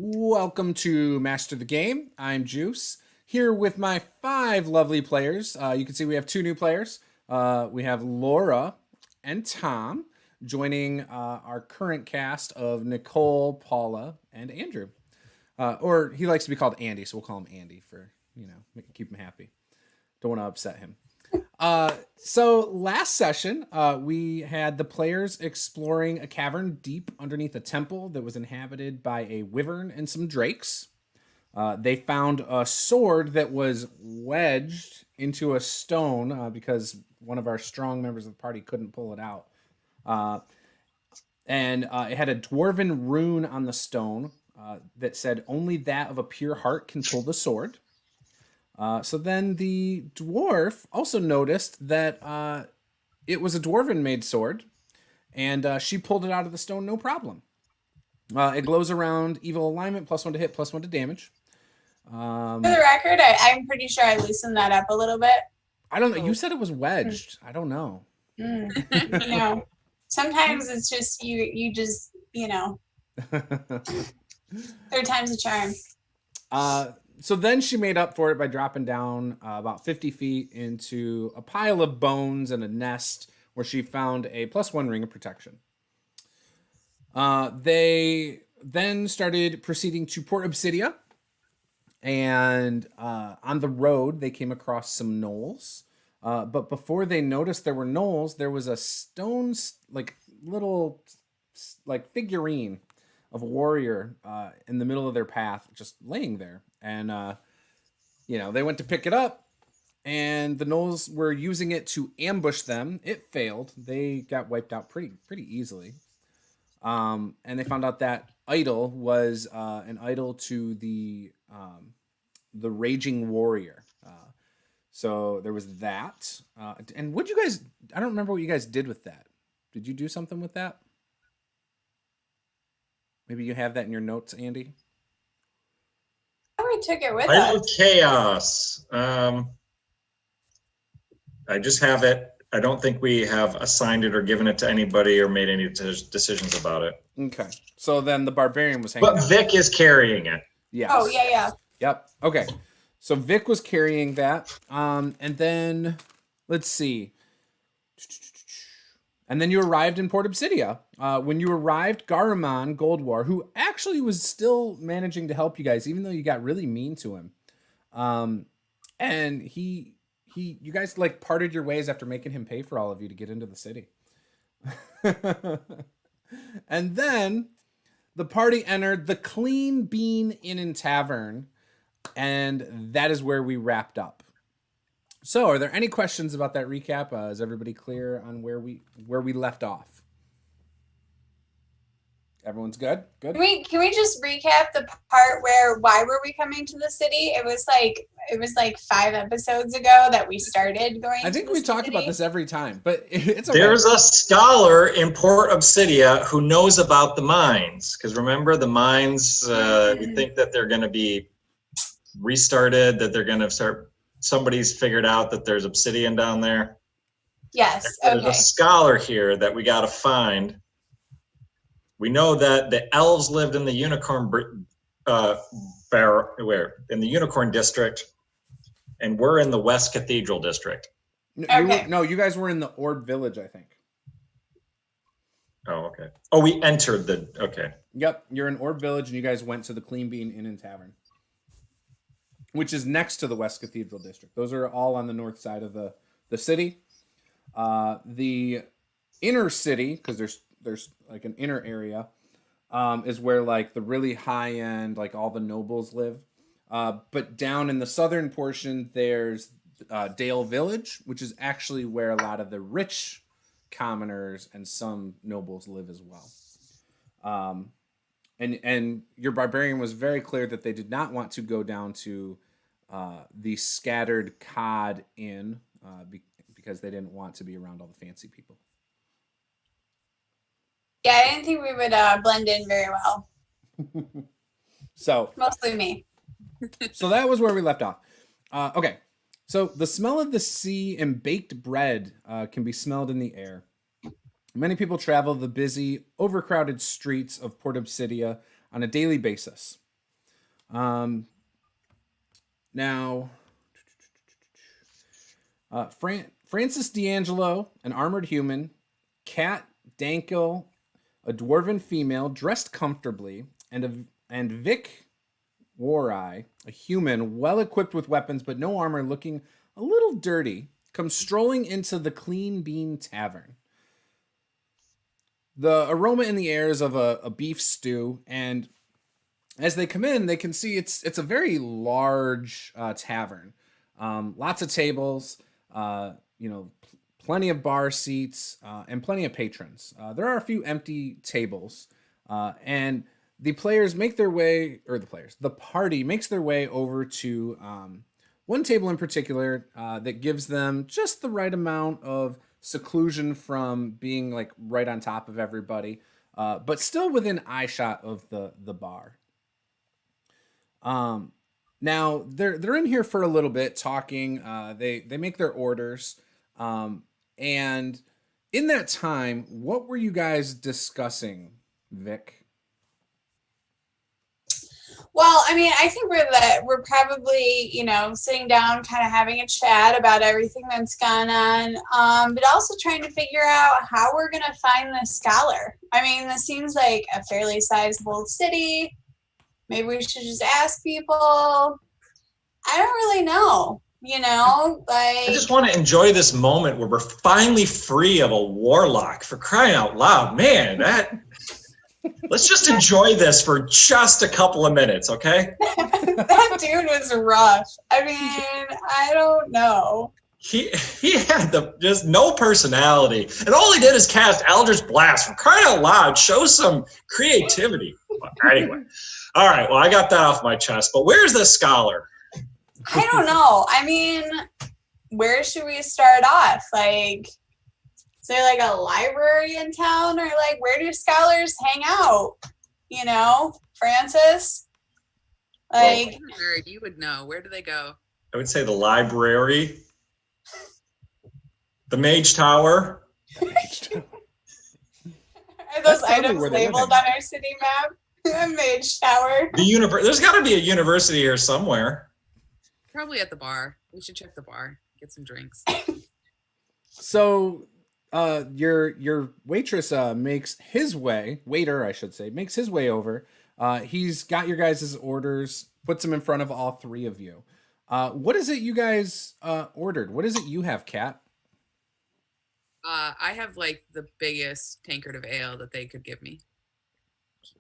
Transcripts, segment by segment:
Welcome to Master the Game. I'm Juice, here with my 5 lovely players. You can see we have 2 new players. We have Laura and Tom joining our current cast of Nicole, Paula, and Andrew. Or he likes to be called Andy, so we'll call him Andy for, keep him happy. Don't want to upset him. So last session, we had the players exploring a cavern deep underneath a temple that was inhabited by a wyvern and some drakes. They found a sword that was wedged into a stone because one of our strong members of the party couldn't pull it out. And it had a dwarven rune on the stone that said only that of a pure heart can pull the sword. So then the dwarf also noticed that it was a dwarven-made sword, and she pulled it out of the stone no problem. It glows around evil alignment, +1 to hit, +1 to damage. For the record, I'm pretty sure I loosened that up a little bit. I don't know. You said it was wedged. I don't know. Sometimes it's just you just third time's a charm. So then she made up for it by dropping down about 50 feet into a pile of bones and a nest where she found a +1 ring of protection. They then started proceeding to Port Obsidia, and on the road they came across some gnolls. But before they noticed there were gnolls, there was a stone, little figurine of a warrior in the middle of their path, just laying there. And, they went to pick it up, and the gnolls were using it to ambush them. It failed. They got wiped out pretty easily. And they found out that idol was an idol to the raging warrior. So there was that. And what you guys, I don't remember what you guys did with that. Did you do something with that? Maybe you have that in your notes, Andy? We took it with Idle us. Chaos. I just have it. I don't think we have assigned it or given it to anybody or made any decisions about it. Okay. So then the barbarian was hanging But out. Vic is carrying it. Yes. Oh, yeah. Yep. Okay. So Vic was carrying that. And then, let's see. And then you arrived in Port Obsidia. When you arrived, Garamon Goldwar, who actually was still managing to help you guys, even though you got really mean to him. And you guys parted your ways after making him pay for all of you to get into the city. And then the party entered the Clean Bean Inn Tavern, and that is where we wrapped up. So, are there any questions about that recap? Is everybody clear on where we left off? Everyone's good? Good? Can we just recap the part where why were we coming to the city? It was like 5 episodes ago that we started going. I think we talk about this every time, but it's okay. There's a scholar in Port Obsidia who knows about the mines. Because remember, the mines, we think that they're going to be restarted, that they're going to start. Somebody's figured out that there's obsidian down there. Yes. There's a scholar here that we got to find. We know that the elves lived in the unicorn in the unicorn district, and we're in the West Cathedral district. No, you guys were in the Orb Village, I think. Oh, okay. Oh, we entered okay. Yep, you're in Orb Village, and you guys went to the Clean Bean Inn Tavern, which is next to the West Cathedral district. Those are all on the north side of the city. The inner city, because there's like an inner area, is where the really high end, all the nobles live. But down in the southern portion, there's Dale Village, which is actually where a lot of the rich commoners and some nobles live as well. And your barbarian was very clear that they did not want to go down to the Scattered Cod Inn because they didn't want to be around all the fancy people. Yeah, I didn't think we would blend in very well. So mostly me. So that was where we left off. Okay, so the smell of the sea and baked bread can be smelled in the air. Many people travel the busy, overcrowded streets of Port Obsidia on a daily basis. Now, Francis D'Angelo, an armored human, Kat Dankel, a dwarven female dressed comfortably, and Vic Wareye, a human well equipped with weapons but no armor, looking a little dirty, comes strolling into the Clean Bean Tavern. The aroma in the air is of a beef stew, and as they come in, they can see it's a very large tavern. Lots of tables, plenty of bar seats, and plenty of patrons. There are a few empty tables, and the party makes their way over to one table in particular that gives them just the right amount of seclusion from being like right on top of everybody, but still within eyeshot of the bar. Now they're in here for a little bit talking. They make their orders, and in that time, what were you guys discussing, Vic? Well, I mean, I think we're probably, sitting down, kind of having a chat about everything that's gone on, but also trying to figure out how we're going to find this scholar. I mean, this seems like a fairly sizable city. Maybe we should just ask people. I don't really know, I just want to enjoy this moment where we're finally free of a warlock, for crying out loud. Man, let's just enjoy this for just a couple of minutes, okay? That dude was rough. I mean, I don't know. He had just no personality, and all he did is cast Eldritch Blast. For crying out loud, show some creativity. Anyway, all right. Well, I got that off my chest. But where's the scholar? I don't know. I mean, where should we start off? Like, is there like a library in town, or like where do scholars hang out? Francis? Like, you would know. Where do they go? I would say the library, the Mage Tower. Are those items labeled on our city map? A Mage Tower. There's got to be a university here somewhere. Probably at the bar. We should check the bar. Get some drinks. So, your waitress makes his way over. He's got your guys' orders, puts them in front of all three of you. What is it you guys ordered? What is it you have, Kat? I have like the biggest tankard of ale that they could give me.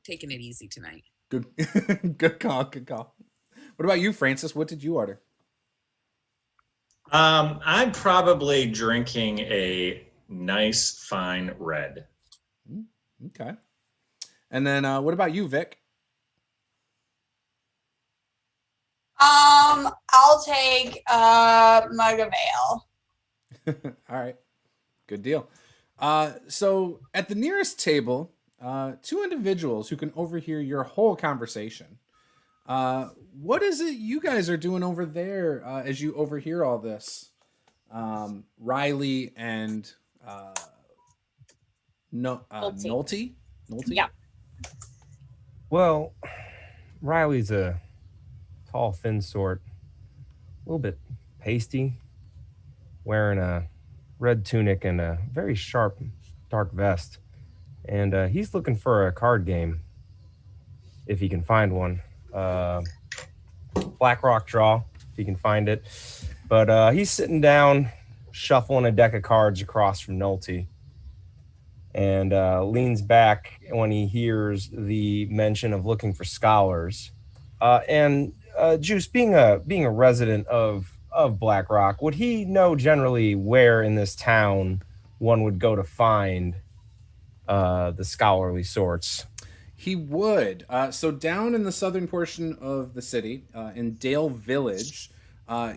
Taking it easy tonight. Good, good call. What about you, Francis? What did you order? I'm probably drinking a nice fine red. Okay. And then what about you, Vic? I'll take a mug of ale. All right. Good deal. So at the nearest table, two individuals who can overhear your whole conversation. What is it you guys are doing over there as you overhear all this? Reilly and Nolte? Yeah. Well, Reilly's a tall, thin sort, a little bit pasty, wearing a red tunic and a very sharp, dark vest. And he's looking for a card game, if he can find one. Black Rock Draw, if he can find it. But he's sitting down, shuffling a deck of cards across from Nolte, and leans back when he hears the mention of looking for scholars. And Juce, being a resident of Black Rock, would he know generally where in this town one would go to find the scholarly sorts? He would. So down in the southern portion of the city, in Dale Village,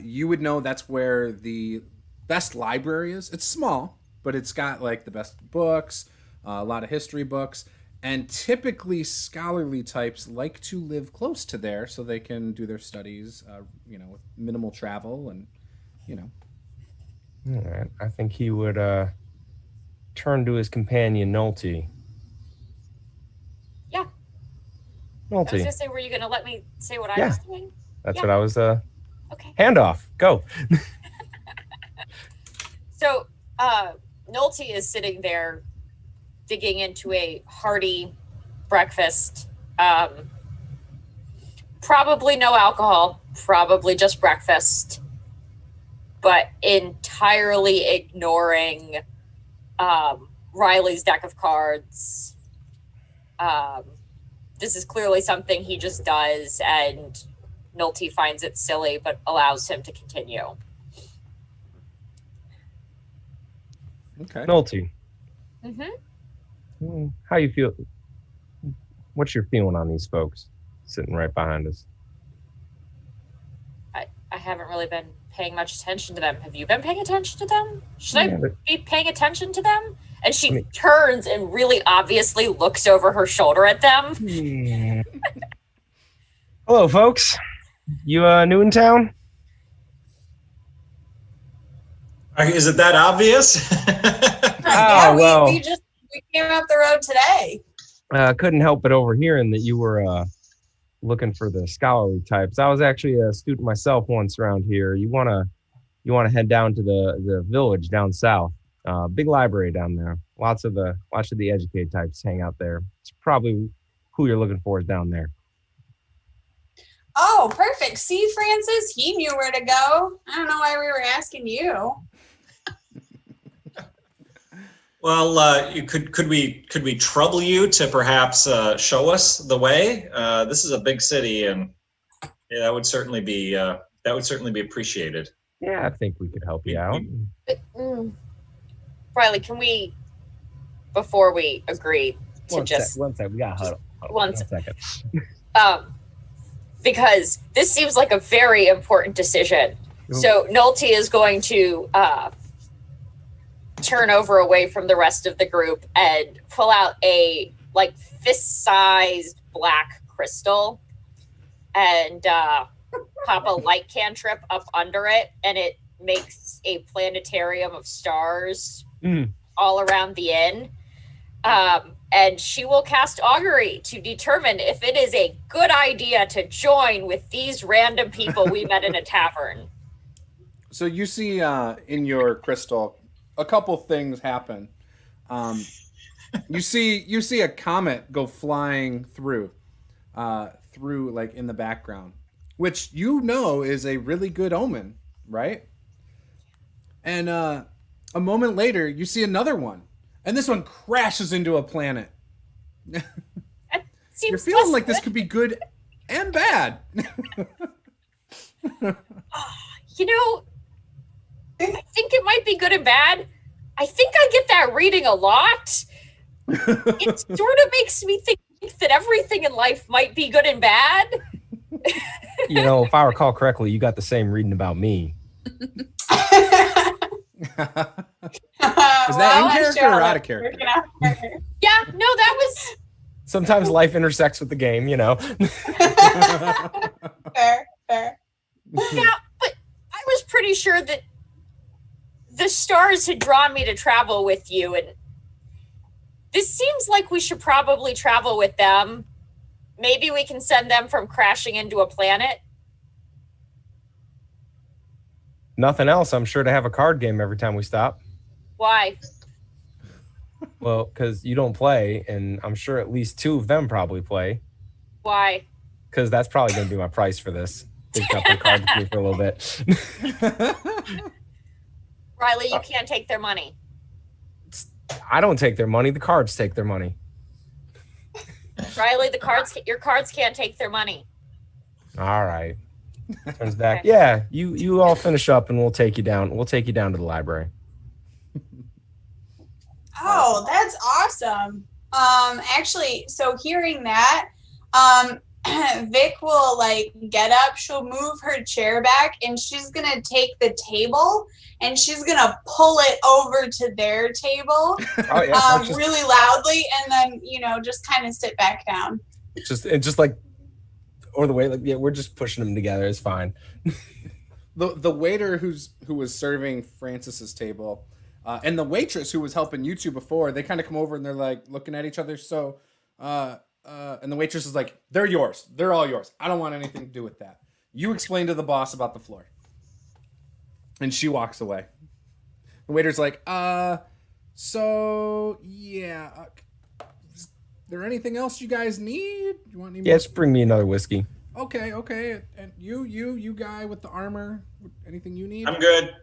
you would know that's where the best library is. It's small, but it's got like the best books, a lot of history books, and typically scholarly types like to live close to there so they can do their studies, with minimal travel and. All right. I think he would turn to his companion Nolte. Yeah. I was Nolte. gonna say, were you gonna let me say what I Yeah. was doing? That's Yeah. what I was. Okay. Handoff. Go. So, Nolte is sitting there digging into a hearty breakfast. Probably no alcohol, probably just breakfast, but entirely ignoring Reilly's deck of cards. This is clearly something he just does, and Nolte finds it silly, but allows him to continue. Okay. Nolte. Mm-hmm. How you feel? What's your feeling on these folks sitting right behind us? I haven't really been paying much attention to them. Have you been paying attention to them? Should Yeah, I but- be paying attention to them? And she I mean- turns and really obviously looks over her shoulder at them. Hello, folks. You new in town? Is it that obvious? Oh, well. we came up the road today. Couldn't help but overhearing that you were looking for the scholarly types. I was actually a student myself once around here. You wanna head down to the village down south. Big library down there. Lots of the educated types hang out there. It's probably who you're looking for is down there. Oh, perfect. See, Francis, he knew where to go. I don't know why we were asking you. Well, could we trouble you to perhaps show us the way? This is a big city, and yeah, that would certainly be appreciated. Yeah, I think we could help you out. Reilly, can we, before we agree to One just sec. We got huddle. one second. because this seems like a very important decision. So Nolte is going to turn over away from the rest of the group and pull out a like fist-sized black crystal and pop a light cantrip up under it, and it makes a planetarium of stars all around the inn. And she will cast augury to determine if it is a good idea to join with these random people we met in a tavern. So you see in your crystal a couple things happen. You see a comet go flying through like in the background, which you know is a really good omen, right? And a moment later, you see another one, and this one crashes into a planet. You're feeling like this could be good and bad. You know, I think it might be good and bad. I think I get that reading a lot. It sort of makes me think that everything in life might be good and bad. You know, if I recall correctly, you got the same reading about me. Is that in character or out of character? Yeah, no, that was Sometimes life intersects with the game, you know. Fair. yeah, but I was pretty sure that the stars had drawn me to travel with you, and this seems like we should probably travel with them. Maybe we can send them from crashing into a planet. Nothing else. I'm sure to have a card game every time we stop. Why? Well, because you don't play, and I'm sure at least two of them probably play. Why? Because that's probably going to be my price for this. They've got their cards with me for a little bit. Reilly, you can't take their money. I don't take their money. The cards take their money. Reilly, your cards can't take their money. All right. Turns back. Yeah, you all finish up, and we'll take you down. We'll take you down to the library. Oh, that's awesome. Actually, so hearing that, Vic will like get up, she'll move her chair back, and she's gonna take the table and she's gonna pull it over to their table Oh yeah, really loudly, and then just kind of sit back down. just like, or the way, like, yeah, we're just pushing them together. It's fine. The waiter who was serving Francis's table, and the waitress who was helping you two before, they kind of come over and they're like looking at each other. So, And the waitress is like, they're yours. They're all yours. I don't want anything to do with that. You explain to the boss about the floor. And she walks away. The waiter's like, so, yeah. Is there anything else you guys need? You want any more? Yes, bring me another whiskey. Okay. And you guy with the armor, anything you need? I'm good.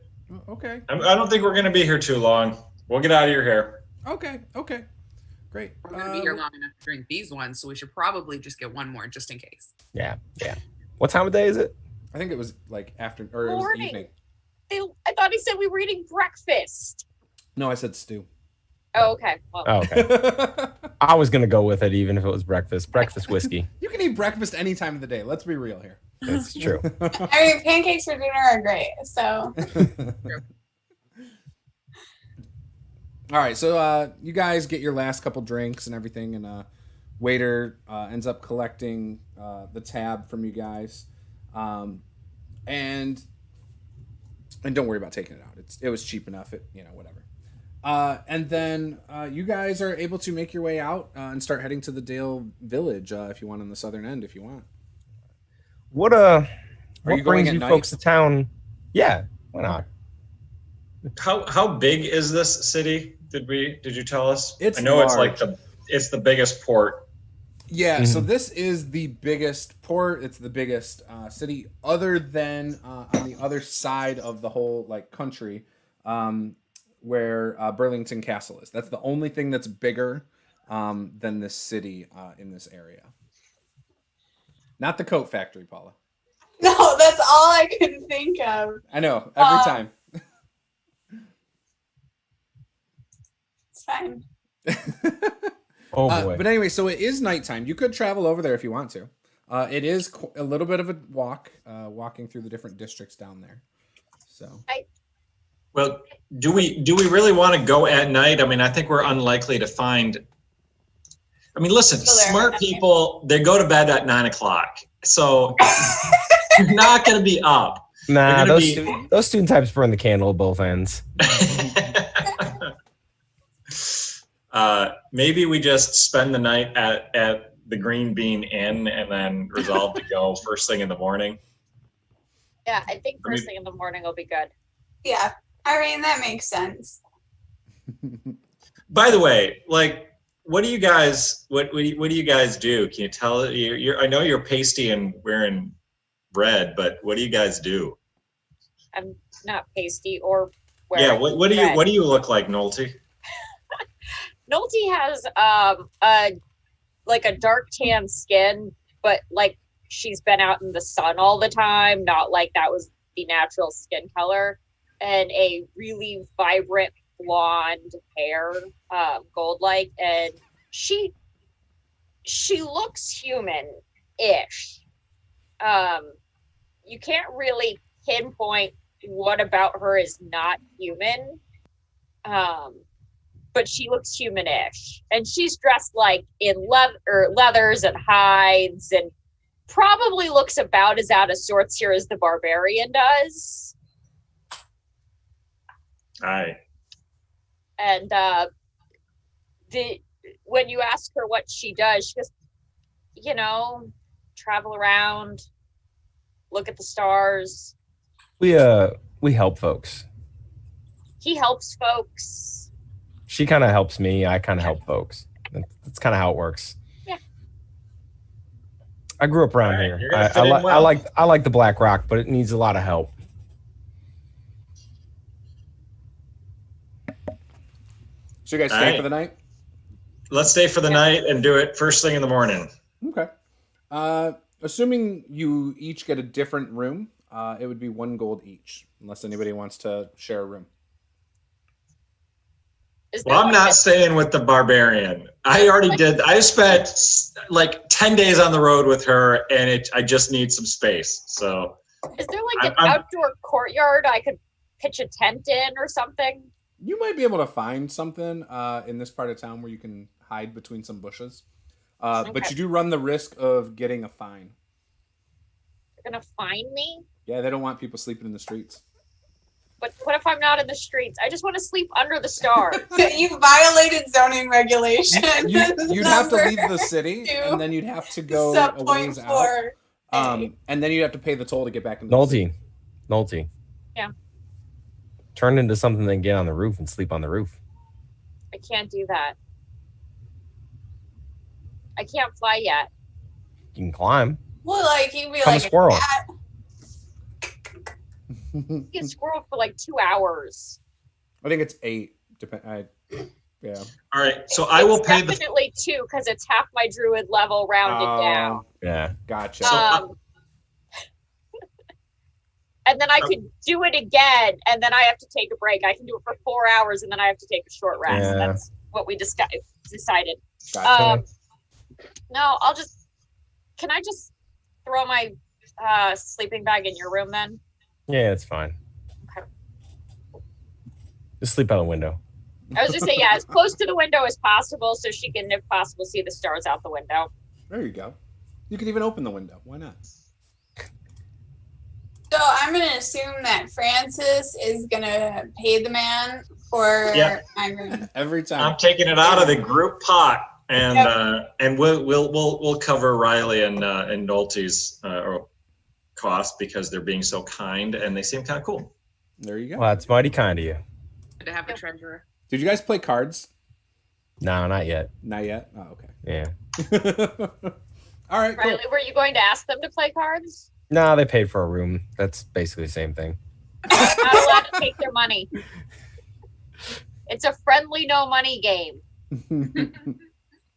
Okay. I don't think we're going to be here too long. We'll get out of your hair. Okay. Great. We're going to be here long enough to drink these ones, so we should probably just get one more just in case. Yeah. What time of day is it? I think it was like after, or it was Morning. evening. I thought he said we were eating breakfast. No, I said stew. Oh, okay. Well, Oh, okay. I was gonna go with it even if it was breakfast. Breakfast whiskey. You can eat breakfast any time of the day. Let's be real here. That's true. I mean, pancakes for dinner are great. So All right, so you guys get your last couple drinks and everything, and waiter ends up collecting the tab from you guys, and don't worry about taking it out. It was cheap enough. Whatever. And then you guys are able to make your way out and start heading to the Dale Village if you want, on the southern end if you want. What you going brings at you night? folks to town? Yeah, why not? How big is this city? Did you tell us? It's I know large. it's the biggest port. Yeah, so this is the biggest port. It's the biggest city, other than on the other side of the whole country, where Burlington Castle is. That's the only thing that's bigger than this city in this area. Not the coat factory, Paula. no, that's all I could think of. I know, every time. It's fine. Oh boy. But anyway, so it is nighttime. You could travel over there if you want to. It is a little bit of a walk, walking through the different districts down there. So Well, do we really want to go at night? I mean, I think we're unlikely to find. I mean, listen, Still there. smart people, they go to bed at 9:00, so you're not going to be up. Nah, gonna those student types burn the candle at both ends. Maybe we just spend the night at the Green Bean Inn and then resolve to go first thing in the morning. yeah, I think first thing in the morning will be good. Yeah, I mean that makes sense. By the way, what do you guys what do you guys do? Can you tell? I know you're pasty and wearing red, but what do you guys do? I'm not pasty or wearing Yeah, what do you look like, Nolte? Nolte has a dark tan skin, but she's been out in the sun all the time, not like that was the natural skin color, and a really vibrant blonde hair, gold-like, and she looks human-ish. You can't really pinpoint what about her is not human. But she looks human-ish, and she's dressed in leathers and hides, and probably looks about as out of sorts here as the barbarian does. Aye. And when you ask her what she does, she goes, travel around, look at the stars. We help folks. He helps folks. She kind of helps me. I kind of help folks. That's kind of how it works. Yeah. I grew up around All right, here. you're gonna fit in well. I like the Black Rock, but it needs a lot of help. you guys stay Alright. for the night? Let's stay for the night and do it first thing in the morning. Okay. Assuming you each get a different room, it would be 1 gold each, unless anybody wants to share a room. Is there Well, I'm like not a- staying with the barbarian. I already did. I spent 10 days on the road with her, and I just need some space. So Is there an I'm- outdoor courtyard I could pitch a tent in or something? You might be able to find something in this part of town where you can hide between some bushes. But Okay. you do run the risk of getting a fine. They're gonna find me? Yeah, they don't want people sleeping in the streets. But what if I'm not in the streets? I just want to sleep under the stars. You violated zoning regulation. You'd have to Number leave the city, two. and then you'd have to go Sub a point ways out. 4. And then you'd have to pay the toll to get back into the city. Nolte. Yeah. Turn into something, then get on the roof and sleep on the roof. I can't do that. I can't fly yet. You can climb. Well, like you'd be Become a like squirrel. a cat. You can squirrel for like 2 hours. I think it's 8. Yeah. All right, so I will pay the. Definitely 2 because it's half my druid level rounded down. Yeah. Gotcha. And then I could do it again, and then I have to take a break. I can do it for 4 hours, and then I have to take a short rest. Yeah. That's what we decided. Gotcha. No, can I just throw my sleeping bag in your room then? Yeah, it's fine. Okay. Just sleep out the window. I was just saying, yeah, as close to the window as possible so she can, if possible, see the stars out the window. There you go. You could even open the window. Why not? So I'm gonna assume that Francis is gonna pay the man for Yeah. my room. Every time. I'm taking it out of the group pot, and we'll cover Reilly and Nolte's cost because they're being so kind and they seem kind of cool. There you go. Well, that's mighty kind of you. To have a treasurer. Did you guys play cards? No, not yet. Not yet? Oh, Yeah. okay. All right, cool. Riley, were you going to ask them to play cards? No, they paid for a room. That's basically the same thing. Not allowed to take their money. It's a friendly no money game.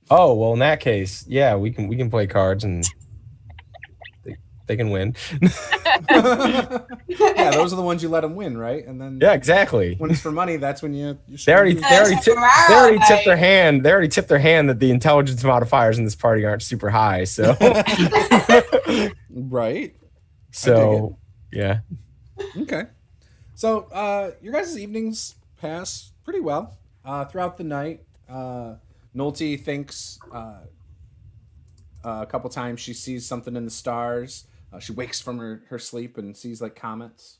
Oh, well, in that case, yeah, we can play cards and they can win. Yeah, those are the ones you let them win, right? And then Yeah, exactly. when it's for money, that's when you They already That's tipped right. their hand. They already tipped their hand that the intelligence modifiers in this party aren't super high. So, right. so yeah. Okay. So your guys' evenings pass pretty well. Throughout the night, Nolte thinks a couple times she sees something in the stars. She wakes from her sleep and sees like comets.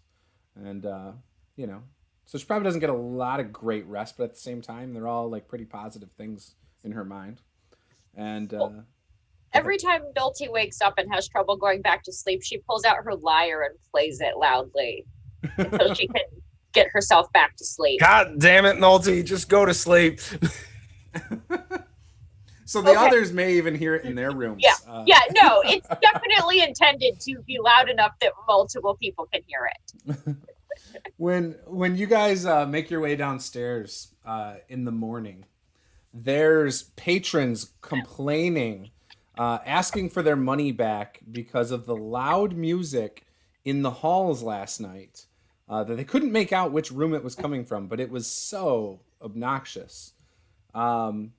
And, so she probably doesn't get a lot of great rest, but at the same time, they're all like pretty positive things in her mind. And Every time Nolte wakes up and has trouble going back to sleep, she pulls out her lyre and plays it loudly until she can get herself back to sleep. God damn it, Nolte, just go to sleep. so the Okay. others may even hear it in their rooms. Yeah. Yeah, no, it's definitely intended to be loud enough that multiple people can hear it. When you guys make your way downstairs in the morning, there's patrons complaining, asking for their money back because of the loud music in the halls last night. That they couldn't make out which room it was coming from, but it was so obnoxious. In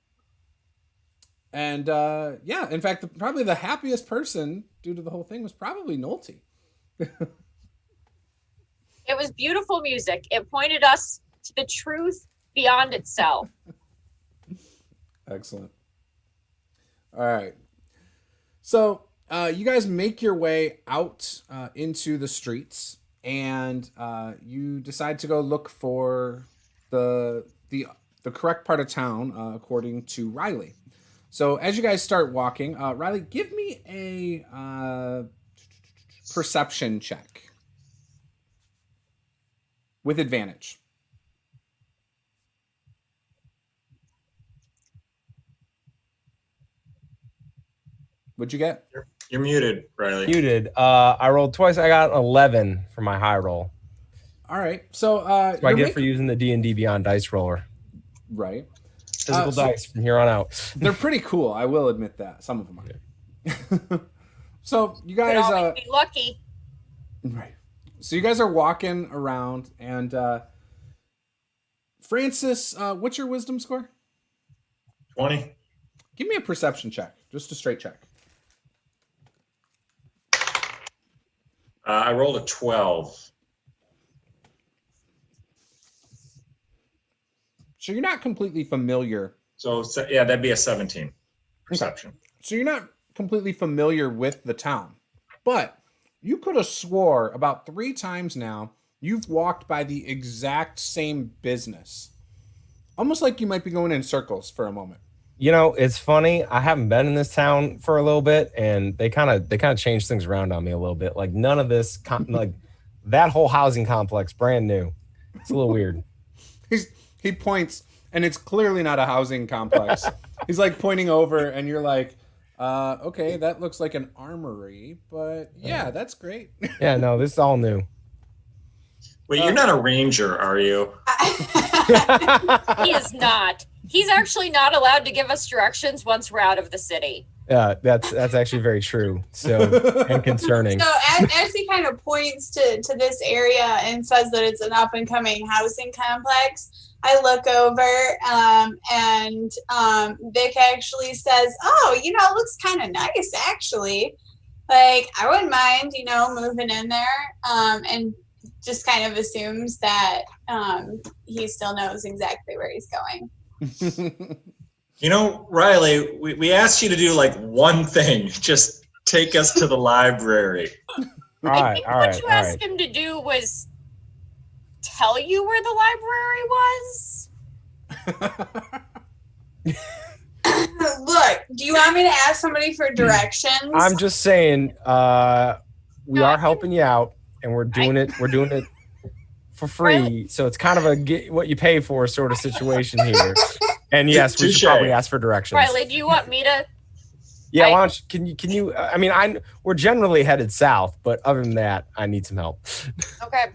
fact, probably the happiest person due to the whole thing was probably Nolte. It was beautiful music. It pointed us to the truth beyond itself. Excellent. All right. So you guys make your way out into the streets, and you decide to go look for the correct part of town, according to Reilly. So as you guys start walking, Reilly, give me a perception check with advantage. What'd you get? You're muted, Reilly. Muted. I rolled twice. I got 11 for my high roll. All right. So That's what I get for using the D&D Beyond dice roller. right. Physical So- dice from here on out. They're pretty cool. I will admit that. Some of them are. So you Could guys, always be lucky. right. So you guys are walking around, and Francis, what's your wisdom score? 20. Give me a perception check, just a straight check. I rolled a 12. So you're not completely familiar. So yeah, that'd be a 17 perception. So you're not completely familiar with the town, but you could have swore about 3 times now you've walked by the exact same business. Almost like you might be going in circles for a moment. You know, it's funny. I haven't been in this town for a little bit, and they kind of changed things around on me a little bit. Like none of this, like that whole housing complex, brand new. It's a little weird. He points, and it's clearly not a housing complex. He's like pointing over, and you're like, okay, that looks like an armory, but yeah, that's great. Yeah, no, this is all new. Wait, you're not a ranger, are you? He is not. He's actually not allowed to give us directions once we're out of the city. Yeah, that's actually very true. So, and concerning. So as he kind of points to this area and says that it's an up and coming housing complex, I look over and Vic actually says, "Oh, you know, it looks kind of nice actually. Like I wouldn't mind, you know, moving in there." And just kind of assumes that he still knows exactly where he's going. You know, Reilly, we asked you to do like one thing. Just take us to the library. All right. What you asked him to do was tell you where the library was? Look, do you want me to ask somebody for directions? I'm just saying, we are helping you out, and we're doing it for free. So it's kind of a get what you pay for sort of situation here. And yes, we should probably ask for directions. Reilly, do you want me to? Yeah, why don't you, can you? I mean, we're generally headed south, but other than that, I need some help. Okay.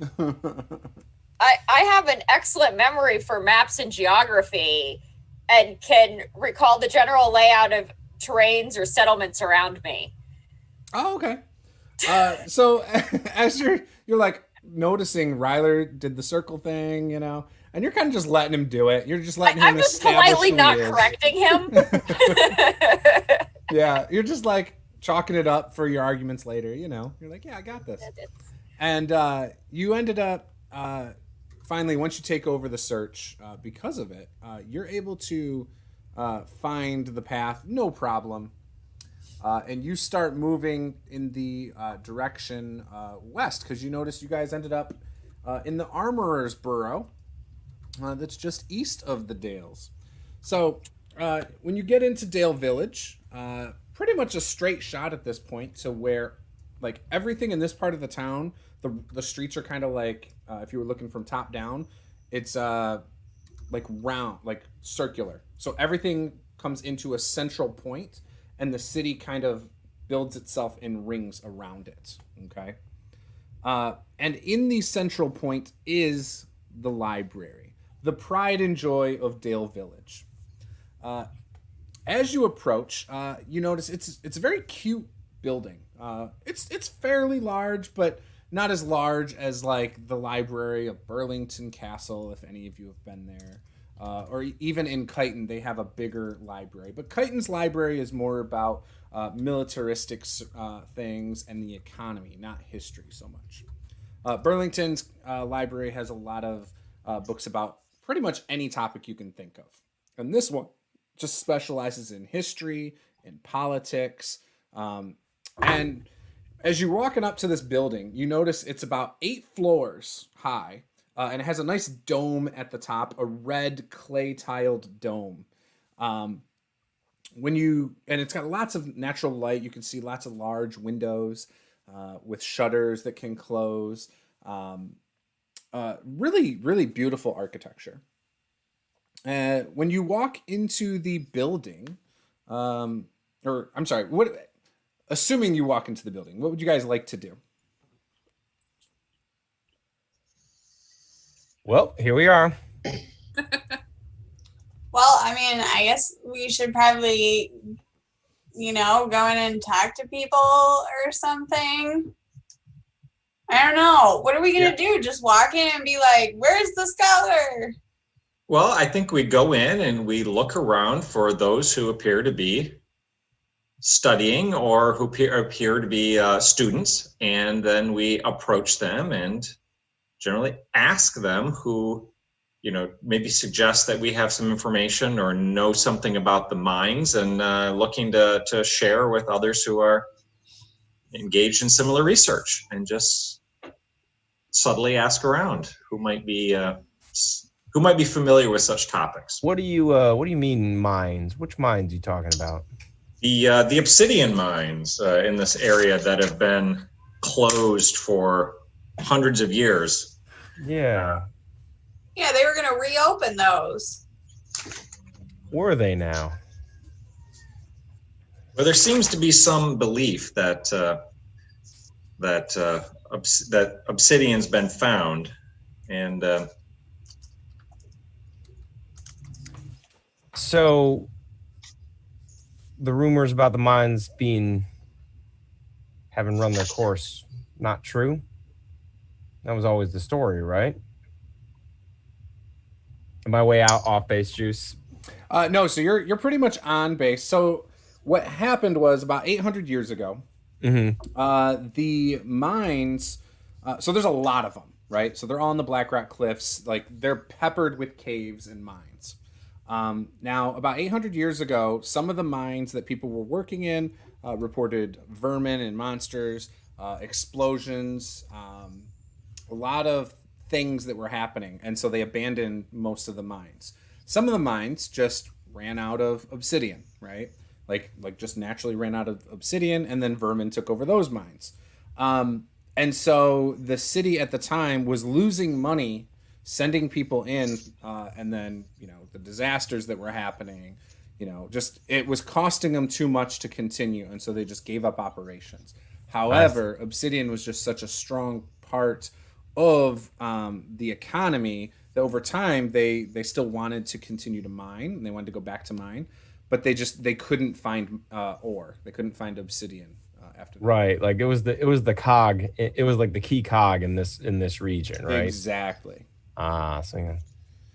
I have an excellent memory for maps and geography, and can recall the general layout of terrains or settlements around me. Oh, okay. So as you're like noticing Ryler did the circle thing, you know, and you're kind of just letting him do it. You're just letting him I'm just establish politely who not he is. correcting him. Yeah, you're just like chalking it up for your arguments later, you know. You're like, yeah, I got this. And you ended up finally, once you take over the search, because of it, you're able to find the path, no problem. And you start moving in the direction west, because you notice you guys ended up in the Armorer's Burrow that's just east of the Dales. So when you get into Dale Village, pretty much a straight shot at this point to where, like, everything in this part of the town, the streets are kind of like, if you were looking from top down, it's like round, like circular. So everything comes into a central point, and the city kind of builds itself in rings around it. Okay. And in the central point is the library, the pride and joy of Dale Village. As you approach, you notice it's a very cute building. It's fairly large, but not as large as like the library of Burlington Castle, if any of you have been there. Or even in Chiton, they have a bigger library. But Chiton's library is more about militaristic things and the economy, not history so much. Burlington's library has a lot of books about pretty much any topic you can think of. And this one just specializes in history and politics. And as you're walking up to this building, you notice it's about 8 floors high. And it has a nice dome at the top, a red clay-tiled dome. And it's got lots of natural light. You can see lots of large windows with shutters that can close. Really, really beautiful architecture. When you walk into the building, assuming you walk into the building, what would you guys like to do? Well, here we are. Well, I mean, I guess we should probably, you know, go in and talk to people or something. I don't know. What are we going to do? Just walk in and be like, where's the scholar? Well, I think we go in and we look around for those who appear to be studying or who appear to be students, and then we approach them and generally ask them who, you know, maybe suggest that we have some information or know something about the mines, and looking to share with others who are engaged in similar research, and just subtly ask around who might be familiar with such topics. What do you mean mines? Which mines are you talking about? The Obsidian Mines in this area that have been closed for hundreds of years. Yeah. Yeah, they were going to reopen those. Were they now? Well, there seems to be some belief that obsidian's been found, and so the rumors about the mines having run their course, not true? That was always the story, right? Am I way out off base, Juice? No, so you're pretty much on base. So what happened was about 800 years ago, the mines, so there's a lot of them, right? So they're all in the Black Rock Cliffs. Like, they're peppered with caves and mines. Now, about 800 years ago, some of the mines that people were working in reported vermin and monsters, explosions, a lot of things that were happening. And so they abandoned most of the mines. Some of the mines just ran out of obsidian, right? Like just naturally ran out of obsidian, and then vermin took over those mines. And so the city at the time was losing money sending people in, and then, the disasters that were happening, just it was costing them too much to continue, and so they just gave up operations. However, obsidian was just such a strong part of the economy that over time they still wanted to continue to mine, and they wanted to go back to mine, but they couldn't find ore. They couldn't find obsidian after that. Right, like it was the cog. It was like the key cog in this region, right? Exactly. So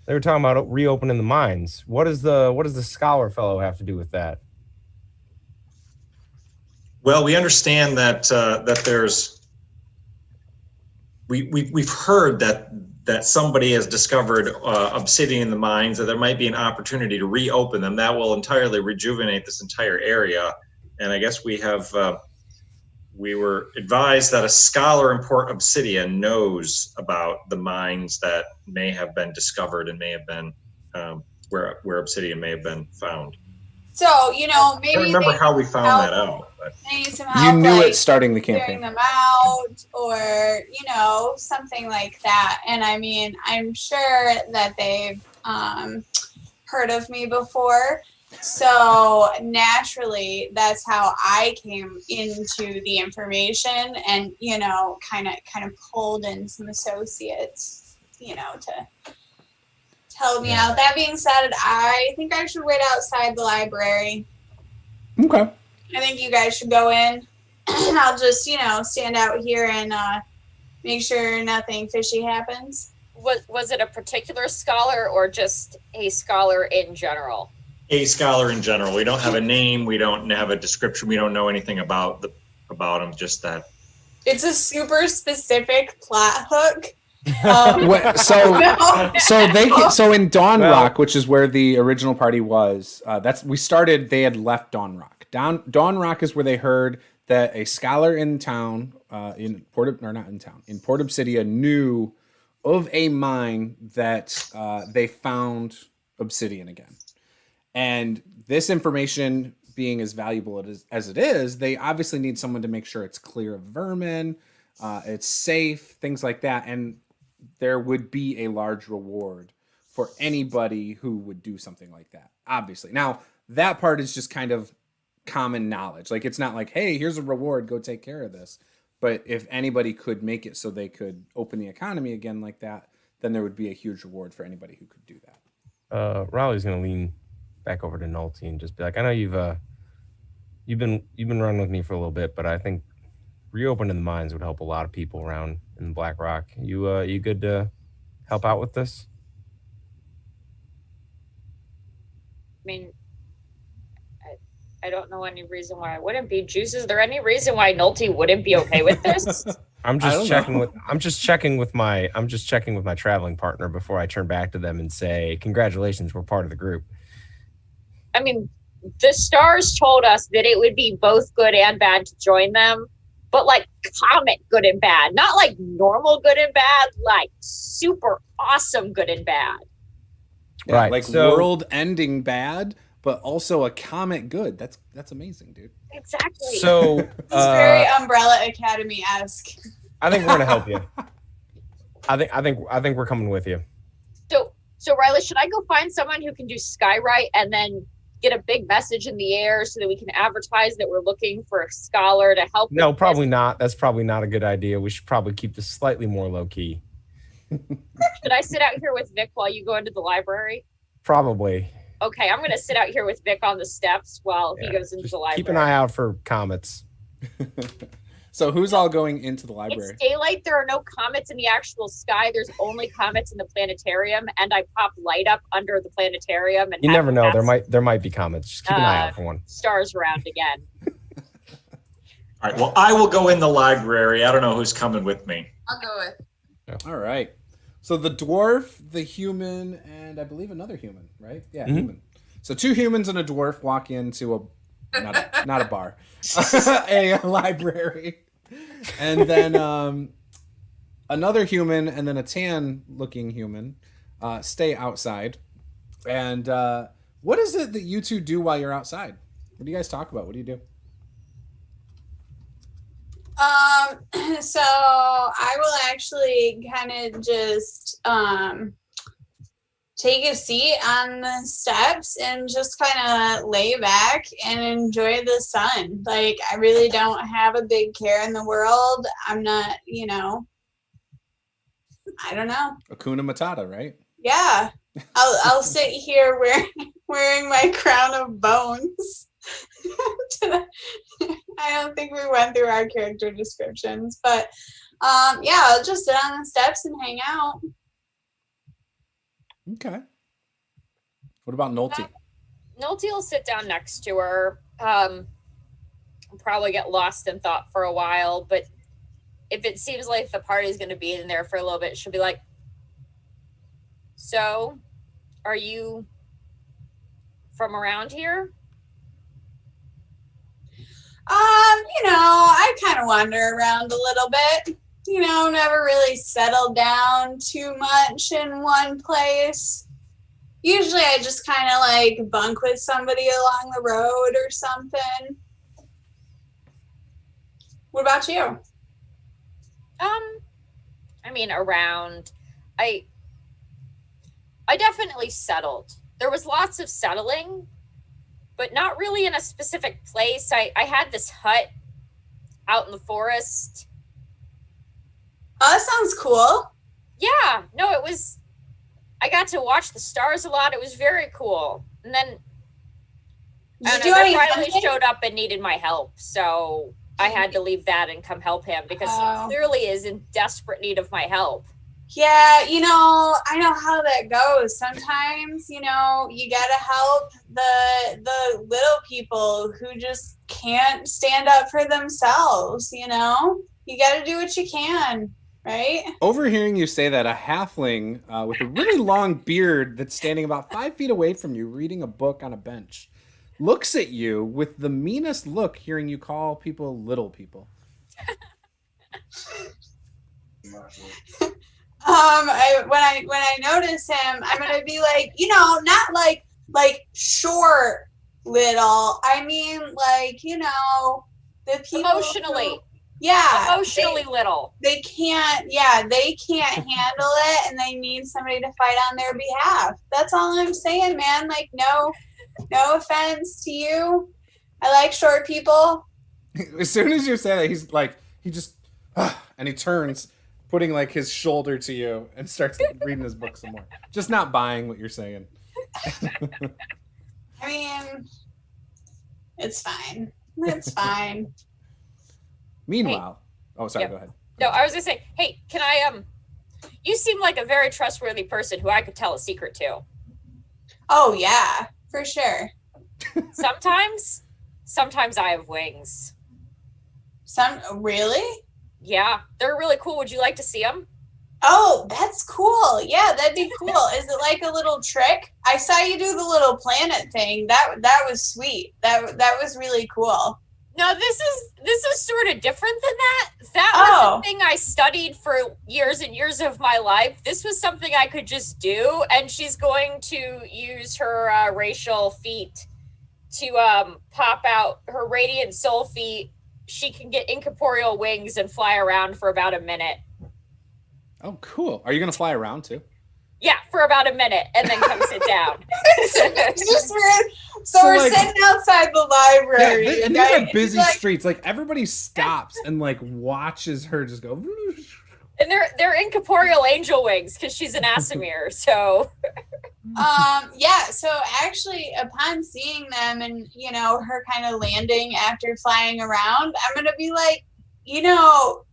they were talking about reopening the mines. What does the scholar fellow have to do with that? Well, we understand that there's we've heard that somebody has discovered obsidian in the mines, that there might be an opportunity to reopen them that will entirely rejuvenate this entire area. And I guess we were advised that a scholar in Port Obsidia knows about the mines that may have been discovered and may have been where obsidian may have been found. So, maybe I don't remember how we found that out. But Maybe some help, You knew like, it starting the clearing campaign. them out, or something like that. And I mean, I'm sure that they've heard of me before, so naturally that's how I came into the information, and kind of pulled in some associates to help me out. That being said, I think I should wait outside the library. Okay. I think you guys should go in. I'll just, stand out here and make sure nothing fishy happens. Was it a particular scholar or just a scholar in general? a scholar in general. We don't have a name. We don't have a description. We don't know anything about him. Just that. It's a super specific plot hook. So in Dawn Rock, which is where the original party was, they had left Dawn Rock. Dawn Rock is where they heard that a scholar in town, in Port Obsidia, knew of a mine that they found obsidian again. And this information being as valuable as it is, they obviously need someone to make sure it's clear of vermin, it's safe, things like that. And there would be a large reward for anybody who would do something like that, obviously. Now, that part is just kind of common knowledge. Like, it's not like, hey, here's a reward, go take care of this. But if anybody could make it so they could open the economy again like that, then there would be a huge reward for anybody who could do that. Reilly's going to lean back over to Nolte and just be like, I know you've been running with me for a little bit, but I think reopening the mines would help a lot of people around in Black Rock. You good to help out with this? I mean, I don't know any reason why I wouldn't be. Juice, is there any reason why Nolte wouldn't be okay with this? I'm just checking with my traveling partner before I turn back to them and say, congratulations, we're part of the group. I mean, the stars told us that it would be both good and bad to join them. but like comet good and bad, not like normal good and bad, like super awesome good and bad. Yeah, Right, like so- world-ending bad, but also a comet good. That's amazing, dude. Exactly. So It's very Umbrella Academy-esque. I think we're gonna help you. I think we're coming with you. So Reilly, should I go find someone who can do skywrite and then get a big message in the air so that we can advertise that we're looking for a scholar to help? No, with probably this? not. That's probably not a good idea. We should probably keep this slightly more low key. Should I sit out here with Vic while you go into the library? Probably. Okay, I'm gonna sit out here with Vic on the steps while he Yeah, goes into just the library. keep an eye out for comets. So who's all going into the library? It's daylight. There are no comets in the actual sky. There's only comets in the planetarium, and I pop light up under the planetarium. And You have never know. cast There might be comets. Just keep an eye out for one. stars around again. All right. Well, I will go in the library. I don't know who's coming with me. I'll go with. All right. So the dwarf, the human, and I believe another human, right? Yeah, Mhm. human. So 2 humans and a dwarf walk into not a bar, a library, and then another human and then a tan-looking human stay outside. And what is it that you two do while you're outside? What do you guys talk about? What do you do? So I will actually kind of just take a seat on the steps and just kind of lay back and enjoy the sun. Like, I really don't have a big care in the world. I'm not, I don't know. Hakuna Matata, right? Yeah. I'll sit here wearing my crown of bones. I don't think we went through our character descriptions, but yeah, I'll just sit on the steps and hang out. Okay. What about Nolte? Nolte will sit down next to her. Probably get lost in thought for a while, but if it seems like the party's going to be in there for a little bit, she'll be like, "So, are you from around here?" I kind of wander around a little bit. Never really settled down too much in one place. Usually I just kind of like bunk with somebody along the road or something. What about you? Around. I definitely settled. There was lots of settling, but not really in a specific place. I had this hut out in the forest. Oh, that sounds cool. Yeah, no, I got to watch the stars a lot. It was very cool. And then Did you do any Reilly hunting? showed up and needed my help. So I had to leave that and come help him because Oh. he clearly is in desperate need of my help. Yeah, I know how that goes. Sometimes, you gotta help the little people who just can't stand up for themselves, You gotta do what you can, right? Overhearing you say that, a halfling with a really long beard that's standing about 5 feet away from you reading a book on a bench looks at you with the meanest look hearing you call people little people. When I notice him, I'm gonna be like, not like short little. I mean, like, the people Emotionally. who- yeah, Emotionally little. they can't handle it, and they need somebody to fight on their behalf. That's all I'm saying, man. Like, no offense to you. I like short people. As soon as you say that, he's like, he just, and he turns, putting like his shoulder to you and starts reading his book some more. Just not buying what you're saying. I mean, it's fine. It's fine. Meanwhile, oh, sorry, Yep. go ahead. No, I was gonna say, hey, can I you seem like a very trustworthy person who I could tell a secret to. Oh yeah, for sure. Sometimes I have wings. Really? Yeah, they're really cool. Would you like to see them? Oh, that's cool. Yeah, that'd be cool. Is it like a little trick? I saw you do the little planet thing. That was sweet. That was really cool. No, this is sort of different than that. That Oh. was a thing I studied for years and years of my life. This was something I could just do, and she's going to use her racial feat to pop out her radiant soul feat. She can get incorporeal wings and fly around for about a minute. Oh, cool. Are you gonna fly around too? Yeah, for about a minute, and then come sit down. It's just weird. So, So, we're like- sitting outside the library. And these right? are busy Like, streets. Like everybody stops and like watches her just go. And they're incorporeal angel wings because she's an Asimir. So yeah, so actually upon seeing them and her kind of landing after flying around, I'm gonna be like,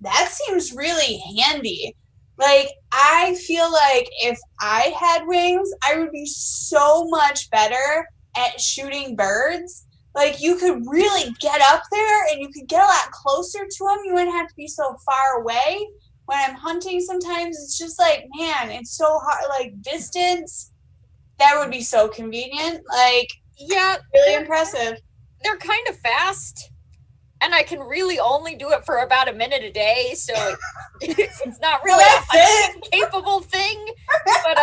that seems really handy. Like, I feel like if I had wings, I would be so much better at shooting birds. Like, you could really get up there and you could get a lot closer to them. You wouldn't have to be so far away. When I'm hunting, sometimes it's just like, man, it's so hard. Like, distance, that would be so convenient. Like, yeah, really impressive. they're kind of fast, and I can really only do it for about a minute a day. So it's not really That's a capable thing. But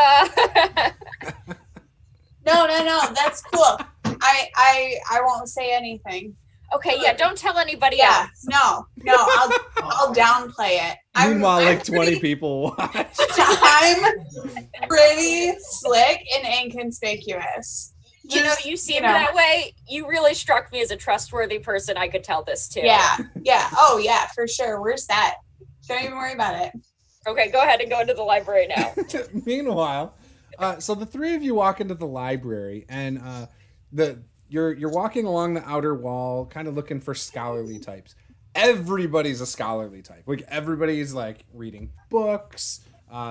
No, that's cool. I won't say anything. okay, yeah, don't tell anybody Yeah, else. no, I'll downplay it. Meanwhile, I'm like 20 pretty- people watch. I'm pretty slick and inconspicuous. You seem that way. You really struck me as a trustworthy person. I could tell this too. Yeah. Oh yeah, for sure. Where's that? Don't even worry about it. Okay, go ahead and go into the library now. Meanwhile, so the three of you walk into the library, and you're walking along the outer wall, kind of looking for scholarly types. Everybody's a scholarly type. Like everybody's like reading books.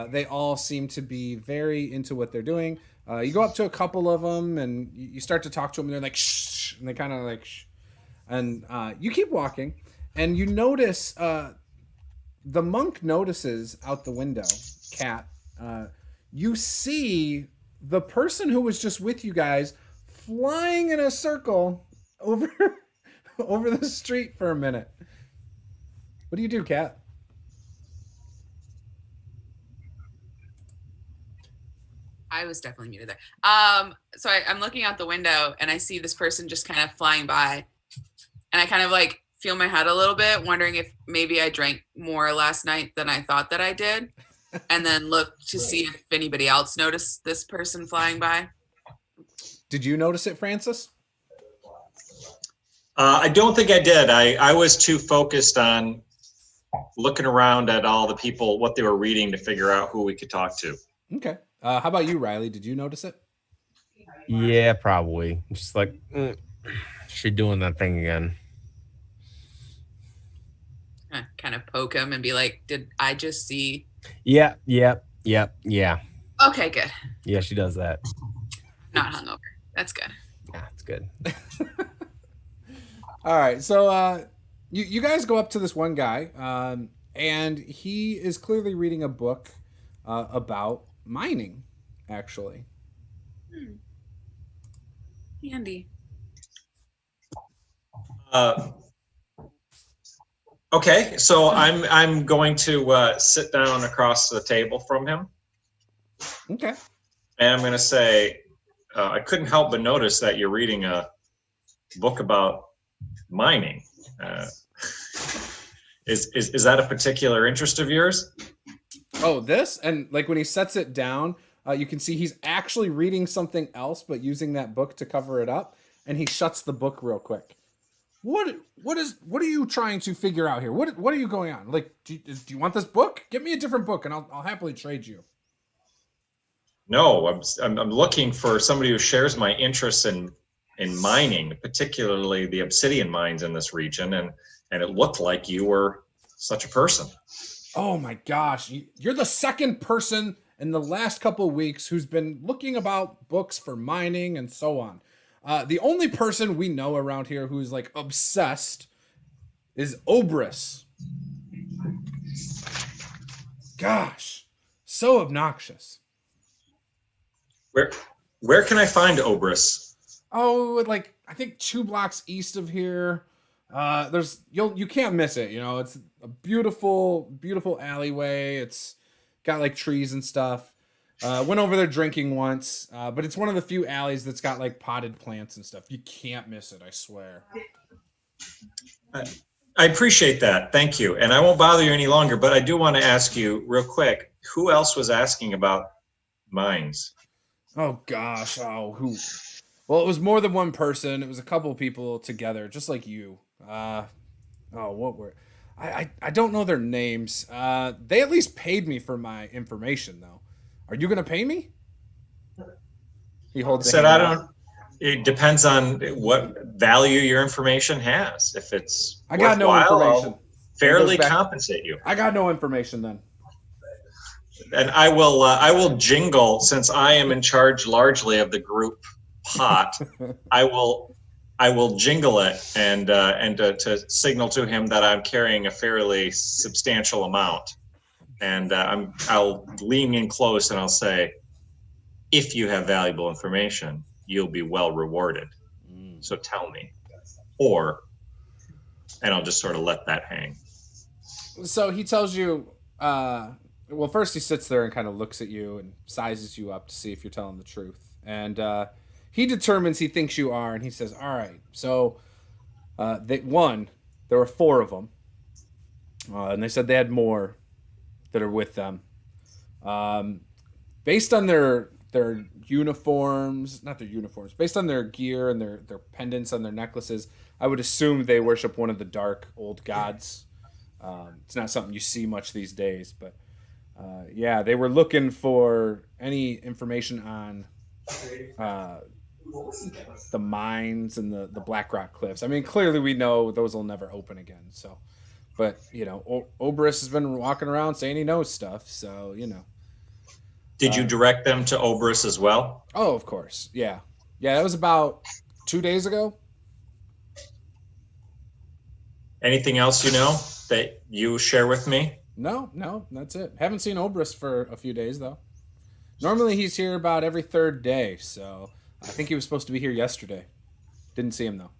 They all seem to be very into what they're doing. You go up to a couple of them, and you start to talk to them, and they're like shh, and they kind of like shh, and you keep walking, and you notice the monk notices out the window, Cat. You see the person who was just with you guys flying in a circle over the street for a minute. What do you do, Cat? I was definitely muted there. So I'm looking out the window and I see this person just kind of flying by, and I kind of like feel my head a little bit, wondering if maybe I drank more last night than I thought that I did, and then look to see if anybody else noticed this person flying by. Did you notice it, Francis? I don't think I did. I was too focused on looking around at all the people, what they were reading to figure out who we could talk to. Okay. How about you, Reilly? Did you notice it? Yeah, probably. Just like, she doing that thing again. Kind of poke him and be like, "Did I just see?" Yeah. Okay, good. Yeah, she does that. Not hungover. That's good. Yeah, it's good. All right. So you guys go up to this one guy, and he is clearly reading a book about mining, actually. Handy. Okay, so I'm going to sit down across the table from him, Okay. and I'm going to say, I couldn't help but notice that you're reading a book about mining. Is that a particular interest of yours? Oh, this? And like when he sets it down, you can see he's actually reading something else, but using that book to cover it up. And he shuts the book real quick. What are you trying to figure out here? What are you going on? Like, do you want this book? Give me a different book, and I'll happily trade you. No, I'm looking for somebody who shares my interest in mining, particularly the Obsidian Mines in this region, and it looked like you were such a person. Oh my gosh, you're the second person in the last couple of weeks who's been looking about books for mining and so on. The only person we know around here who's like obsessed is Obris. Gosh, so obnoxious. Where can I find Obris? Oh, like I think 2 blocks east of here. You can't miss it. You know, it's a beautiful alleyway. It's got like trees and stuff. Went over there drinking once, but it's one of the few alleys that's got like potted plants and stuff. You can't miss it, I swear. I appreciate that. Thank you. And I won't bother you any longer, but I do want to ask you real quick, who else was asking about mines? Oh gosh, who? Well, it was more than one person. It was a couple of people together, just like you. What were? I don't know their names. They at least paid me for my information, though. Are you gonna pay me? He holds. Said I don't. It depends on what value your information has. If it's I got no information. I'll fairly compensate you. I got no information then. And I will jingle, since I am in charge largely of the group pot. I will jingle it and to signal to him that I'm carrying a fairly substantial amount. And I'll lean in close and I'll say, if you have valuable information, you'll be well rewarded. So tell me. And I'll just sort of let that hang. So he tells you, well, first he sits there and kind of looks at you and sizes you up to see if you're telling the truth. And he determines he thinks you are, and he says, all right, so there were 4 of them. And they said they had more that are with them. Based on their uniforms, not their uniforms, based on their gear and their pendants on their necklaces, I would assume they worship one of the dark old gods. It's not something you see much these days, but yeah, they were looking for any information on the mines and the Black Rock Cliffs. I mean, clearly we know those will never open again. So, but you know, Oberus has been walking around saying he knows stuff. So, you know. Did you direct them to Oberus as well? Oh, of course. Yeah. Yeah, that was about 2 days ago. Anything else you know that you share with me? No, that's it. Haven't seen Oberus for a few days, though. Normally he's here about every 3rd day, so I think he was supposed to be here yesterday. Didn't see him, though.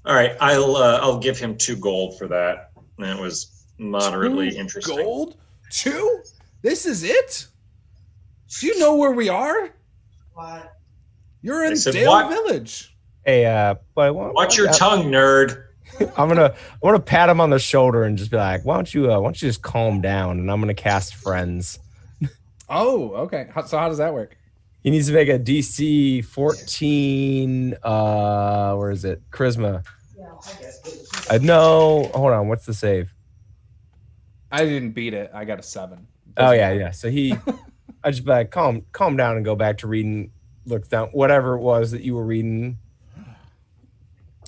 All right, I'll give him 2 gold for that. That was moderately interesting. Gold? 2? This is it? Do you know where we are? What? You're in Dale Village. Hey, but watch your tongue, nerd. I'm gonna pat him on the shoulder and just be like, why don't you just calm down? And I'm gonna cast Friends. Oh, okay. So how does that work? He needs to make a DC 14. Where is it? Charisma. No, hold on. What's the save? I didn't beat it. I got a 7. Oh yeah. So I just be like, calm down and go back to reading. Looks down, whatever it was that you were reading.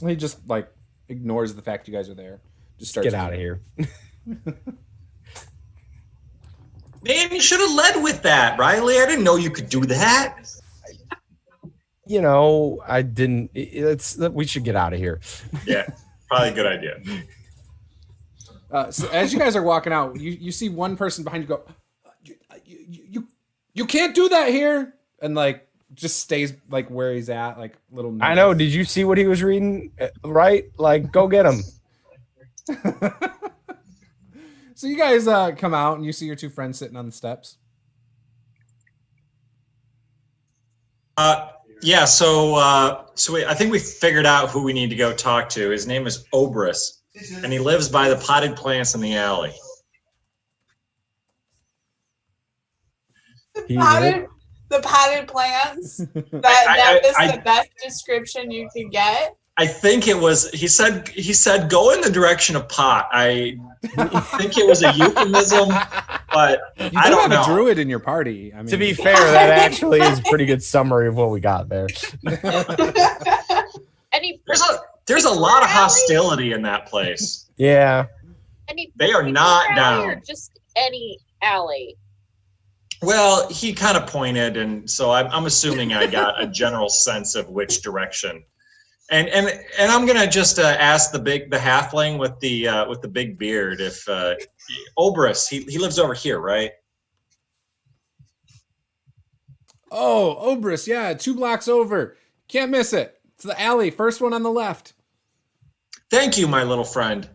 He just like ignores the fact you guys are there. Just starts. Get out of here. Man, you should have led with that, Reilly. I didn't know you could do that. You know, I didn't. We should get out of here. Yeah, probably a good idea. So as you guys are walking out, you see one person behind you go, you can't do that here, and like just stays like where he's at, like little. I know. Did you see what he was reading? Right? Like, go get him. So you guys come out and you see your 2 friends sitting on the steps. Yeah. So I think we figured out who we need to go talk to. His name is Oberus. And he lives by the potted plants in the alley. The potted plants. That was the best description you could get. I think it was. He said go in the direction of pot. I think it was a euphemism, but I don't know. You have a druid in your party. I mean, to be fair, that actually is a pretty good summary of what we got there. There's a lot of hostility in that place. Yeah. They are not down. Or just any alley. Well, he kind of pointed, and so I'm assuming I got a general sense of which direction. And I'm gonna just ask the halfling with the big beard if Oberus he lives over here, right? Oh, Oberus, yeah, 2 blocks over. Can't miss it. It's the alley, first one on the left. Thank you, my little friend.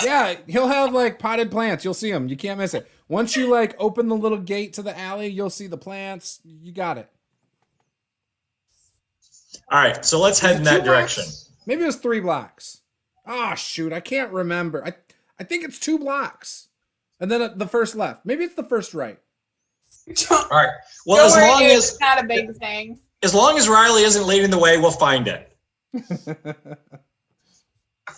Yeah, he'll have like potted plants. You'll see them. You can't miss it. Once you like open the little gate to the alley, you'll see the plants. You got it. All right, so let's head in that direction. Maybe it was 3 blocks. Oh, shoot. I can't remember. I think it's 2 blocks. And then the first left. Maybe it's the first right. All right. Well, Don't as worry, long dude, as it's not a big thing. Reilly isn't leading the way, we'll find it.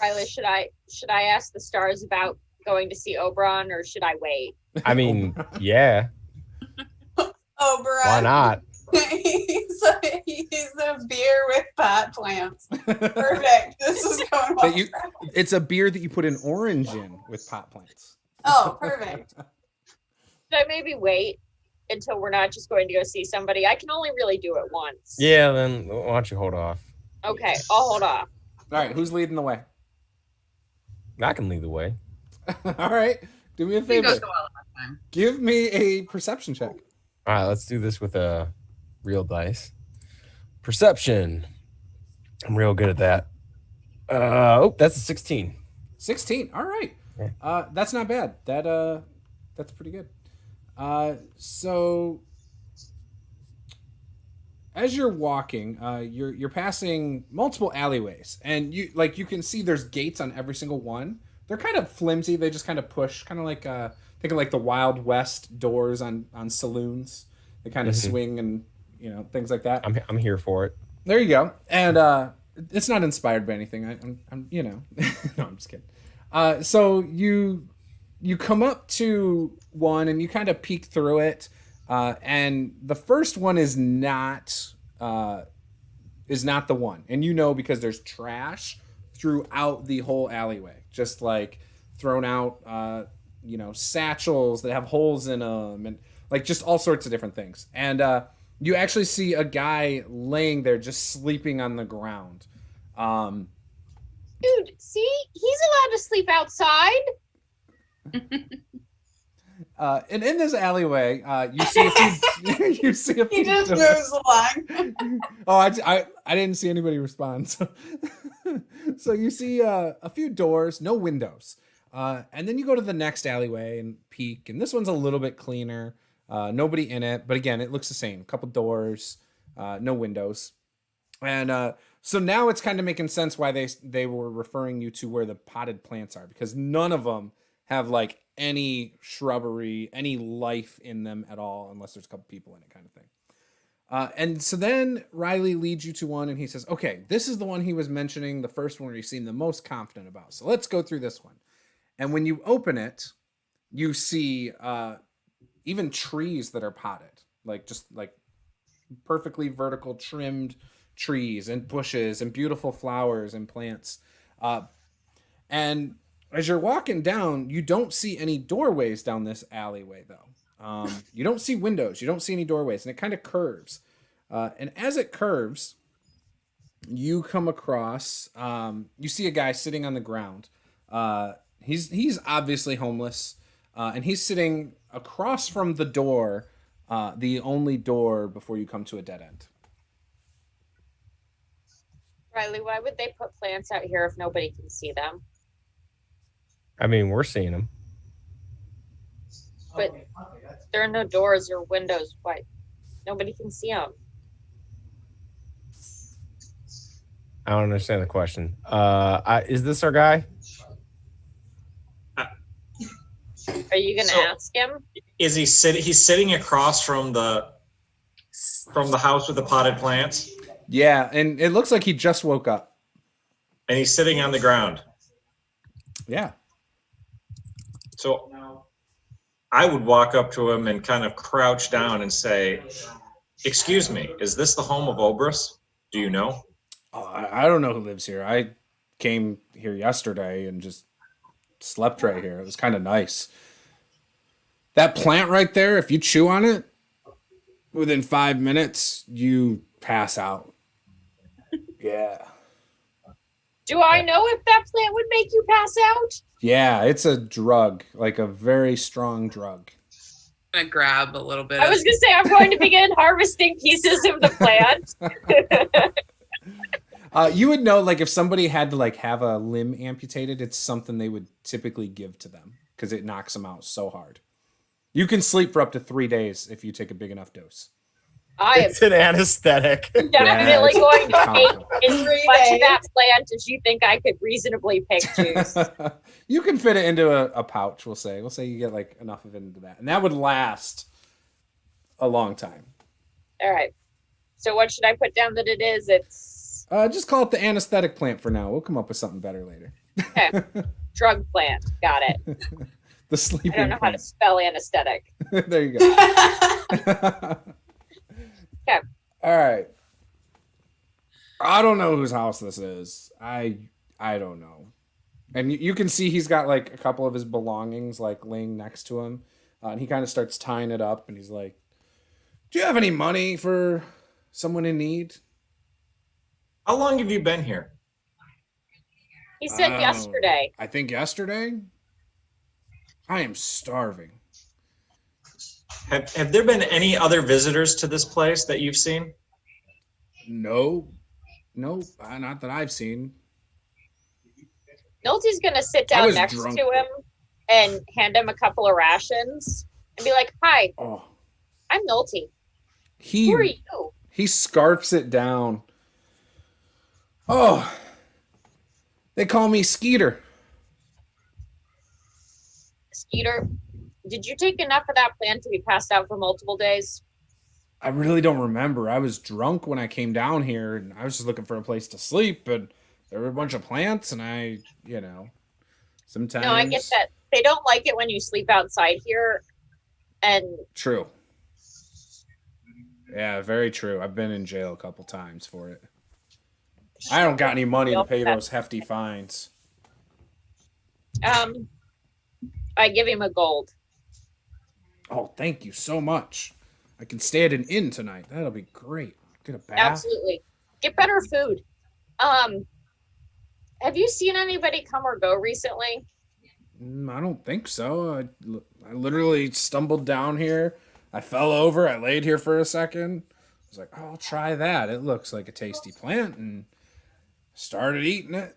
Reilly, should I ask the stars about going to see Oberon, or should I wait? I mean, yeah. Oh, bro. Why not? he's a beer with pot plants. Perfect. This is going well. It's a beer that you put an orange in with pot plants. Oh, perfect. Should I maybe wait until we're not just going to go see somebody? I can only really do it once. Yeah, then why don't you hold off? Okay, I'll hold off. All right, who's leading the way? I can lead the way. All right, do me a You favor. go so well last time. Give me a perception check. All right, let's do this with a real dice. Perception. I'm real good at that. That's a 16. 16. All right. Yeah. That's not bad. That's pretty good. So as you're walking, you're passing multiple alleyways, and you can see there's gates on every single one. They're kind of flimsy. They just kind of push, kind of like think of like the Wild West doors on saloons. They kind of swing and things like that. I'm here for it. There you go. And it's not inspired by anything. I'm no, I'm just kidding. So you come up to one and you kind of peek through it, and the first one is not the one, and because there's trash throughout the whole alleyway, just like thrown out, satchels that have holes in them, and like just all sorts of different things. And you actually see a guy laying there just sleeping on the ground. Dude, see? He's allowed to sleep outside. And in this alleyway, you see a few, you see a few He just doors. moves along. Oh, I didn't see anybody respond. So you see a few doors, no windows. And then you go to the next alleyway and peek, and this one's a little bit cleaner. Nobody in it, but again, it looks the same. A couple doors, no windows. And so now it's kind of making sense why they were referring you to where the potted plants are, because none of them have like any shrubbery, any life in them at all, unless there's a couple people in it, kind of thing. And so then Reilly leads you to one, and he says, okay, this is the one he was mentioning, the first one where he seemed the most confident about. So let's go through this one. And when you open it, you see even trees that are potted, like just like perfectly vertical trimmed trees and bushes and beautiful flowers and plants. And as you're walking down, you don't see any doorways down this alleyway, though. You don't see windows. You don't see any doorways, and it kind of curves. And as it curves, you come across, you see a guy sitting on the ground. He's obviously homeless, and he's sitting across from the door, the only door before you come to a dead end. Reilly, why would they put plants out here if nobody can see them? I mean, we're seeing them. But there are no doors or windows. Why? Nobody can see them. I don't understand the question. Is this our guy? Are you going to ask him? Is he sitting? He's sitting across from the house with the potted plants, Yeah, and it looks like he just woke up. and he's sitting on the ground. Yeah. So I would walk up to him and kind of crouch down and say, "Excuse me, is this the home of Obrus? Do you know?" Oh, I don't know who lives here. I came here yesterday and just slept right here. It was kind of nice. That plant right there, if you chew on it, within 5 minutes, you pass out. Yeah. Do I know if that plant would make you pass out? Yeah, it's a drug, like a very strong drug. I'm gonna grab a little bit. I was going to say, I'm going to begin harvesting pieces of the plant. You would know, like, if somebody had to like have a limb amputated, it's something they would typically give to them because it knocks them out so hard. You can sleep for up to 3 days if you take a big enough dose. I am It's an anesthetic. definitely it's going to take powerful. as much of that plant as you think I could reasonably pick, Juice. You can fit it into a pouch. We'll say you get like enough of it into that, and that would last a long time. All right. So what should I put down that it is? It's Just call it the anesthetic plant for now. We'll come up with something better later. okay. Drug plant. Got it. The sleeping I don't know how to plant. spell anesthetic. There you go. Okay. All right. I don't know whose house this is. I don't know. And you can see he's got like a couple of his belongings like laying next to him. And he kind of starts tying it up and he's like, "Do you have any money for someone in need?" How long have you been here? He said yesterday. I think yesterday. I am starving. Have there been any other visitors to this place that you've seen? No, not that I've seen. Nolte's gonna sit I down was next drunk. to him and hand him a couple of rations and be like, "Hi, Oh, I'm Nolte. Who are he you?" scarfs it down. Oh, they call me Skeeter. Skeeter, did you take enough of that plant to be passed out for multiple days? I really don't remember. I was drunk when I came down here, and I was just looking for a place to sleep, and there were a bunch of plants, and I, sometimes. No, I get that. They don't like it when you sleep outside here. And True. Yeah, very true. I've been in jail a couple times for it. I don't got any money to pay those hefty fines. I give him a gold. Oh, thank you so much. I can stay at an inn tonight. That'll be great. Get a bath. Absolutely. Get better food. Have you seen anybody come or go recently? I don't think so. I literally stumbled down here. I fell over. I laid here for a second. I was like, oh, I'll try that. It looks like a tasty plant. And started eating it.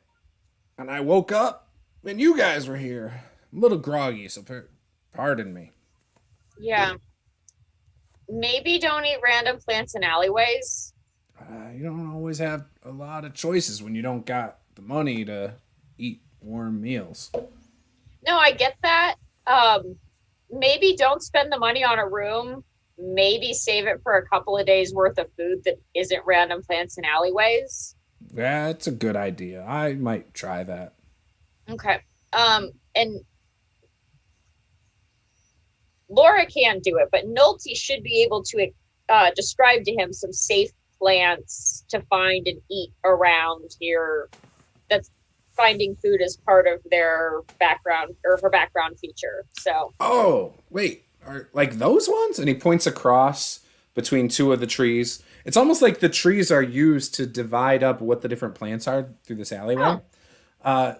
And I woke up and you guys were here. I'm a little groggy, so pardon me. Yeah. Maybe don't eat random plants in alleyways. You don't always have a lot of choices when you don't got the money to eat warm meals. No, I get that. Maybe don't spend the money on a room. Maybe save it for a couple of days worth of food that isn't random plants in alleyways. Yeah, it's a good idea. I might try that. Okay. And Laura can do it, but Nolte should be able to describe to him some safe plants to find and eat around here. That's finding food as part of their background or her background feature. So. Oh, wait. Are like those ones? And he points across between two of the trees. It's almost like the trees are used to divide up what the different plants are through this alleyway.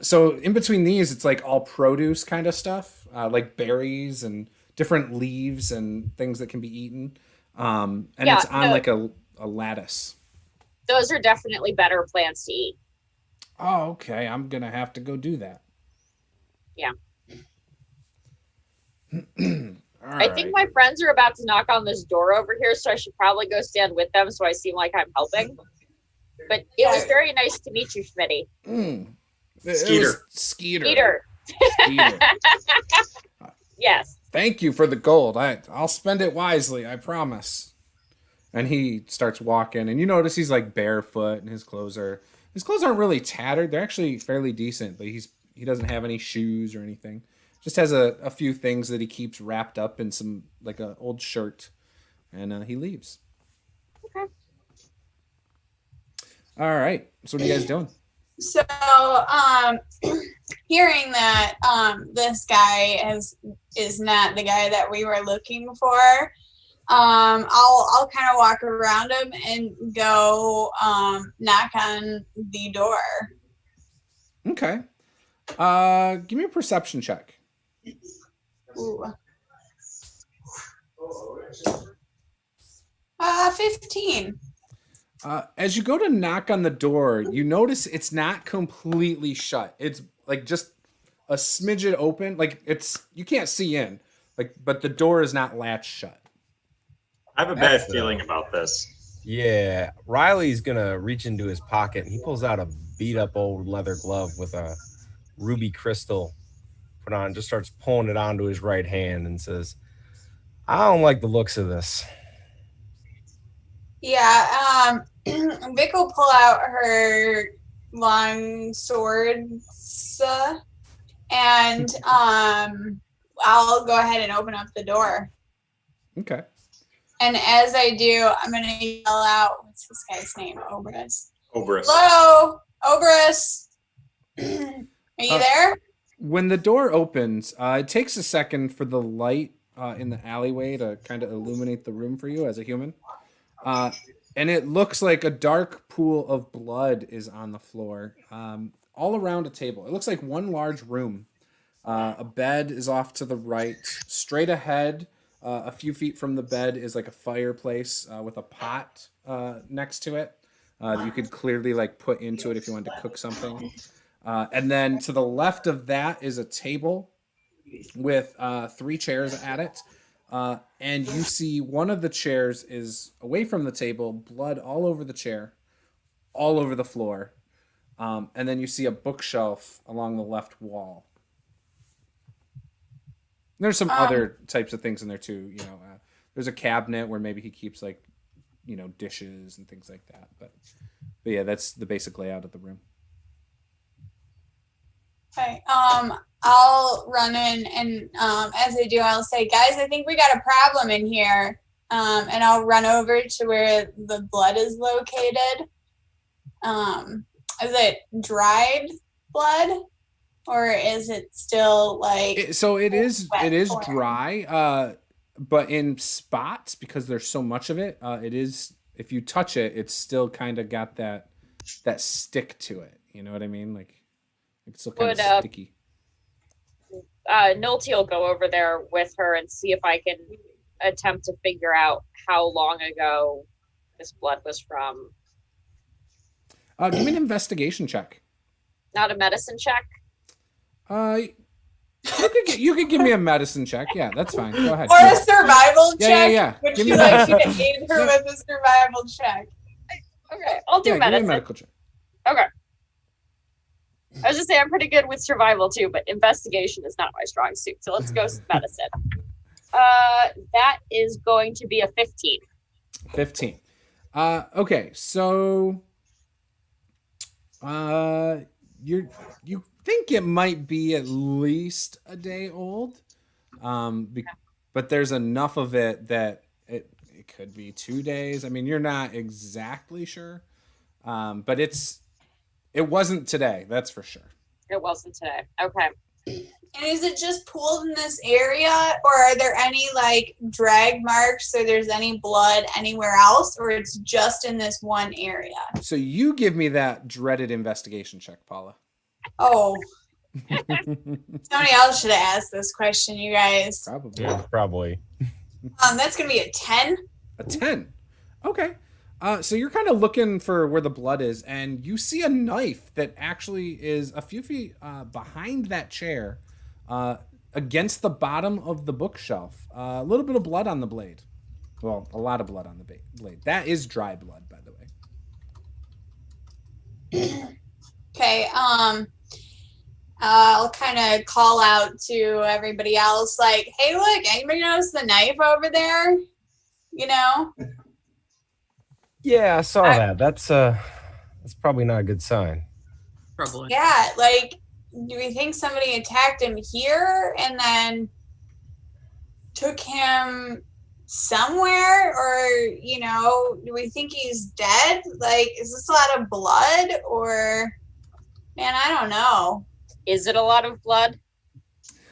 So in between these, it's like all produce kind of stuff, like berries and different leaves and things that can be eaten. And it's on like a lattice. Those are definitely better plants to eat. Oh, okay. I'm going to have to go do that. Yeah. I think my friends are about to knock on this door over here, so I should probably go stand with them so I seem like I'm helping. But it was very nice to meet you, Schmitty. Skeeter. Skeeter. Yes. Thank you for the gold. I'll spend it wisely, I promise. And he starts walking, and you notice he's like barefoot, and his clothes aren't really tattered. They're actually fairly decent, but he doesn't have any shoes or anything. Just has a few things that he keeps wrapped up in some like an old shirt, and he leaves. Okay. All right. So what are you guys doing? So, hearing that this guy is not the guy that we were looking for, I'll kind of walk around him and go knock on the door. Okay. Give me a perception check. Ooh. 15. As you go to knock on the door, you notice it's not completely shut. It's like just a smidget open. Like you can't see in. Like, but the door is not latched shut. I have a bad feeling about this. Yeah, Riley's gonna reach into his pocket and he pulls out a beat up old leather glove with a ruby crystal put on, just starts pulling it onto his right hand and says, I don't like the looks of this. Yeah, Vic will pull out her long swords and I'll go ahead and open up the door. Okay. And as I do, I'm going to yell out, what's this guy's name? Oberus. Oberus. Hello, Oberus. Are you there? When the door opens, it takes a second for the light in the alleyway to kind of illuminate the room for you as a human. And it looks like a dark pool of blood is on the floor, all around a table. It looks like one large room. A bed is off to the right. Straight ahead, a few feet from the bed is like a fireplace with a pot next to it. You could clearly like put into it if you wanted to cook something. And then to the left of that is a table with 3 chairs at it. And you see one of the chairs is away from the table, blood all over the chair, all over the floor. And then you see a bookshelf along the left wall. There's some other types of things in there too. You know, there's a cabinet where maybe he keeps like, you know, dishes and things like that. But yeah, that's the basic layout of the room. Okay. I'll run in and as I do, I'll say, guys, I think we got a problem in here. And I'll run over to where the blood is located. Is it dried blood? Or is it still like It is dry, but in spots because there's so much of it. It is, if you touch it, it's still kind of got that stick to it. You know what I mean? Like it's still kind of sticky. Nolte will go over there with her and see if I can attempt to figure out how long ago this blood was from. Give me an investigation check. Not a medicine check. You could give me a medicine check. Yeah, that's fine. Go ahead. or a survival check? Yeah. Would Give you me like me medicine. to aid her with a survival check? Okay, I'll do Yeah, give me a medicine. medical check. Okay. I was just saying I'm pretty good with survival too, but investigation is not my strong suit. So let's go medicine. That is going to be a 15. 15. Okay, so you think it might be at least a day old, but there's enough of it that it could be 2 days. I mean, you're not exactly sure, but it wasn't today, that's for sure. It wasn't today. Okay. And is it just pooled in this area, or are there any like drag marks, or there's any blood anywhere else, or it's just in this one area? So you give me that dreaded investigation check, Paula. Oh, somebody else should have asked this question, you guys. Probably. Yeah, probably. That's gonna be a 10. A 10. Okay. So you're kind of looking for where the blood is, and you see a knife that actually is a few feet behind that chair, against the bottom of the bookshelf. A little bit of blood on the blade. Well, a lot of blood on the blade. That is dry blood, by the way. Okay. I'll kind of call out to everybody else, like, "Hey, look! Anybody notice the knife over there? You know." Yeah, I saw that. That's probably not a good sign. Probably. Yeah, like, do we think somebody attacked him here and then took him somewhere? Or, you know, do we think he's dead? Like, is this a lot of blood? Or, man, I don't know. Is it a lot of blood?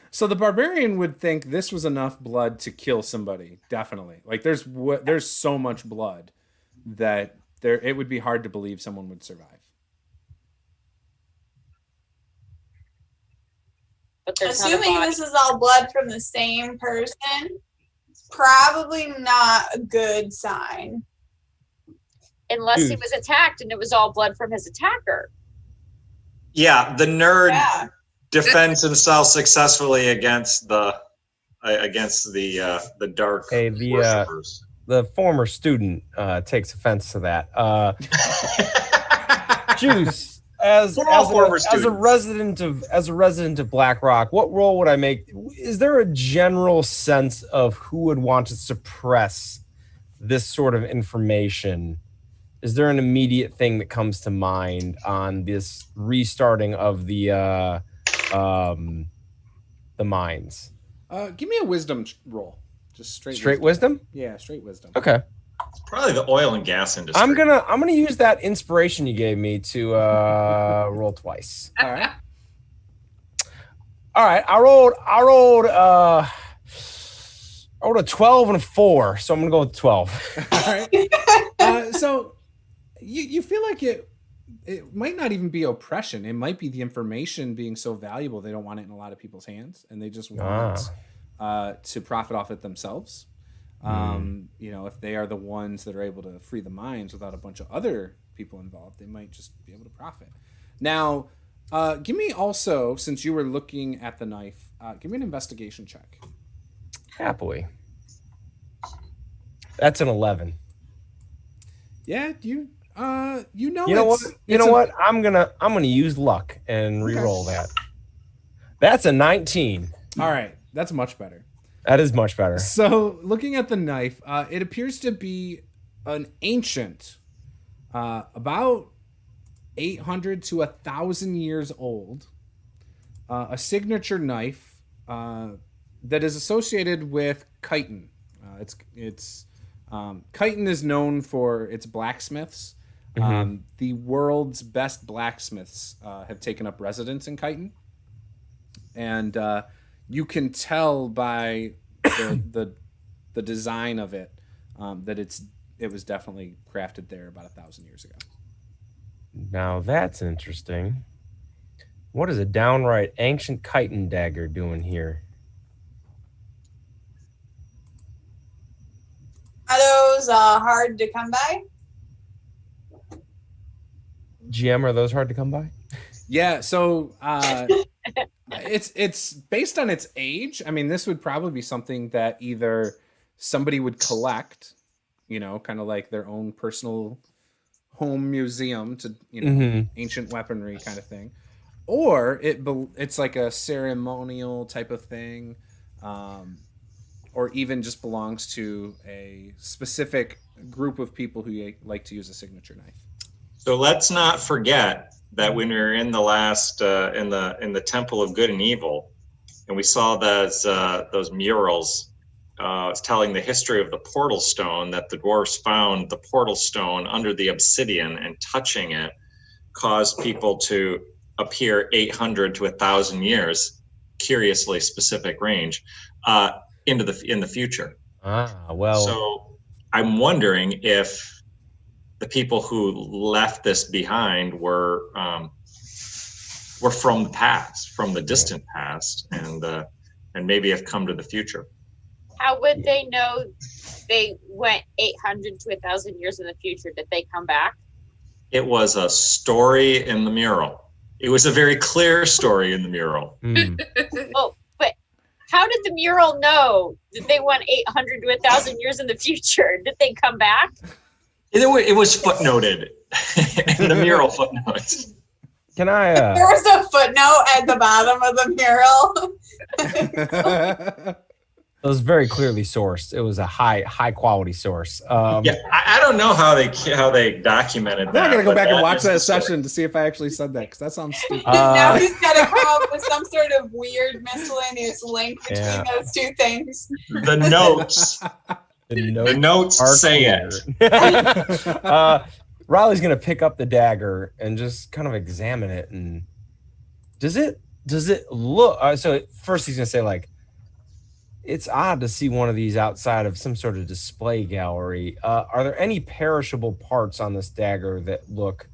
So the barbarian would think this was enough blood to kill somebody. Definitely. Like, there's so much blood that it would be hard to believe someone would survive. But there's not a Assuming body. this is all blood from the same person, probably not a good sign. unless he Juice. was attacked and it was all blood from his attacker. Yeah, the nerd Yeah. defends himself successfully against the dark Hey, the worshippers. the former student takes offense to that. Juice, as We're all former a students. resident of Black Rock, what role would I make? Is there a general sense of who would want to suppress this sort of information? Is there an immediate thing that comes to mind on this restarting of the mines? Give me a wisdom roll. Just Straight wisdom? Yeah, straight wisdom. Okay. Probably the oil and gas industry. I'm gonna use that inspiration you gave me to roll twice. All right. All right, I rolled a 12 and a 4, so I'm gonna go with 12. All right. So you feel like it might not even be oppression. It might be the information being so valuable they don't want it in a lot of people's hands, and they just want to profit off it themselves. If they are the ones that are able to free the mines without a bunch of other people involved, they might just be able to profit. Now, give me also, since you were looking at the knife, give me an investigation check. Happily. That's an 11. Yeah, you know what? I'm gonna use luck and re-roll that. That's a 19. All right, that's much better. That is much better. So, looking at the knife, it appears to be an ancient, about 800 to 1,000 years old, a signature knife that is associated with chitin. Chitin is known for its blacksmiths. The world's best blacksmiths have taken up residence in chitin, and you can tell by the design of it that it was definitely crafted there about 1,000 years ago. Now that's interesting. What is a downright ancient chitin dagger doing here? Are those hard to come by? GM, are those hard to come by? Yeah, so it's based on its age. I mean, this would probably be something that either somebody would collect, kind of like their own personal home museum to, ancient weaponry kind of thing, or it's like a ceremonial type of thing, or even just belongs to a specific group of people who like to use a signature knife. So let's not forget that when we were in the last in the Temple of Good and Evil, and we saw those murals telling the history of the portal stone, that the dwarves found the portal stone under the obsidian, and touching it caused people to appear 800 to 1,000 years, curiously specific range, in the future. So I'm wondering if the people who left this behind were from the past, from the distant past, and maybe have come to the future. How would they know they went 800 to 1,000 years in the future? Did they come back? It was a story in the mural. It was a very clear story in the mural. Well, but how did the mural know that they went 800 to 1,000 years in the future? Did they come back? It was footnoted in the mural footnotes. Can I? There was a footnote at the bottom of the mural. It was very clearly sourced. It was a high quality source. Yeah, I don't know how they documented that. I'm gonna go back and watch is that the story. session to see if I actually said that, because that sounds stupid. Now he's got to come up with some sort of weird miscellaneous link between those two things. The notes. The notes say it. Reilly's gonna pick up the dagger and just kind of examine it. And does it look? So first he's gonna say, like, it's odd to see one of these outside of some sort of display gallery. Are there any perishable parts on this dagger that look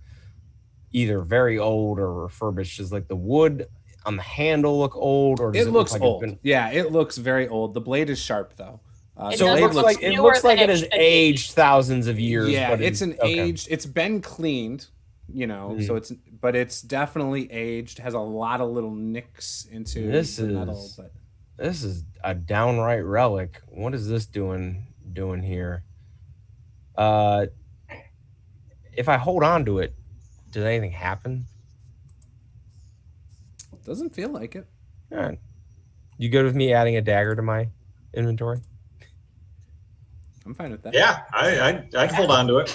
either very old or refurbished? Does like the wood on the handle look old, or does It looks look like old. Yeah, it looks very old. The blade is sharp though. It So does it looks look like it newer looks like than it it has should be. aged thousands of years. Yeah, but it's an okay. aged. It's been cleaned, you know. So it's definitely aged. Has a lot of little nicks into the metal, but This is a downright relic. What is this doing here? If I hold on to it, does anything happen? doesn't feel like it. All right. You good with me adding a dagger to my inventory? I'm fine with that. Yeah, I'd hold on to it.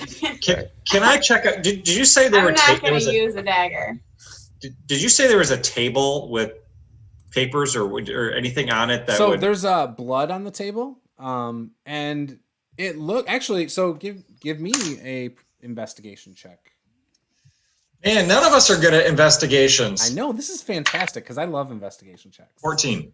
Can I check out? Did you say there I'm were? not going to use a dagger. Did you say there was a table with papers or anything on it that So would? there's blood on the table, and it look actually. So give me a investigation check. Man, none of us are good at investigations. I know this is fantastic because I love investigation checks. 14.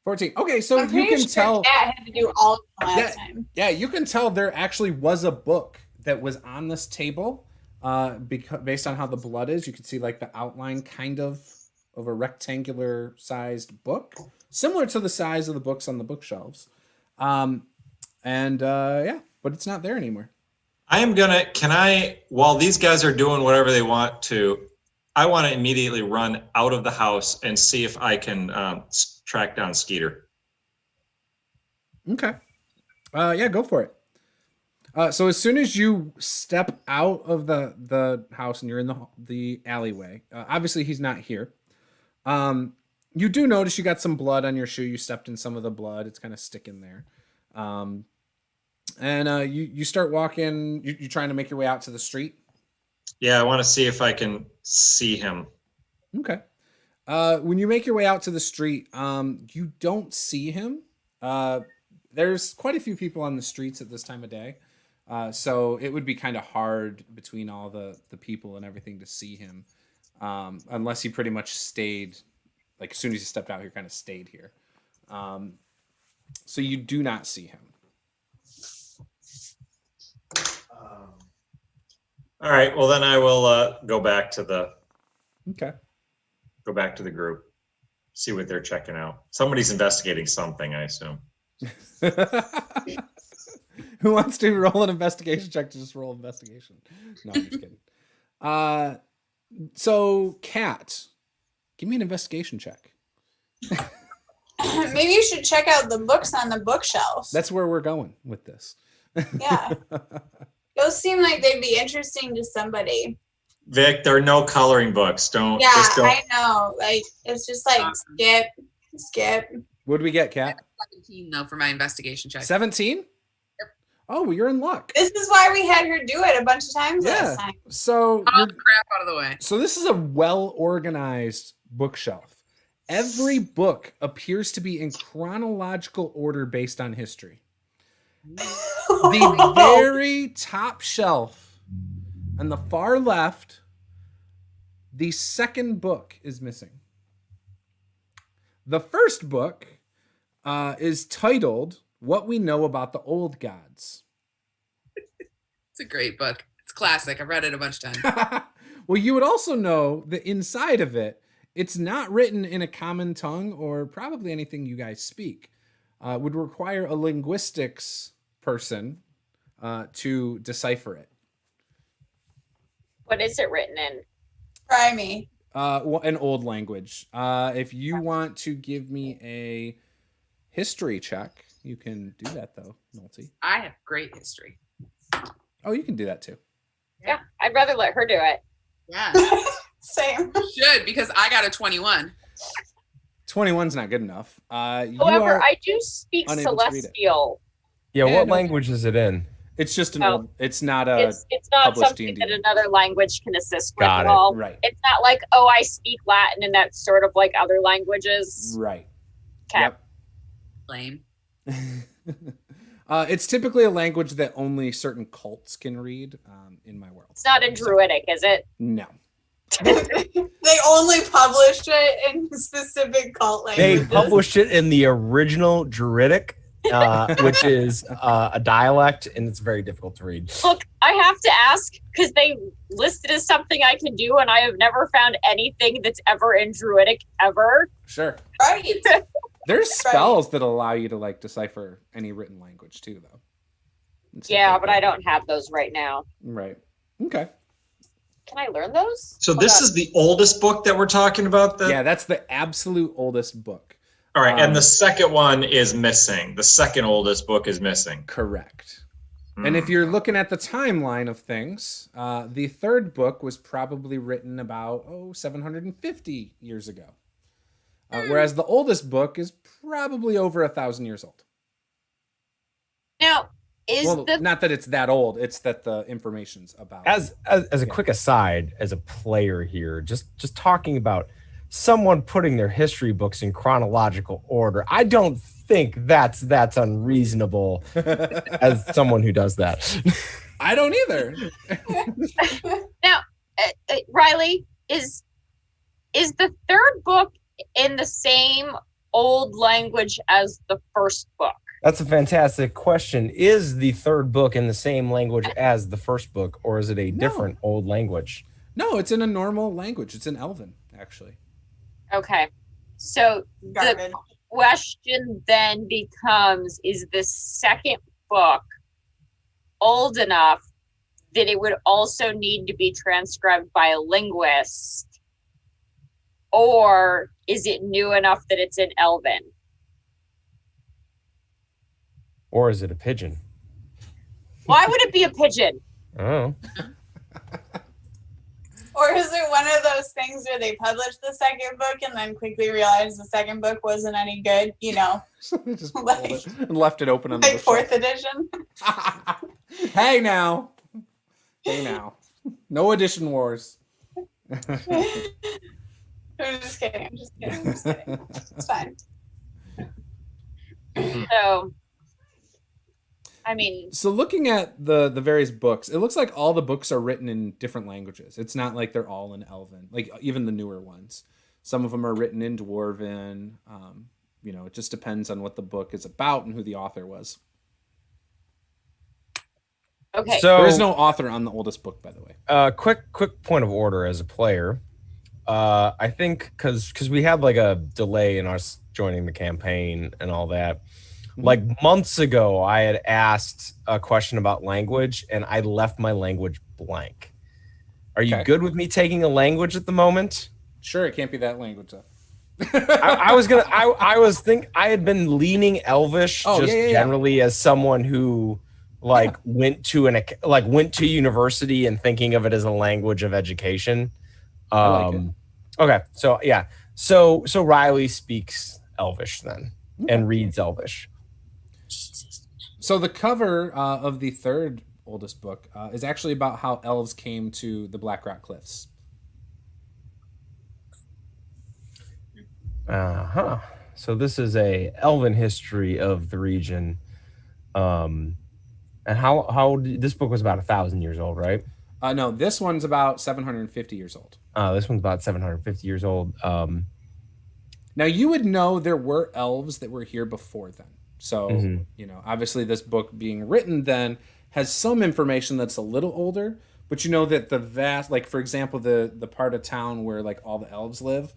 14. Okay, so I'm you pretty can sure tell. Kat had to do all of them last time. Yeah, you can tell there actually was a book that was on this table. Because based on how the blood is, you can see like the outline kind of a rectangular sized book, similar to the size of the books on the bookshelves. Yeah, but it's not there anymore. While these guys are doing whatever they want to, I want to immediately run out of the house and see if I can track down Skeeter. Okay. Yeah, go for it. So as soon as you step out of the house and you're in the alleyway, obviously he's not here. You do notice you got some blood on your shoe. You stepped in some of the blood. It's kind of sticking there. You start walking. You're trying to make your way out to the street. Yeah, I want to see if I can see him. Okay. When you make your way out to the street, you don't see him. There's quite a few people on the streets at this time of day. So it would be kind of hard between all the people and everything to see him. Unless he pretty much stayed, like as soon as he stepped out here, kind of stayed here. So you do not see him. All right. Well, then I will go back to the group, see what they're checking out. Somebody's investigating something, I assume. Who wants to roll an investigation check to just roll investigation? No, I'm just kidding. So, Kat, give me an investigation check. Maybe you should check out the books on the bookshelves. That's where we're going with this. Yeah. Those seem like they'd be interesting to somebody. Vic, there are no coloring books. Don't. Yeah, Just don't. I know. Like, it's just like skip. What did we get, Kat? 17 though for my investigation check. 17? Yep. Oh, well, you're in luck. This is why we had her do it a bunch of times last time. So, Oh, crap out of the way. so this is a well-organized bookshelf. Every book appears to be in chronological order based on history. The very top shelf on the far left, the second book is missing. The first book is titled What We Know About the Old Gods. It's a great book. It's classic. I've read it a bunch of times. Well, you would also know that inside of it, it's not written in a common tongue or probably anything you guys speak. Would require a linguistics person to decipher it. What is it written in? Try me. An old language. If you want to give me a history check, you can do that though, Nolte. I have great history. Oh, you can do that too. Yeah, I'd rather let her do it. Yeah. Same. Should, because I got a 21. 21's not good enough. You However, are, I do speak unable to read it. Celestial. Yeah, Yeah, what no. language is it in? it's just an Oh. old. It's not a It's not published something D&D. that another language can assist with Got at it. all. right. It's not like, oh, I speak Latin and that's sort of like other languages. Right. Okay. Lame. It's typically a language that only certain cults can read. In my world, It's not in Druidic, is it? no. They only published it in specific cult They languages. published it in the original Druidic, which is a dialect, and it's very difficult to read. Look, I have to ask because they listed as something I can do, and I have never found anything that's ever in Druidic ever. Sure. Right. There's spells that allow you to like decipher any written language too, though. Yeah, but I don't have those right now. Right. Okay. Can I learn those? So this is the oldest book that we're talking about? Yeah, that's the absolute oldest book. All right, and the second one is missing. The second oldest book is missing. Correct. And if you're looking at the timeline of things, the third book was probably written about 750 years ago. Whereas the oldest book is probably over 1,000 years old. Now, not that it's that old, it's that the information's about. As a quick aside, as a player here, just talking about someone putting their history books in chronological order, I don't think that's unreasonable as someone who does that. I don't either. Now, Reilly, is the third book in the same old language as the first book? That's a fantastic question. Is the third book in the same language as the first book, or is it a different old language? No, it's in a normal language. It's in Elven, actually. Okay. So Garbage. the question then becomes, is the second book old enough that it would also need to be transcribed by a linguist? Or is it new enough that it's in Elven? Or is it a pigeon? Why would it be a pigeon? Oh. Or is it one of those things where they published the second book and then quickly realized the second book wasn't any good, you know? So they just Like- pulled it and left it open on the Like bookshelf. 4th edition? Hey now. No edition wars. I'm just kidding. It's fine. So, I mean, So looking at the various books, it looks like all the books are written in different languages. It's not like they're all in Elven, like even the newer ones. Some of them are written in Dwarven. It just depends on what the book is about and who the author was. okay. So There is no author on the oldest book, by the way. quick point of order as a player. I think because we had like a delay in us joining the campaign and all that. Like months ago, I had asked a question about language and I left my language blank. Are you Okay. good with me taking a language at the moment? Sure, it can't be that language though. I had been leaning Elvish generally as someone who went to university and thinking of it as a language of education. I like it. Okay, so yeah, so Reilly speaks Elvish then and reads Elvish. So the cover of the third oldest book is actually about how elves came to the Black Rock Cliffs. So this is a Elven history of the region. And this book was about 1,000 years old, right? No, this one's about 750 years old. This one's about 750 years old. Now you would know there were elves that were here before then. So, obviously this book being written then has some information that's a little older, but you know that the vast, like for example, the part of town where like all the elves live,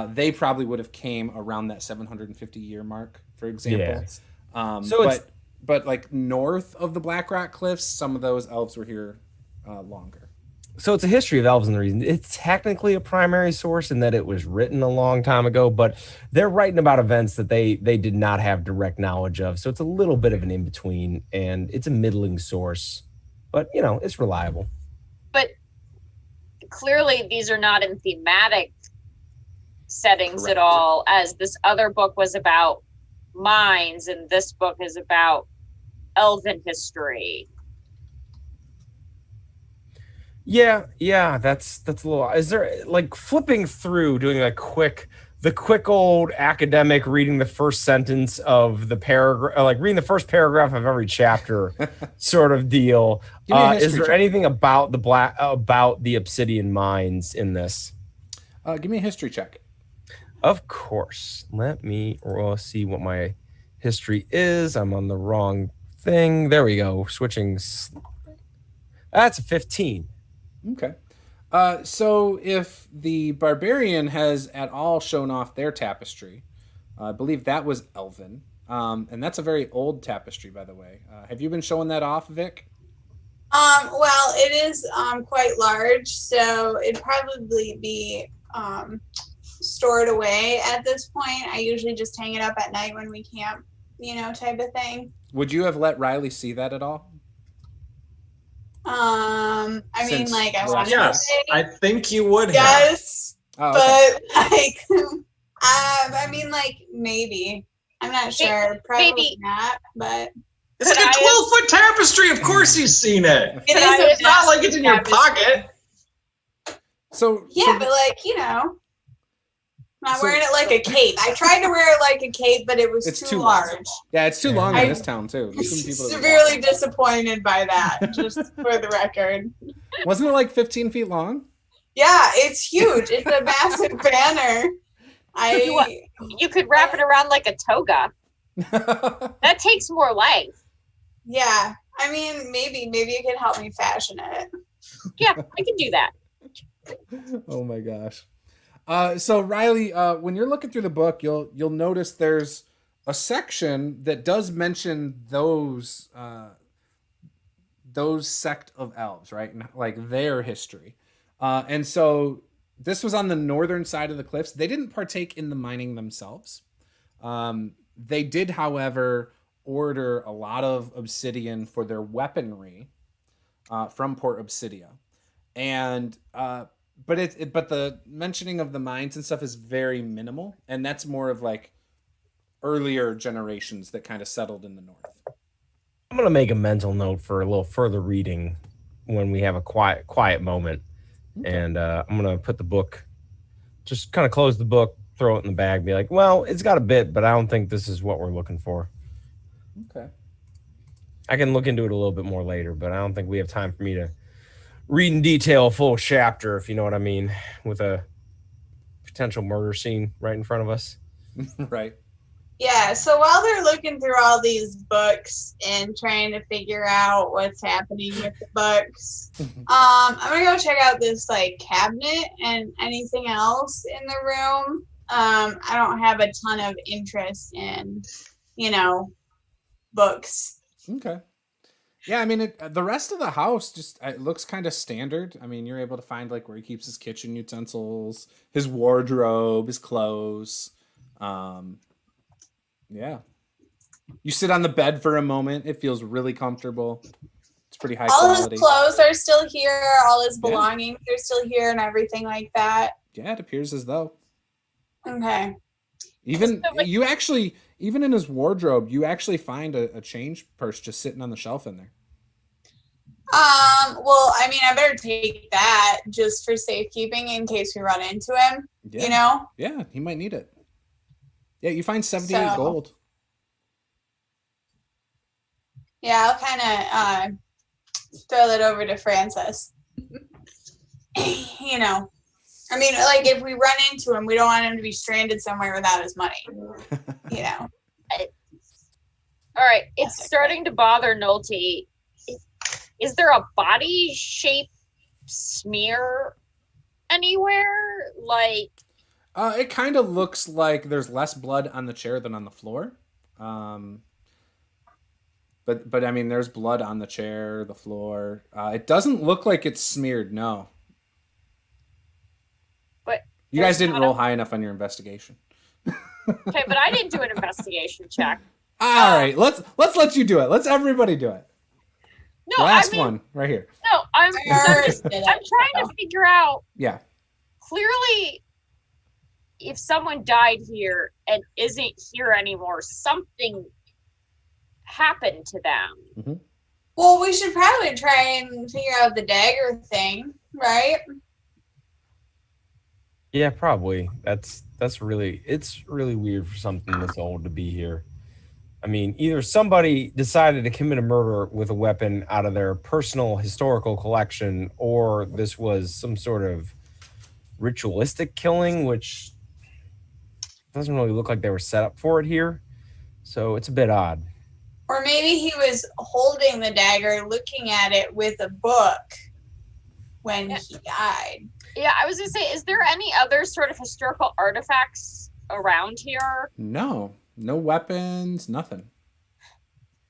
they probably would have came around that 750 year mark, for example. Yeah. But like north of the Black Rock Cliffs, some of those elves were here longer. So it's a history of elves in the region. It's technically a primary source in that it was written a long time ago, but they're writing about events that they did not have direct knowledge of. So it's a little bit of an in-between, and it's a middling source, but it's reliable. But clearly these are not in thematic settings Correct. at all, as this other book was about mines and this book is about elven history. Yeah, that's a little. Is there like flipping through, doing the quick old academic reading the first sentence of the paragraph, like reading the first paragraph of every chapter, sort of deal? Give me a Is history there check. anything about the Obsidian Mines in this? Give me a history check. Of course. Let me see what my history is. I'm on the wrong thing. There we go. Switching. That's a 15. Okay. So if the barbarian has at all shown off their tapestry, I believe that was Elven. And that's a very old tapestry, by the way. Have you been showing that off, Vic? Well, it is quite large, so it'd probably be stored away at this point. I usually just hang it up at night when we camp, type of thing. Would you have let Reilly see that at all? I mean, like, I want to Yes, say I think you would have. yes, Oh, okay. but like, I mean, like, maybe. I'm not sure. Probably maybe. not, but It's like a 12-foot tapestry. Of course he's seen it. It's not like it's in your pocket. So but like, not wearing it like a cape. I tried to wear it like a cape, but it was too large. Yeah, it's too long in this town too. I'm severely disappointed by that, just for the record. Wasn't it like 15 feet long? Yeah, it's huge. It's a massive banner. You could wrap it around like a toga. That takes more length. Yeah, I mean, maybe you can help me fashion it. Yeah, I can do that. Oh my gosh. So Reilly, when you're looking through the book, you'll notice there's a section that does mention those sect of elves, right? And like their history. And so this was on the northern side of the cliffs. They didn't partake in the mining themselves. They did, however, order a lot of obsidian for their weaponry from Port Obsidia. And but the mentioning of the mines and stuff is very minimal, and that's more of like earlier generations that kind of settled in the north. I'm gonna make a mental note for a little further reading when we have a quiet moment, and I'm gonna put the book, just kind of close the book, throw it in the bag, be like, well, it's got a bit, but I don't think this is what we're looking for. Okay. I can look into it a little bit more later, but I don't think we have time for me to read in detail a full chapter, if you know what I mean, with a potential murder scene right in front of us. Right. Yeah, so while they're looking through all these books and trying to figure out what's happening with the books, I'm gonna go check out this like cabinet and anything else in the room. I don't have a ton of interest in, books. Okay. Yeah, I mean, the rest of the house just it looks kind of standard. I mean, you're able to find like where he keeps his kitchen utensils, his wardrobe, his clothes. Yeah. You sit on the bed for a moment. It feels really comfortable. It's pretty high quality. All his clothes are still here. All his belongings are still here and everything like that. Yeah, it appears as though. Okay. Even in his wardrobe, you actually find a change purse just sitting on the shelf in there. Well, I mean, I better take that just for safekeeping in case we run into him. Yeah. Yeah, he might need it. Yeah, you find 78 gold. Yeah, I'll kind of throw that over to Francis. I mean, like, if we run into him, we don't want him to be stranded somewhere without his money. All right, it's starting to bother Nolte. Is there a body shape smear anywhere? Like, it kind of looks like there's less blood on the chair than on the floor. But I mean, there's blood on the chair, the floor. It doesn't look like it's smeared, no. But you guys didn't roll high enough on your investigation. Okay, but I didn't do an investigation check. All right, let's let you do it. Let's everybody do it. No, Last one right here. No, I'm trying to figure out. Yeah. Clearly, if someone died here and isn't here anymore, something happened to them. Mm-hmm. Well, we should probably try and figure out the dagger thing, right? Yeah, probably. It's really weird for something this old to be here. I mean, either somebody decided to commit a murder with a weapon out of their personal historical collection, or this was some sort of ritualistic killing, which doesn't really look like they were set up for it here. So it's a bit odd. Or maybe he was holding the dagger, looking at it with a book when he died. Yeah, I was going to say, is there any other sort of historical artifacts around here? No weapons, nothing.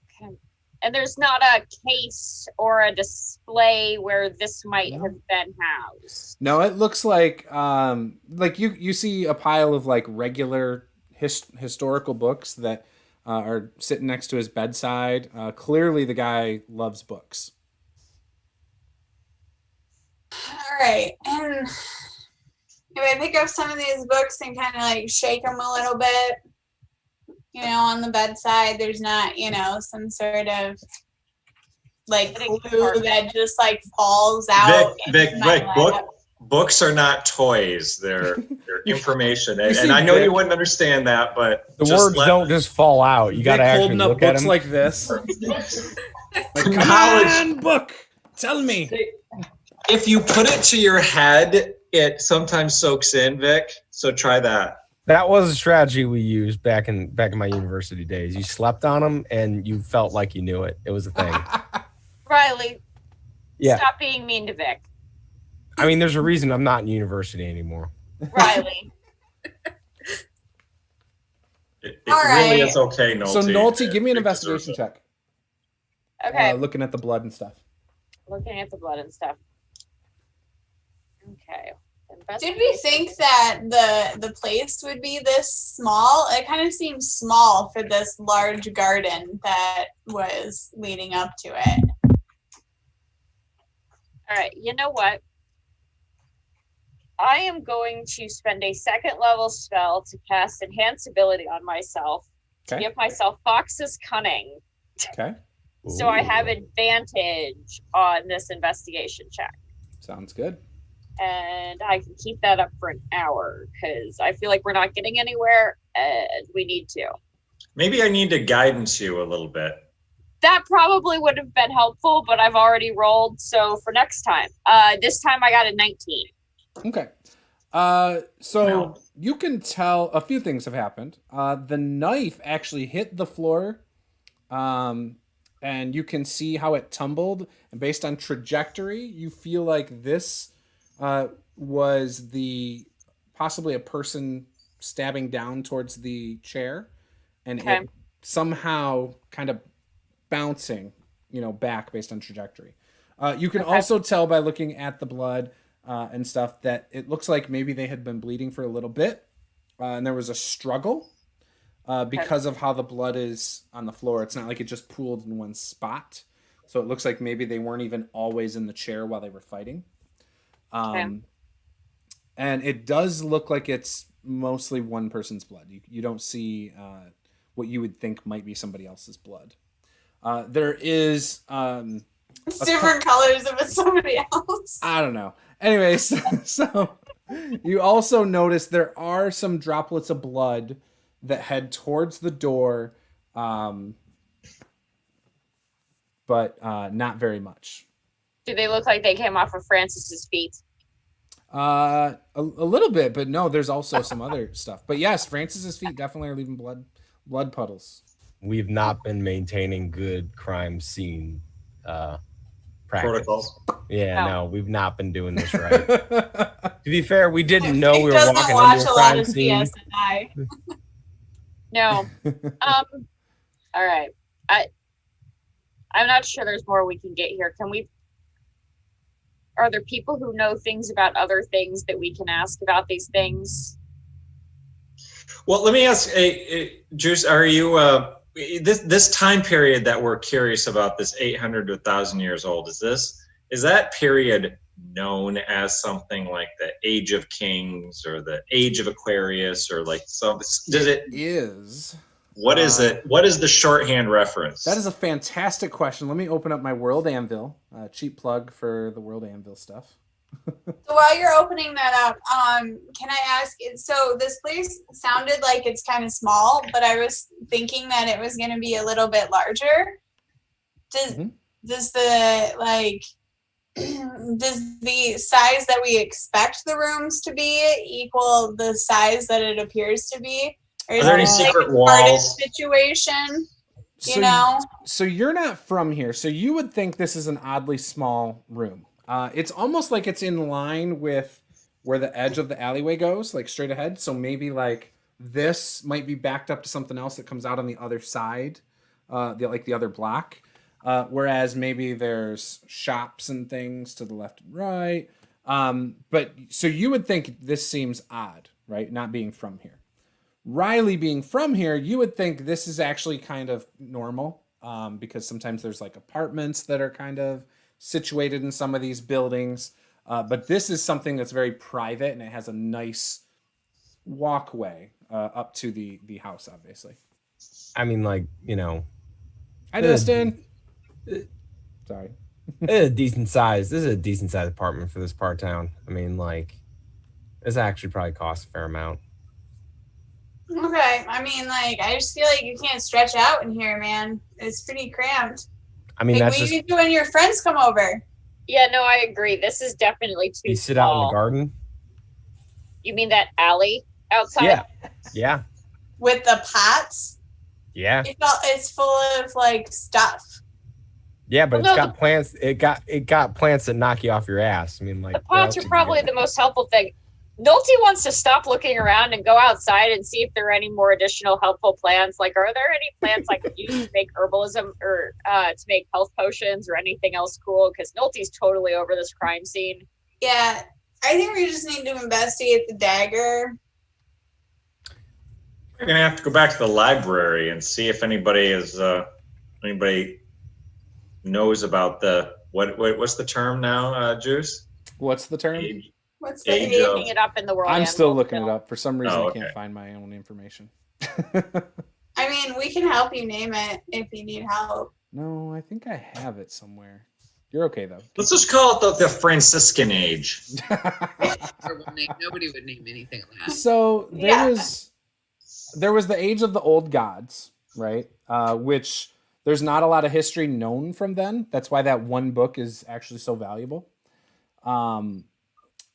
Okay. And there's not a case or a display where this might No. have been housed. No, it looks like you see a pile of like regular historical books that are sitting next to his bedside. Clearly, the guy loves books. All right, and if I pick up some of these books and kind of like shake them a little bit, on the bedside, there's not, some sort of like glue that just like falls out. Vic, books are not toys. They're information. And I know you wouldn't understand that, but The words don't just fall out. You got to actually holding up look at books them. like this. Like, come on, book, tell me. If you put it to your head, it sometimes soaks in, Vic. So try that. That was a strategy we used back in my university days. You slept on them and you felt like you knew it. It was a thing. Reilly, Yeah. stop being mean to Vic. I mean, there's a reason I'm not in university anymore. Reilly. It All really right. is okay, Nolte. So Nolte, give me an Vic deserves investigation it. check. Okay. Looking at the blood and stuff. Looking at the blood and stuff. Okay. Did we think that the place would be this small? It kind of seems small for this large garden that was leading up to it. All right. You know what? I am going to spend a second level spell to cast Enhance Ability on myself to Okay. give myself Fox's Cunning. Okay. So I have advantage on this investigation check. Sounds good. And I can keep that up for an hour because I feel like we're not getting anywhere and we need to. Maybe I need to guidance you a little bit. That probably would have been helpful, but I've already rolled. So for next time, this time I got a 19. Okay. So you can tell a few things have happened. The knife actually hit the floor, and you can see how it tumbled. And based on trajectory, you feel like this was possibly a person stabbing down towards the chair, and Okay. it somehow kind of bouncing, back based on trajectory. You can also tell by looking at the blood and stuff that it looks like maybe they had been bleeding for a little bit, and there was a struggle because of how the blood is on the floor. It's not like it just pooled in one spot, so it looks like maybe they weren't even always in the chair while they were fighting. And it does look like it's mostly one person's blood. You don't see what you would think might be somebody else's blood. There is It's different colors if it's somebody else. I don't know. Anyways, so you also notice there are some droplets of blood that head towards the door, but not very much. Do they look like they came off of Francis's feet? A little bit, but no, there's also some other stuff. But yes, Francis's feet definitely are leaving blood puddles. We've not been maintaining good crime scene practice. Protocols. Yeah, No. no, we've not been doing this right. To be fair, we didn't know He we were doesn't walking watch into a a lot crime of scene. CSI. No. All right. I'm not sure there's more we can get here. Are there people who know things about other things that we can ask about these things? Well, let me ask, Juce, are you this time period that we're curious about, this 800 to 1,000 years old? Is that period known as something like the Age of Kings or the Age of Aquarius or like some? Does it is? What is it? What is the shorthand reference? That is a fantastic question. Let me open up my World Anvil. Cheap plug for the World Anvil stuff. So while you're opening that up, can I ask? So this place sounded like it's kind of small, but I was thinking that it was going to be a little bit larger. Does the size that we expect the rooms to be equal the size that it appears to be? Or Are there any it like secret a guarded walls? situation? So so you're not from here, so you would think this is an oddly small room. It's almost like it's in line with where the edge of the alleyway goes, like straight ahead. So maybe like this might be backed up to something else that comes out on the other side, the other block. Whereas maybe there's shops and things to the left and right. But so you would think this seems odd, right? Not being from here. Reilly being from here, you would think this is actually kind of normal, because sometimes there's like apartments that are kind of situated in some of these buildings. But this is something that's very private, and it has a nice walkway up to the house, obviously. I mean, like, Hi, Dustin. Sorry. This is a decent sized apartment for this part of town. I mean, like, this actually probably costs a fair amount. Okay, I mean, like, I just feel like you can't stretch out in here, man. It's pretty cramped. I mean, Like, that's what just you do when your friends come over? Yeah, no, I agree. This is definitely too you sit out in the small. garden. You mean that alley outside? Yeah. With the pots? Yeah. It's full of, like, stuff. Yeah, but Well, it's no, got plants. It got plants that knock you off your ass. I mean, like, The pots are probably the most helpful thing. Nolte wants to stop looking around and go outside and see if there are any more additional helpful plants. Like, are there any plants I could use to make herbalism or to make health potions or anything else cool? Because Nolte's totally over this crime scene. Yeah, I think we just need to investigate the dagger. We're gonna have to go back to the library and see if anybody knows about the what's the term now, Juice? What's the term? Age. What's the Age age? of- Looking it up in the world. I'm still Animal looking it Film. up. For some reason, Oh, I can't okay. find my own information. I mean, we can help you name it if you need help. No, I think I have it somewhere. You're okay, though. Let's just call it the Franciscan age. Nobody would name anything like that. So Yeah. there was the Age of the Old Gods, right? Which there's not a lot of history known from then. That's why that one book is actually so valuable.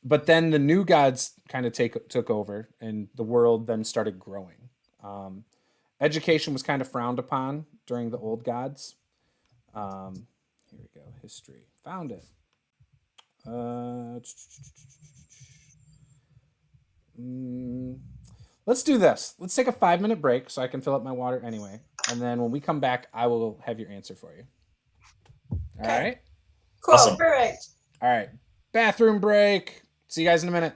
But then the new gods kind of took over, and the world then started growing. Education was kind of frowned upon during the Old Gods. Here we go. History. Found it. Let's do this. Let's take a 5-minute break so I can fill up my water anyway. And then when we come back, I will have your answer for you. All Okay. right? Cool, Awesome. perfect. All right. Bathroom break. See you guys in a minute.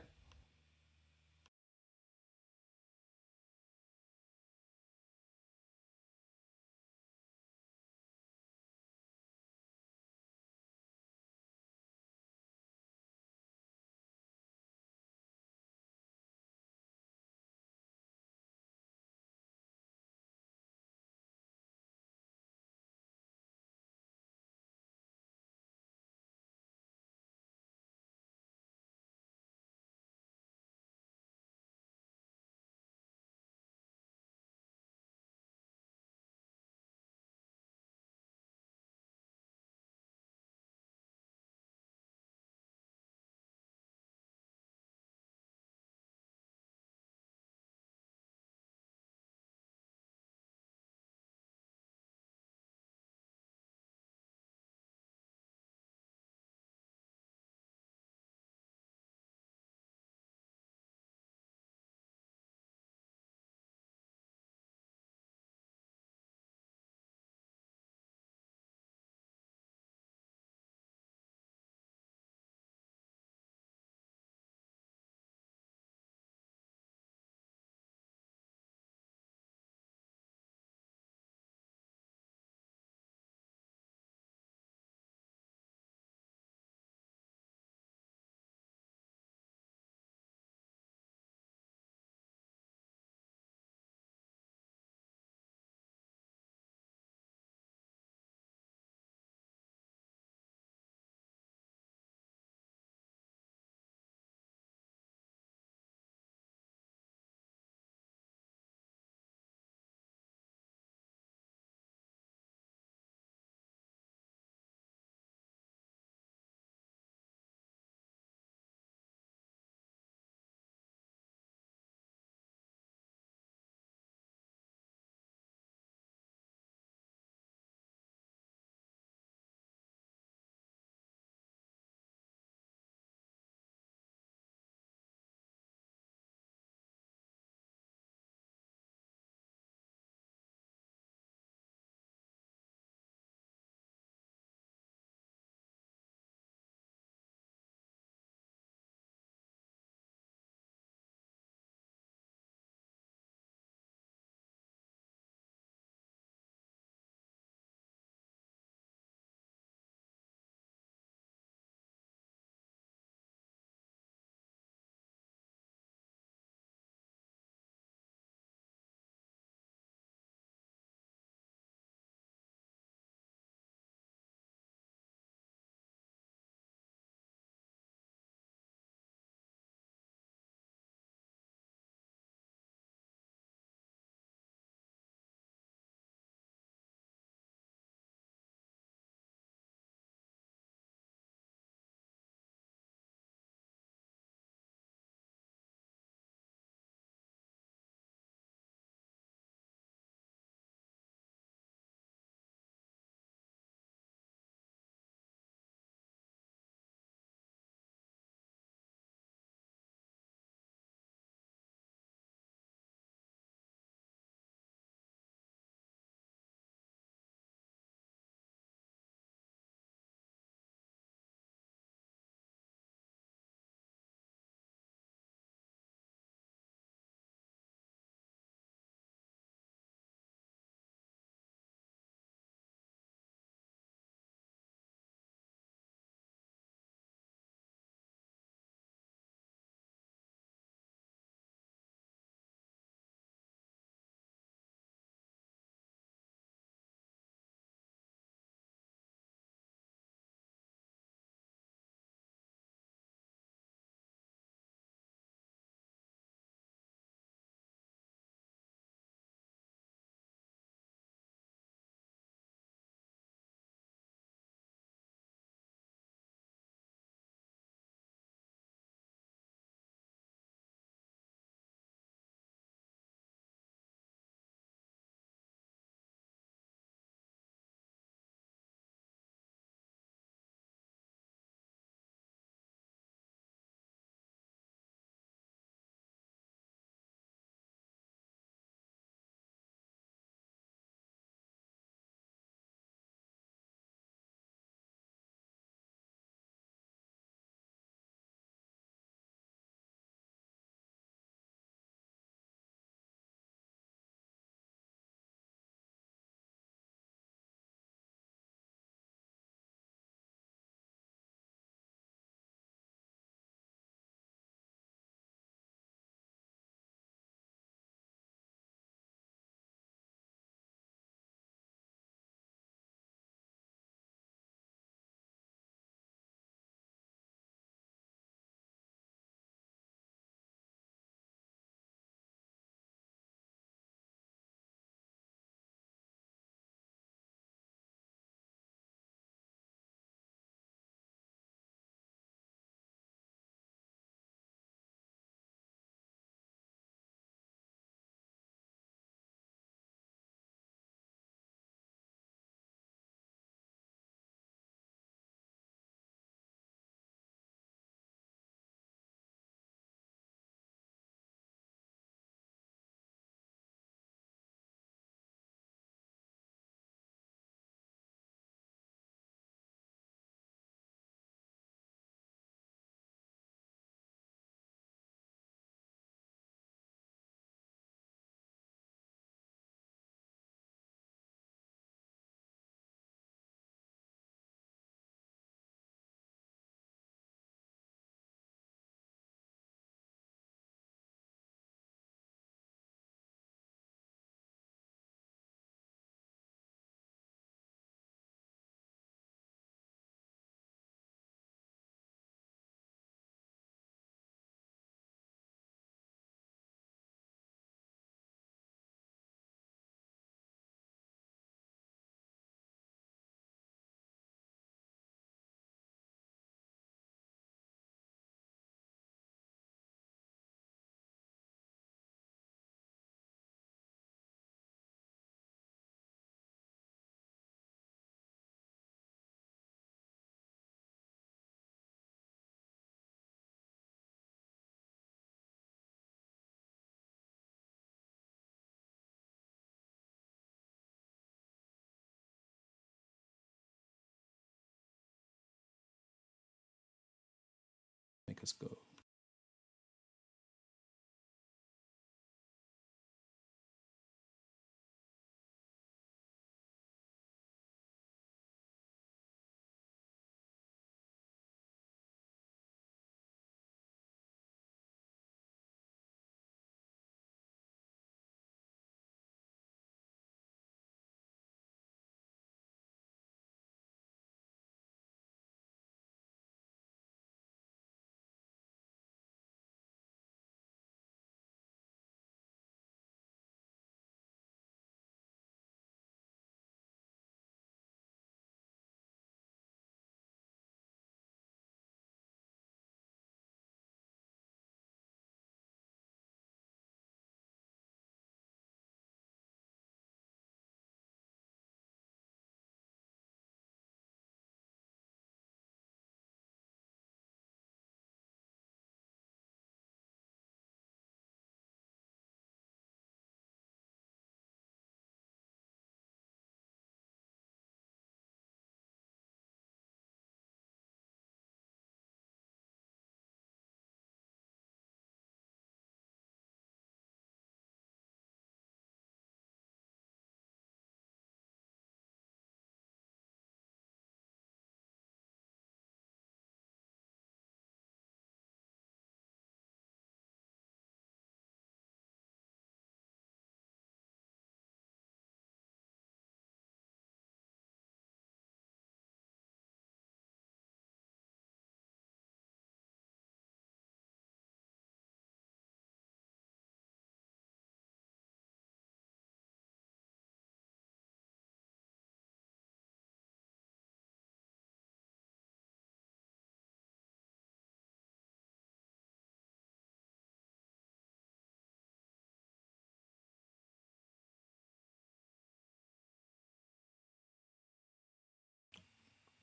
make us go.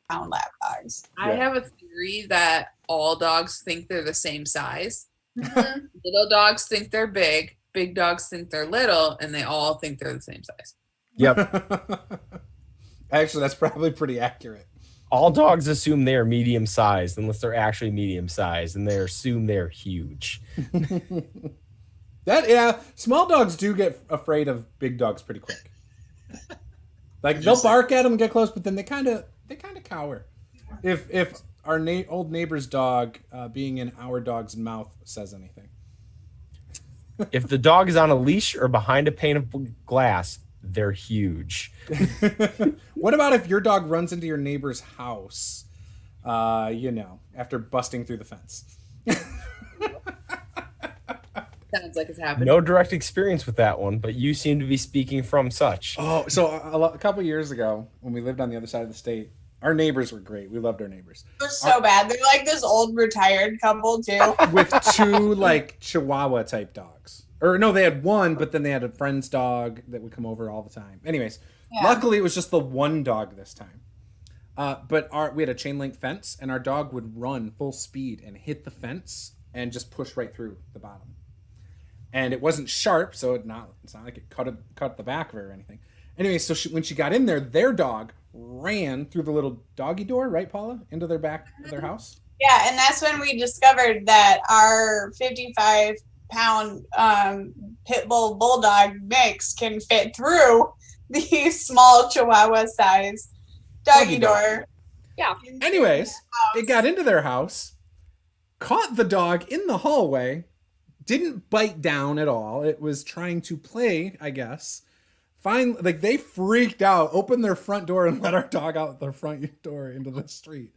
Brown lap dogs. I Yeah. have a theory that all dogs think they're the same size. Mhm. Little dogs think they're big dogs think they're little, and they all think they're the same size. Yep. Actually, that's probably pretty accurate. All dogs assume they are medium sized unless they're actually medium sized, and they assume they're huge. Small dogs do get afraid of big dogs pretty quick. Like they'll bark at them and get close, but then they kind of cower. If our old neighbor's dog being in our dog's mouth says anything. If the dog is on a leash or behind a pane of glass, they're huge. What about if your dog runs into your neighbor's house, after busting through the fence? Sounds like it's happening. No direct experience with that one, but you seem to be speaking from such. Oh, so a couple years ago when we lived on the other side of the state, our neighbors were great. We loved our neighbors. They're so bad. They're like this old retired couple too. With two like Chihuahua type dogs. Or no, they had one, but then they had a friend's dog that would come over all the time. Anyways, Luckily it was just the one dog this time. But we had a chain link fence, and our dog would run full speed and hit the fence and just push right through the bottom. And it wasn't sharp, so it's not like it cut the back of her or anything. Anyway, so when she got in there, their dog ran through the little doggy door, right, Paula, into their back of their house. Yeah, and that's when we discovered that our 55-pound pit bull bulldog mix can fit through the small Chihuahua size doggy door. Yeah. Anyways, it got into their house, caught the dog in the hallway, didn't bite down at all. It was trying to play, I guess. They freaked out, opened their front door and let our dog out their front door into the street.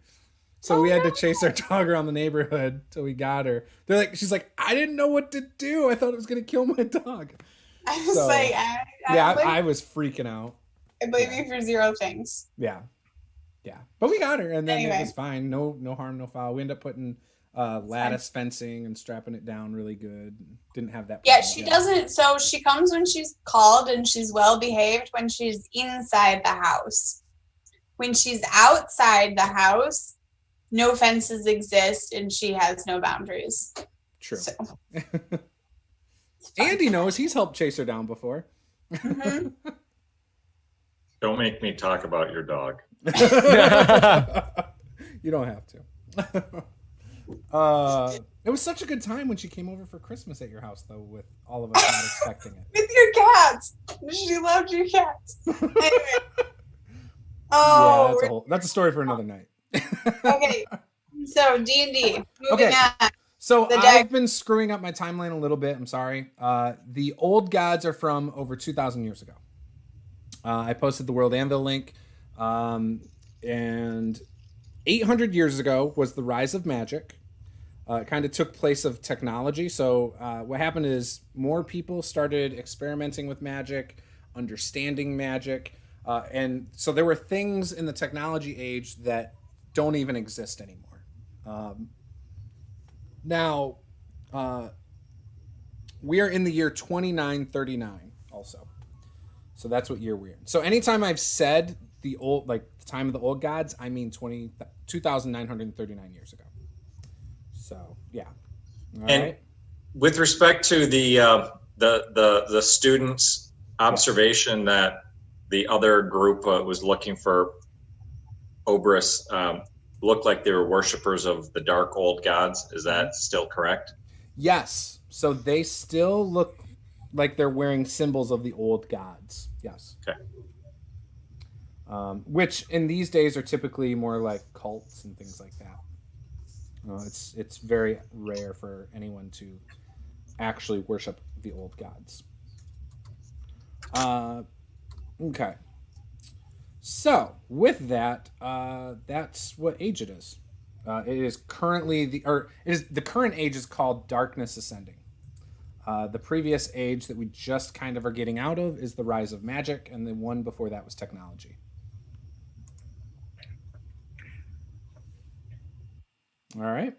So we had to chase our dog around the neighborhood till we got her. She's like, I didn't know what to do. I thought it was going to kill my dog. I was like, I was freaking out. I blame you for zero things. Yeah. But we got her, and then Anyway. it was fine. No harm, no foul. We ended up putting lattice fencing and strapping it down really good. Didn't have that Yeah, problem she again. doesn't. So she comes when she's called and she's well behaved when she's inside the house. When she's outside the house, no fences exist and she has no boundaries. True. So, Andy knows. He's helped chase her down before. mhm. Don't make me talk about your dog. You don't have to. It was such a good time when she came over for Christmas at your house, though, with all of us not expecting it. With your cats. She loved your cats. Anyway. Oh, Yeah, that's a story for another night. Okay. So D&D. Okay. On. So I've been screwing up my timeline a little bit. I'm sorry. The old gods are from over 2,000 years ago. I posted the World Anvil link. And 800 years ago was the rise of magic. It kind of took place of technology. So what happened is more people started experimenting with magic, understanding magic. And so there were things in the technology age that don't even exist anymore. Now, we are in the year 2939 also. So that's what year we're in. So anytime I've said the old, like the time of the old gods, I mean 2,939 years ago. So yeah. All and right. with respect to the students' observation that the other group was looking for Oberus, looked like they were worshipers of the dark old gods. Is that still correct? Yes. So they still look like they're wearing symbols of the old gods. Yes. Okay. Which in these days are typically more like cults and things like that. It's very rare for anyone to actually worship the old gods. Okay. So with that, that's what age it is. It is currently the current age is called Darkness Ascending. The previous age that we just kind of are getting out of is the rise of magic, and the one before that was technology. All right.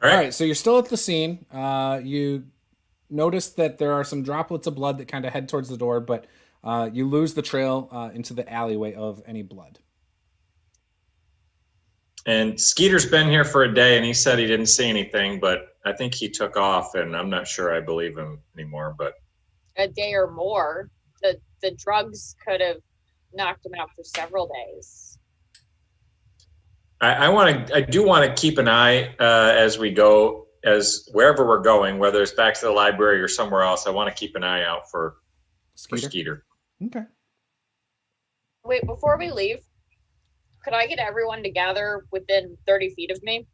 All right. So you're still at the scene. You notice that there are some droplets of blood that kind of head towards the door, but you lose the trail into the alleyway of any blood. And Skeeter's been here for a day, and he said he didn't see anything, but I think he took off, and I'm not sure I believe him anymore. But a day or more, the drugs could have knocked him out for several days. I do want to keep an eye as we go, as wherever we're going, whether it's back to the library or somewhere else. I want to keep an eye out for Skeeter. Okay. Wait, before we leave, could I get everyone to gather within 30 feet of me?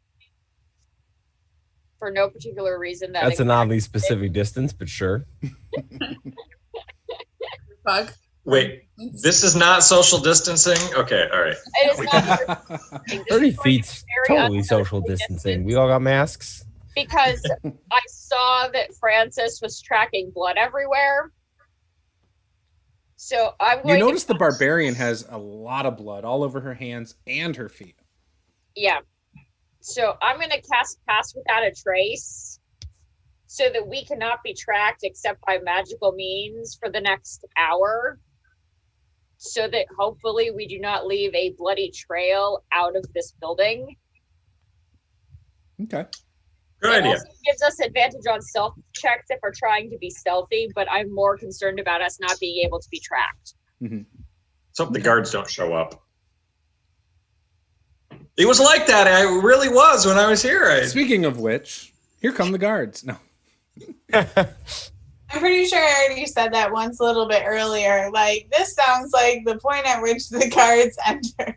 For no particular reason. That's an oddly specific distance, but sure. Bug. Wait, this is not social distancing? Okay, all right. It is not 30 feet's totally social distancing. We all got masks. Because I saw that Francis was tracking blood everywhere. So I'm going You notice the barbarian has a lot of blood all over her hands and her feet. Yeah. So I'm going to cast Pass Without a Trace so that we cannot be tracked except by magical means for the next hour. So that hopefully we do not leave a bloody trail out of this building. Okay. Good It idea. also gives us advantage on stealth checks if we're trying to be stealthy, but I'm more concerned about us not being able to be tracked. Mm-hmm. Let's hope the guards don't show up. It was like that. I really was when I was here. Speaking of which, here come the guards. No. I'm pretty sure I already said that once a little bit earlier. Like, this sounds like the point at which the guards enter.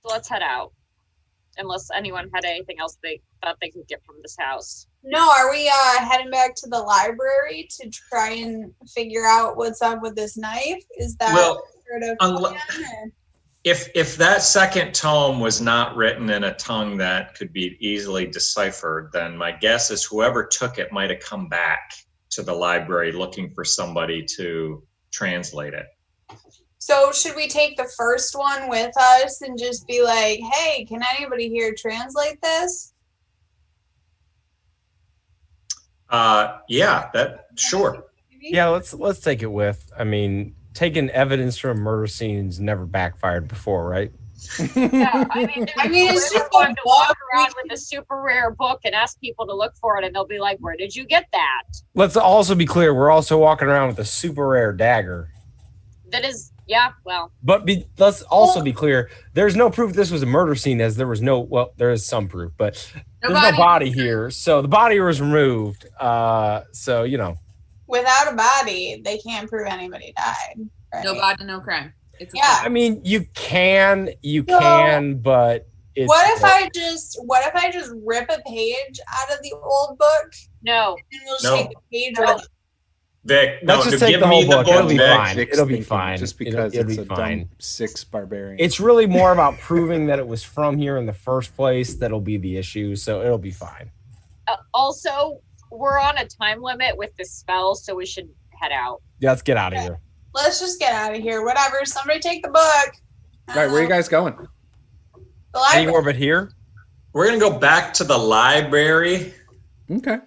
So let's head out. Unless anyone had anything else they thought they could get from this house. No, are we heading back to the library to try and figure out what's up with this knife? Is that sort of plan, if that second tome was not written in a tongue that could be easily deciphered, then my guess is whoever took it might have come back to the library looking for somebody to translate it. So should we take the first one with us and just be like, hey, can anybody here translate this? Yeah, sure. Yeah, let's take it with. I mean, taking evidence from a murder scene's never backfired before, right? Yeah, I mean, it's just fun to walk around with a super rare book and ask people to look for it, and they'll be like, "Where did you get that?" Let's also be clear: we're also walking around with a super rare dagger. That is Yeah, well, But let's also be clear. There's no proof this was a murder scene, as there was no. Well, there is some proof, but there's no body here. So the body was removed. So Without a body, they can't prove anybody died. Right? No body, no crime. It's Yeah. I mean, you can, but it's, what if I just rip a page out of the old book no. and we'll just No. take the page with it? Vic, no, let's just to take give the me whole the book. It'll be Vic. fine. Vic's It'll be thinking fine. Just because it'll it's be a fine. dumb 6 barbarian. It's really more about proving that it was from here in the first place that'll be the issue. So it'll be fine. Also, we're on a time limit with this spell, so we should head out. Yeah, let's get out of here. Let's just get out of here. Whatever. Somebody take the book. Right, where are you guys going? The library. Anywhere but here. We're gonna go back to the library. Okay.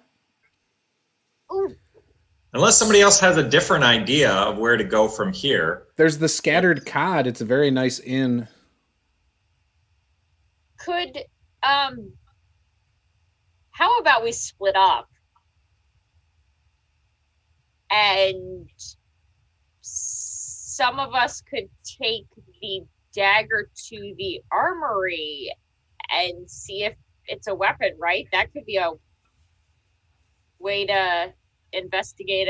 Unless somebody else has a different idea of where to go from here. There's the Scattered Cod. It's a very nice inn. Could how about we split up and some of us could take the dagger to the armory and see if it's a weapon, right? That could be a way to investigate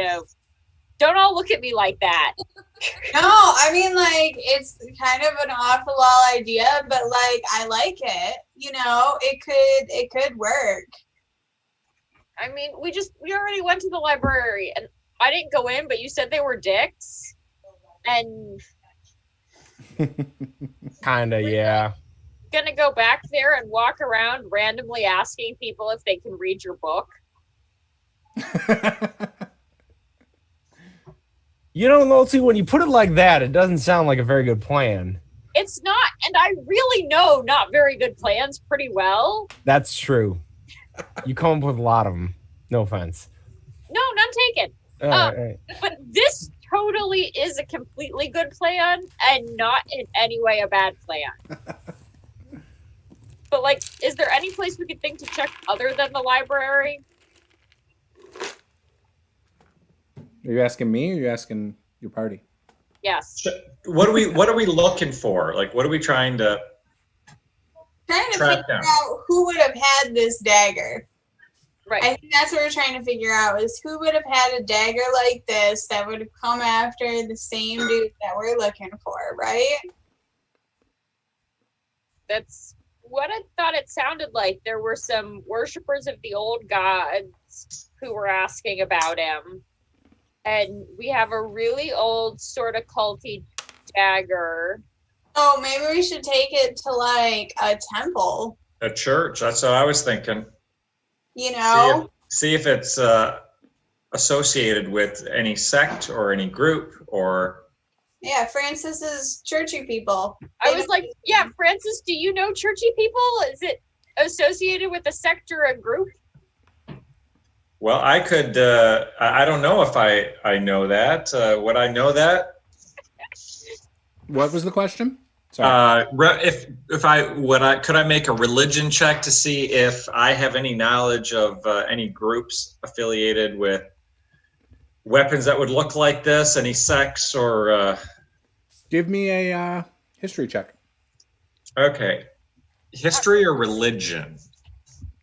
Don't all look at me like that. No, I mean, like, it's kind of an off the wall idea, but like, I like it. It could work. I mean, we already went to the library and I didn't go in, but you said they were dicks. And Kinda, yeah. gonna go back there and walk around randomly asking people if they can read your book. Nolte, when you put it like that, it doesn't sound like a very good plan. It's not, and I really know not very good plans pretty well. That's true. You come up with a lot of them. No offense. No, none taken. All right. But this totally is a completely good plan and not in any way a bad plan. But like, is there any place we could think to check other than the library? Are you asking me or are you asking your party? Yes. What are we looking for? Like, what are we trying to Trying to track figure down? out who would have had this dagger. Right. I think that's what we're trying to figure out is who would have had a dagger like this that would have come after the same dude that we're looking for, right? That's what I thought it sounded like. There were some worshippers of the old gods who were asking about him. And we have a really old sort of culty dagger. Oh, maybe we should take it to like a temple, A church. That's what I was thinking. See if it's associated with any sect or any group or. Yeah, Francis is churchy people. I was like, yeah, Francis, do you know churchy people? Is it associated with a sect or a group? Well, I could. I don't know if I know that. Would I know that? What was the question? Sorry. Could I make a religion check to see if I have any knowledge of any groups affiliated with weapons that would look like this? Any sects or? Give me a history check. Okay, history or religion?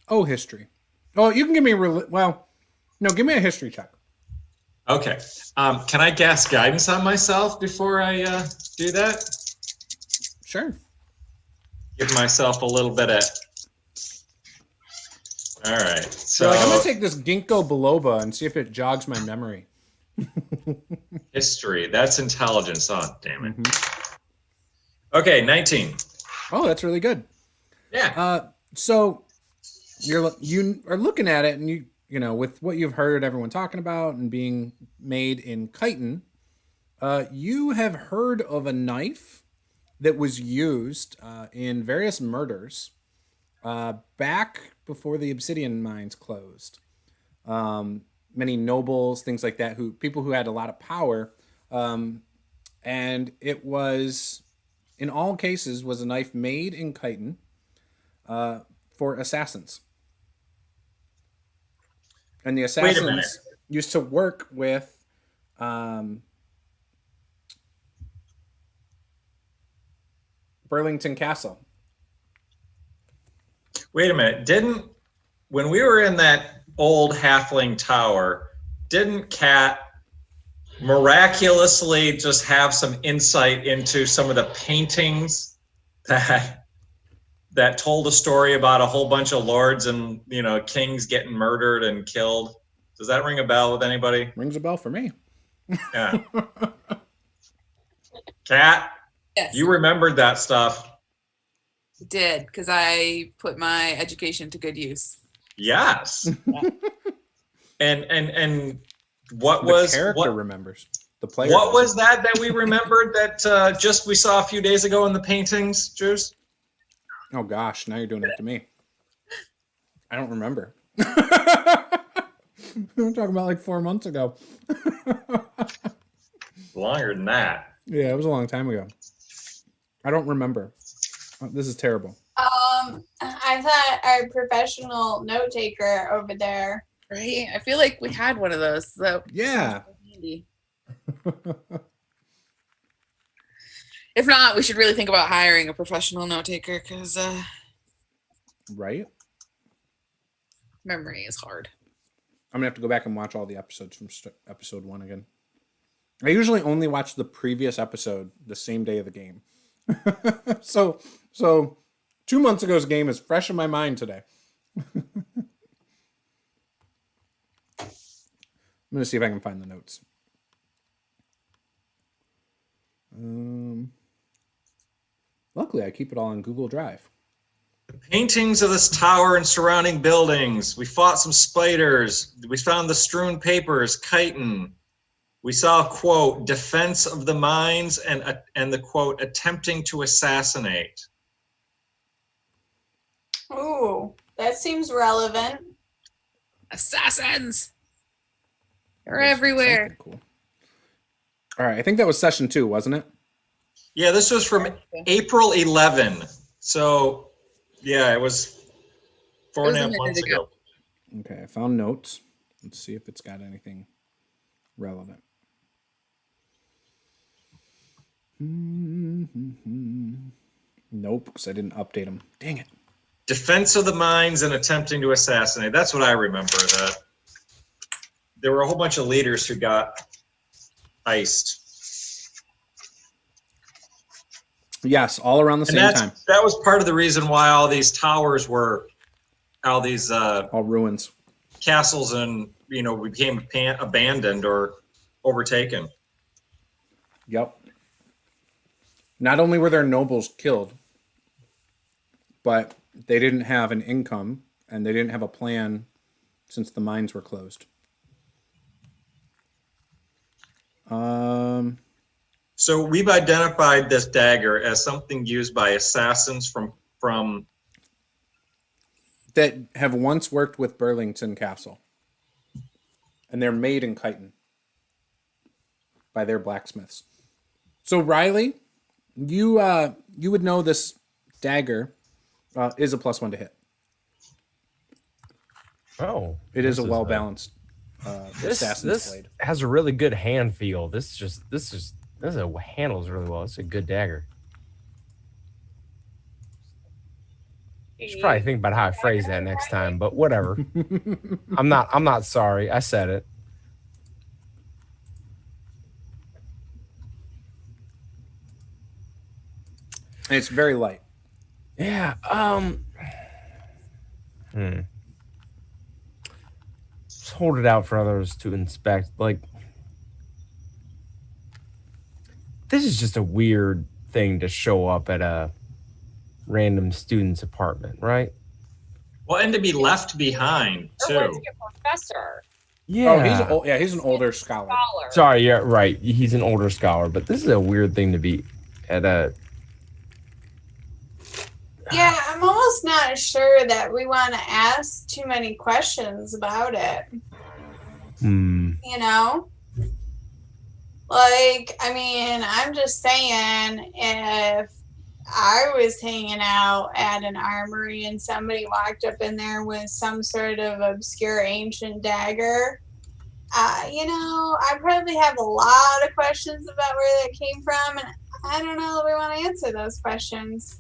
Oh, history. Oh, you can give me give me a history check. Okay. Can I cast guidance on myself before I do that? Sure. Give myself a little bit of. All right. So I'm gonna take this ginkgo biloba and see if it jogs my memory. history. That's intelligence. Oh, damn it. Mm-hmm. Okay, 19. Oh, that's really good. Yeah. So you are looking at it, and you know, with what you've heard everyone talking about and being made in chitin, you have heard of a knife that was used in various murders back before the Obsidian Mines closed. Many nobles, things like that, people who had a lot of power, and it was, in all cases, was a knife made in chitin for assassins. And the assassins used to work with Burlington Castle. Wait a minute. When we were in that old halfling tower, didn't Kat miraculously just have some insight into some of the paintings that told a story about a whole bunch of lords and, you know, kings getting murdered and killed? Does that ring a bell with anybody? Rings a bell for me. Yeah. Kat, Yes. you remembered that stuff. Did, because I put my education to good use. Yes. and what The was character remembers. The player. what doesn't. was that we remembered that just we saw a few days ago in the paintings, Juice? Oh gosh, now you're doing it to me. I don't remember. I'm talking about like 4 months ago. Longer than that. Yeah, it was a long time ago. I don't remember. Oh, this is terrible. I thought our professional note taker over there. Right? I feel like we had one of those. So Yeah. handy. If not, we should really think about hiring a professional note taker because Right? memory is hard. I'm gonna have to go back and watch all the episodes from episode 1 again. I usually only watch the previous episode the same day of the game. so 2 months ago's game is fresh in my mind today. I'm gonna see if I can find the notes. Luckily, I keep it all on Google Drive. Paintings of this tower and surrounding buildings. We fought some spiders. We found the strewn papers, chitin. We saw, quote, defense of the mines and the, quote, attempting to assassinate. Ooh, that seems relevant. Assassins! They're There's everywhere. something cool. All right, I think that was session 2, wasn't it? Yeah, this was from April 11. So, yeah, it was 4.5 months ago. Okay, I found notes. Let's see if it's got anything relevant. Nope, because I didn't update them. Dang it. Defense of the mines and attempting to assassinate. That's what I remember. That there were a whole bunch of leaders who got iced. Yes, all around the same time. That was part of the reason why all these towers were, all these All ruins. castles and, you know, became abandoned or overtaken. Yep. Not only were their nobles killed, but they didn't have an income and they didn't have a plan since the mines were closed. So we've identified this dagger as something used by assassins from That have once worked with Burlington Castle. And they're made in chitin by their blacksmiths. So Reilly, you would know this dagger is a +1 to hit. Oh, It is a this well-balanced This assassin's blade. has a really good hand feel. This handles really well. It's a good dagger. You should probably think about how I phrase that next time, but whatever. I'm not sorry. I said it. And it's very light. Yeah. Just hold it out for others to inspect. Like, this is just a weird thing to show up at a random student's apartment, right? Well, and to be left behind Or what's too. your professor? Yeah. Oh, he's an older scholar. Scholar. Sorry, yeah, right. He's an older scholar, but this is a weird thing to be at a. Yeah, I'm almost not sure that we want to ask too many questions about it. You know? Like, I mean, I'm just saying, if I was hanging out at an armory and somebody walked up in there with some sort of obscure ancient dagger, you know, I probably have a lot of questions about where that came from. And I don't know if we want to answer those questions.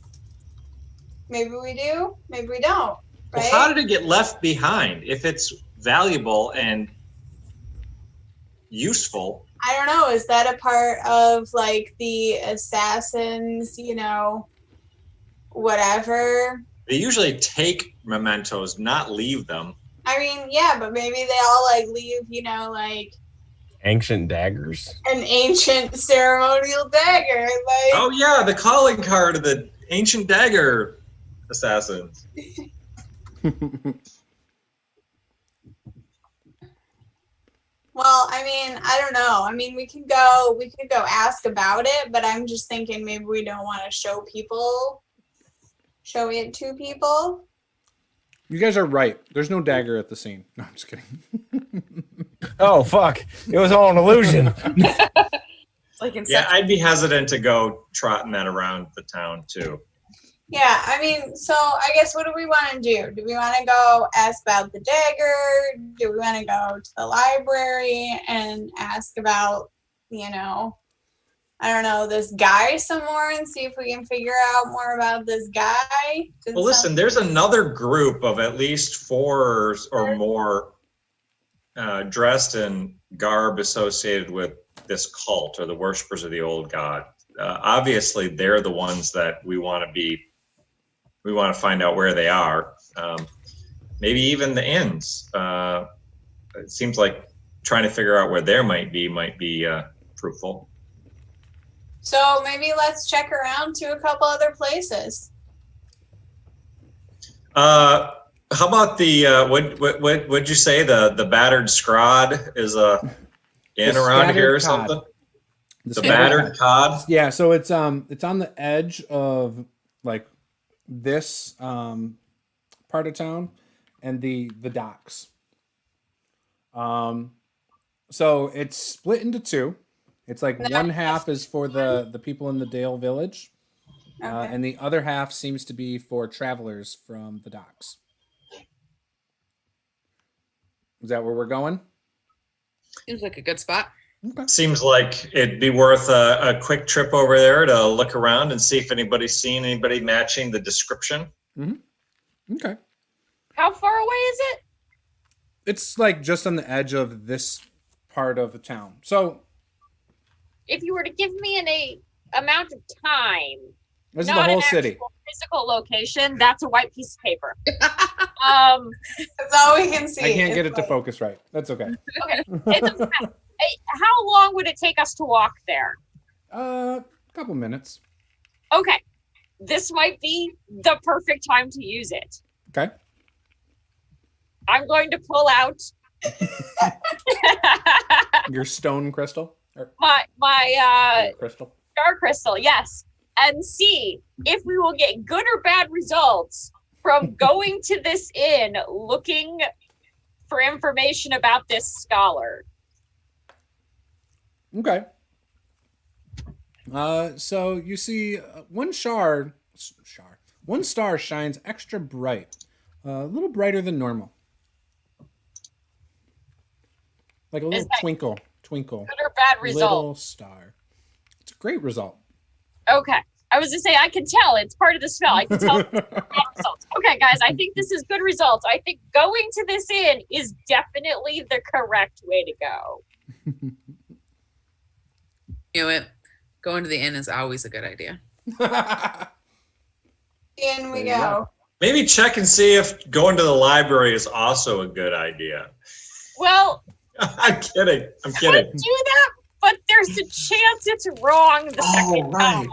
Maybe we do, maybe we don't. Right? Well, how did it get left behind? If it's valuable and useful. I don't know. Is that a part of like the assassins, you know, whatever? They usually take mementos, not leave them. I mean, yeah, but maybe they all like leave, you know, like Ancient daggers. an ancient ceremonial dagger. Like, Oh yeah, the calling card of the ancient dagger assassins. well, I mean, I don't know. I mean, we could go ask about it, but I'm just thinking maybe we don't want to show it to people. You guys are right. There's no dagger at the scene. No, I'm just kidding. Oh fuck! It was all an illusion. Like in Yeah, I'd be hesitant to go trotting that around the town too. Yeah, I mean, so I guess what do we want to do? Do we want to go ask about the dagger? Do we want to go to the library and ask about, you know, I don't know, this guy some more and see if we can figure out more about this guy? Well, listen, there's another group of at least 4 or more dressed in garb associated with this cult or the worshippers of the old god. Obviously, they're the ones that we want to find out where they are. Maybe even the inns. It seems like trying to figure out where there might be fruitful. So maybe let's check around to a couple other places. How about the what'd you say? The battered scrod is a inn The around here or scattered cod. something? The scattered battered cod? Yeah, so it's on the edge of like this part of town and the docks. So it's split into two. It's like one half is for the people in the Dale Village, Okay. and the other half seems to be for travelers from the docks. Is that where we're going? Seems like a good spot. Okay. Seems like it'd be worth a quick trip over there to look around and see if anybody's seen anybody matching the description. Okay. How far away is it? It's like just on the edge of this part of the town. So If you were to give me an amount of time, this is the not whole an city. actual physical location, that's a white piece of paper. That's all we can see. I can't get It's it to like- focus right. That's okay. It's a fact. How long would it take us to walk there? A couple minutes. Okay, this might be the perfect time to use it. Okay. I'm going to pull out Your stone crystal or my crystal. star crystal, yes, and see if we will get good or bad results from going to this inn looking for information about this scholar. Okay. So you see one star shines extra bright, a little brighter than normal, like a little that twinkle. Good or bad result? Little star. It's a great result. Okay. I was to say, I can tell. It's part of the spell. I can tell. Results. Okay, guys, I think this is good results. I think going to this inn is definitely the correct way to go. You know what? Going to the inn is always a good idea. In we There you go. Maybe check and see if going to the library is also a good idea. Well, I'm kidding. I'm could kidding. do that, but there's a chance it's wrong the second time.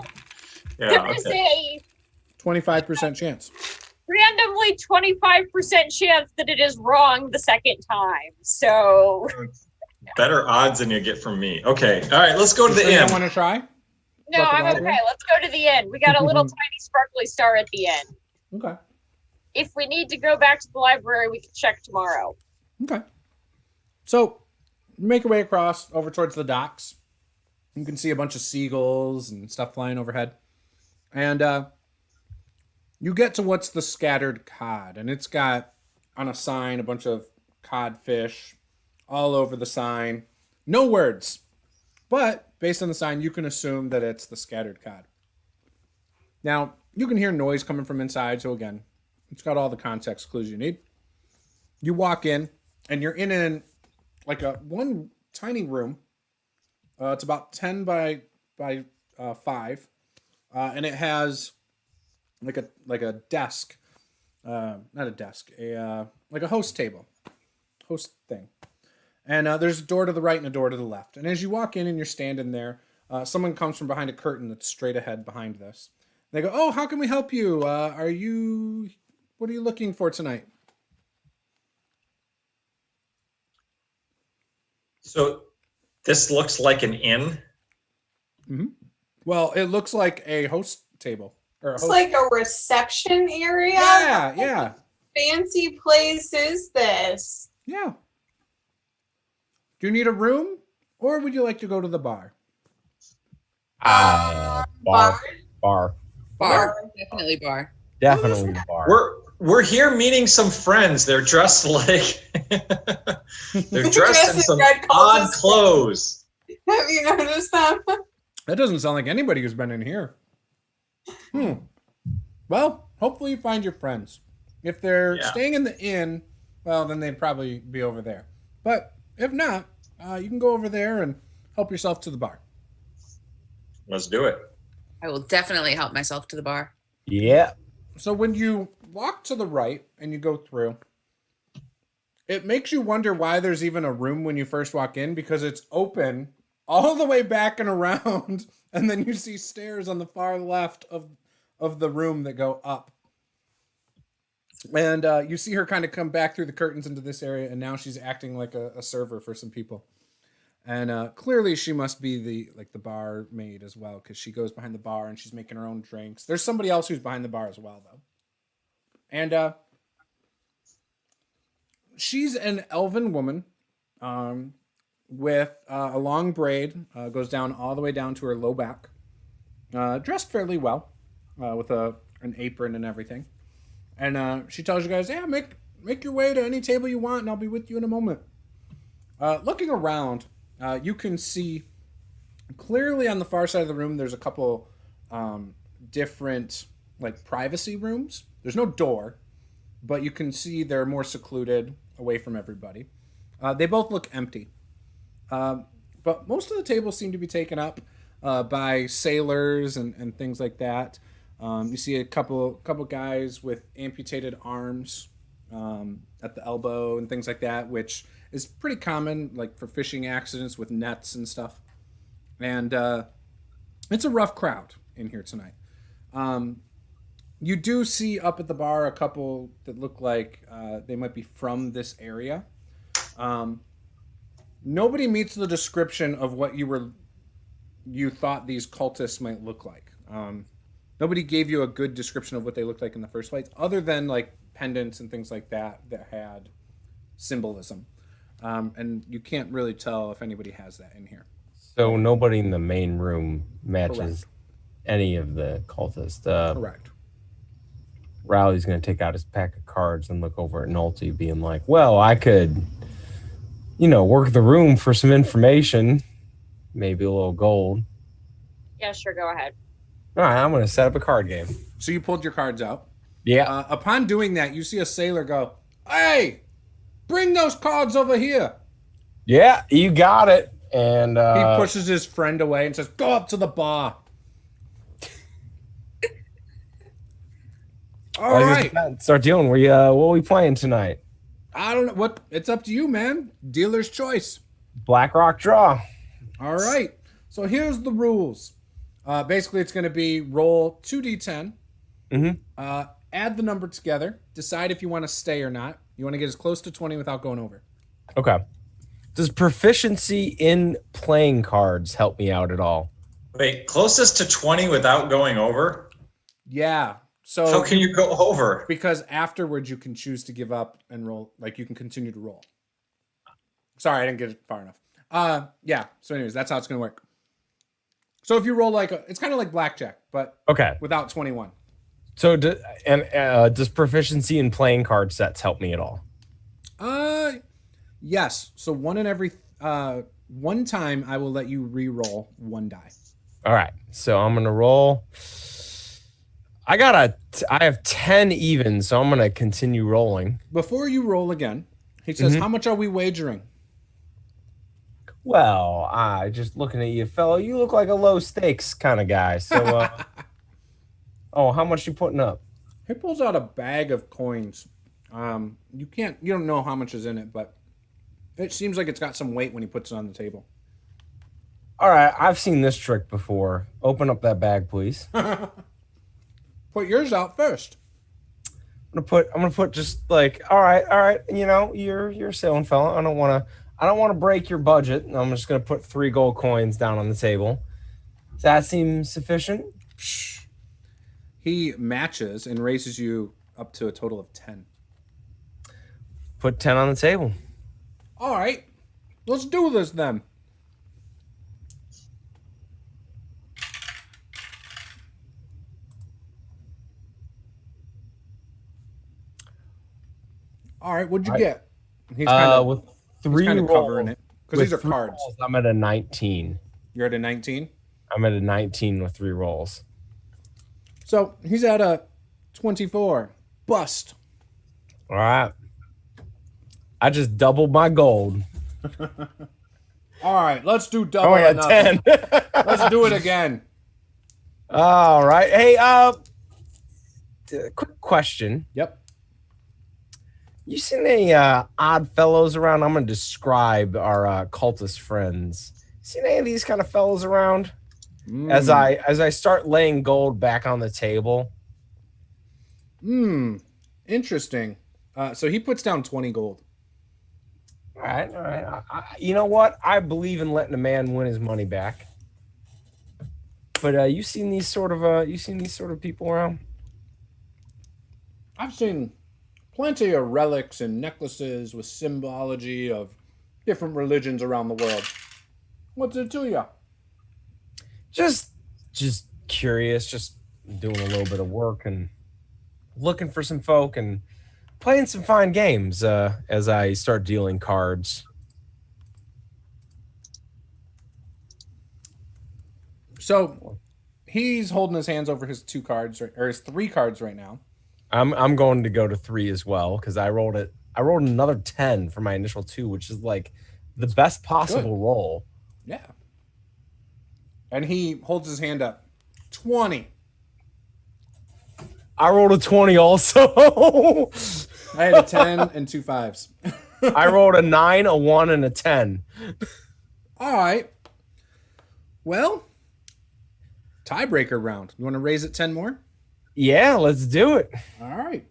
Yeah, There's okay. a 25% chance. randomly 25% chance that it is wrong the second time. So, Better odds than you get from me. Okay. All right. Let's go to the So you inn. don't want to try? no, About the I'm library? okay. Let's go to the inn. We got a little tiny sparkly star at the end. Okay. If we need to go back to the library, we can check tomorrow. Okay. So make your way across over towards the docks. You can see a bunch of seagulls and stuff flying overhead. And you get to what's the scattered cod. And it's got on a sign a bunch of codfish all over the sign. No words. But based on the sign, you can assume that it's the Scattered Cod. Now, you can hear noise coming from inside, so again, it's got all the context clues you need. You walk in, and you're in like one tiny room. It's about 10 by 5, and it has like a desk, not a desk, like a host thing. And there's a door to the right and a door to the left. And as you walk in and you're standing there, someone comes from behind a curtain that's straight ahead behind this. They go, "Oh, how can we help you? What are you looking for tonight?" So this looks like an inn. Mm-hmm. Well, it looks like a host table. It's like a reception area. Yeah. What fancy place is this? Yeah. Do you need a room, or would you like to go to the bar? Bar. Definitely bar. Definitely the bar. We're here meeting some friends. They're dressed like they're dressed in some odd clothes. Have you noticed that? That doesn't sound like anybody who's been in here. Well, hopefully you find your friends. If they're staying in the inn, well, then they'd probably be over there. But if not, you can go over there and help yourself to the bar. Let's do it. I will definitely help myself to the bar. Yeah. So when you walk to the right and you go through, it makes you wonder why there's even a room when you first walk in, because it's open all the way back and around, and then you see stairs on the far left of the room that go up. And you see her kind of come back through the curtains into this area, and now she's acting like a server for some people. And clearly she must be the barmaid as well, because she goes behind the bar and she's making her own drinks. There's somebody else who's behind the bar as well, though. And she's an elven woman with a long braid, goes down all the way down to her low back, dressed fairly well, with an apron and everything. And she tells you guys, "Yeah, make your way to any table you want, and I'll be with you in a moment." Looking around, you can see clearly on the far side of the room, there's a couple different privacy rooms. There's no door, but you can see they're more secluded, away from everybody. They both look empty. But most of the tables seem to be taken up by sailors and things like that. You see a couple guys with amputated arms at the elbow and things like that, which is pretty common, for fishing accidents with nets and stuff. And it's a rough crowd in here tonight. You do see up at the bar a couple that look like they might be from this area. Nobody meets the description of what you thought these cultists might look like. Nobody gave you a good description of what they looked like in the first place, other than pendants and things like that had symbolism. And you can't really tell if anybody has that in here. So nobody in the main room matches Correct. any of the cultists. Correct. Reilly's going to take out his pack of cards and look over at Nolte, being like, "Well, I could, work the room for some information, maybe a little gold." Yeah, sure, go ahead. All right, I'm going to set up a card game. So you pulled your cards out. Yeah. Upon doing that, you see a sailor go, "Hey, bring those cards over here." Yeah, you got it. And He pushes his friend away and says, "Go up to the bar." All right. Start dealing. What are we playing tonight? I don't know what. It's up to you, man. Dealer's choice. Black Rock Draw. All right. So here's the rules. Basically, it's going to be roll 2d10. Add the number together. Decide if you want to stay or not. You want to get as close to 20 without going over. Okay. Does proficiency in playing cards help me out at all? Wait, closest to 20 without going over? Yeah. So How can you go over? Because afterwards you can choose to give up and roll. You can continue to roll. Sorry, I didn't get it far enough. Yeah. So anyways, that's how it's going to work. So if you roll it's kind of like blackjack, but Okay. without 21. So does proficiency in playing card sets help me at all? Yes. So one in every one time I will let you re-roll one die. All right, so I'm gonna roll. I have 10 even, so I'm gonna continue rolling. Before you roll again, he says, "How much are we wagering?" Well, just looking at you, fellow, you look like a low stakes kind of guy. So, how much you putting up? He pulls out a bag of coins. You don't know how much is in it, but it seems like it's got some weight when he puts it on the table. All right, I've seen this trick before. Open up that bag, please. Put yours out first. I'm gonna put just like, all right. You know, you're a sailing fella. I don't want to break your budget. I'm just gonna put 3 gold coins down on the table. Does that seem sufficient? He matches and raises you up to a total of 10. Put 10 on the table. All right, let's do this then. All right, what'd you get? He's kind of with 3 rolls, covering it because these are 3 cards. rolls, I'm at a 19. You're at a 19. I'm at a 19 with 3 rolls. So he's at a 24. Bust. All right. I just doubled my gold. All right, let's do double. I got 10. Let's do it again. All right. Hey, quick question. Yep. You seen any odd fellows around? I'm gonna describe our cultist friends. Seen any of these kind of fellows around? As I start laying gold back on the table. Interesting. So he puts down 20 gold. All right. You know what? I believe in letting a man win his money back. But you seen these sort of people around? I've seen plenty of relics and necklaces with symbology of different religions around the world. What's it to you? Just curious, just doing a little bit of work and looking for some folk and playing some fine games as I start dealing cards. So he's holding his hands over his 2 cards or his 3 cards right now. I'm going to go to 3 as well because I rolled another 10 for my initial 2, which is like the best possible roll. Yeah. And he holds his hand up. 20. I rolled a 20 also. I had a 10 and 2 5s. I rolled a 9, a 1, and a 10. All right. Well, tiebreaker round. You want to raise it 10 more? Yeah, let's do it. All right.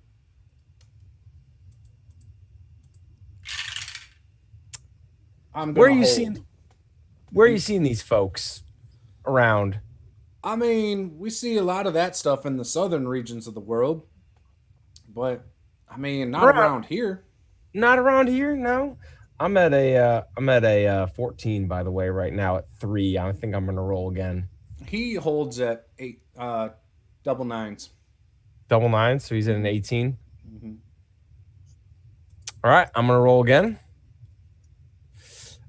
Where are you seeing these folks around? I mean, we see a lot of that stuff in the southern regions of the world, but I mean, not around here. Not around here, no. I'm at a 14 by the way right now at 3. I think I'm gonna roll again. He holds at 8 double 9s. Double 9, so he's at an 18. Mm-hmm. All right, I'm gonna roll again.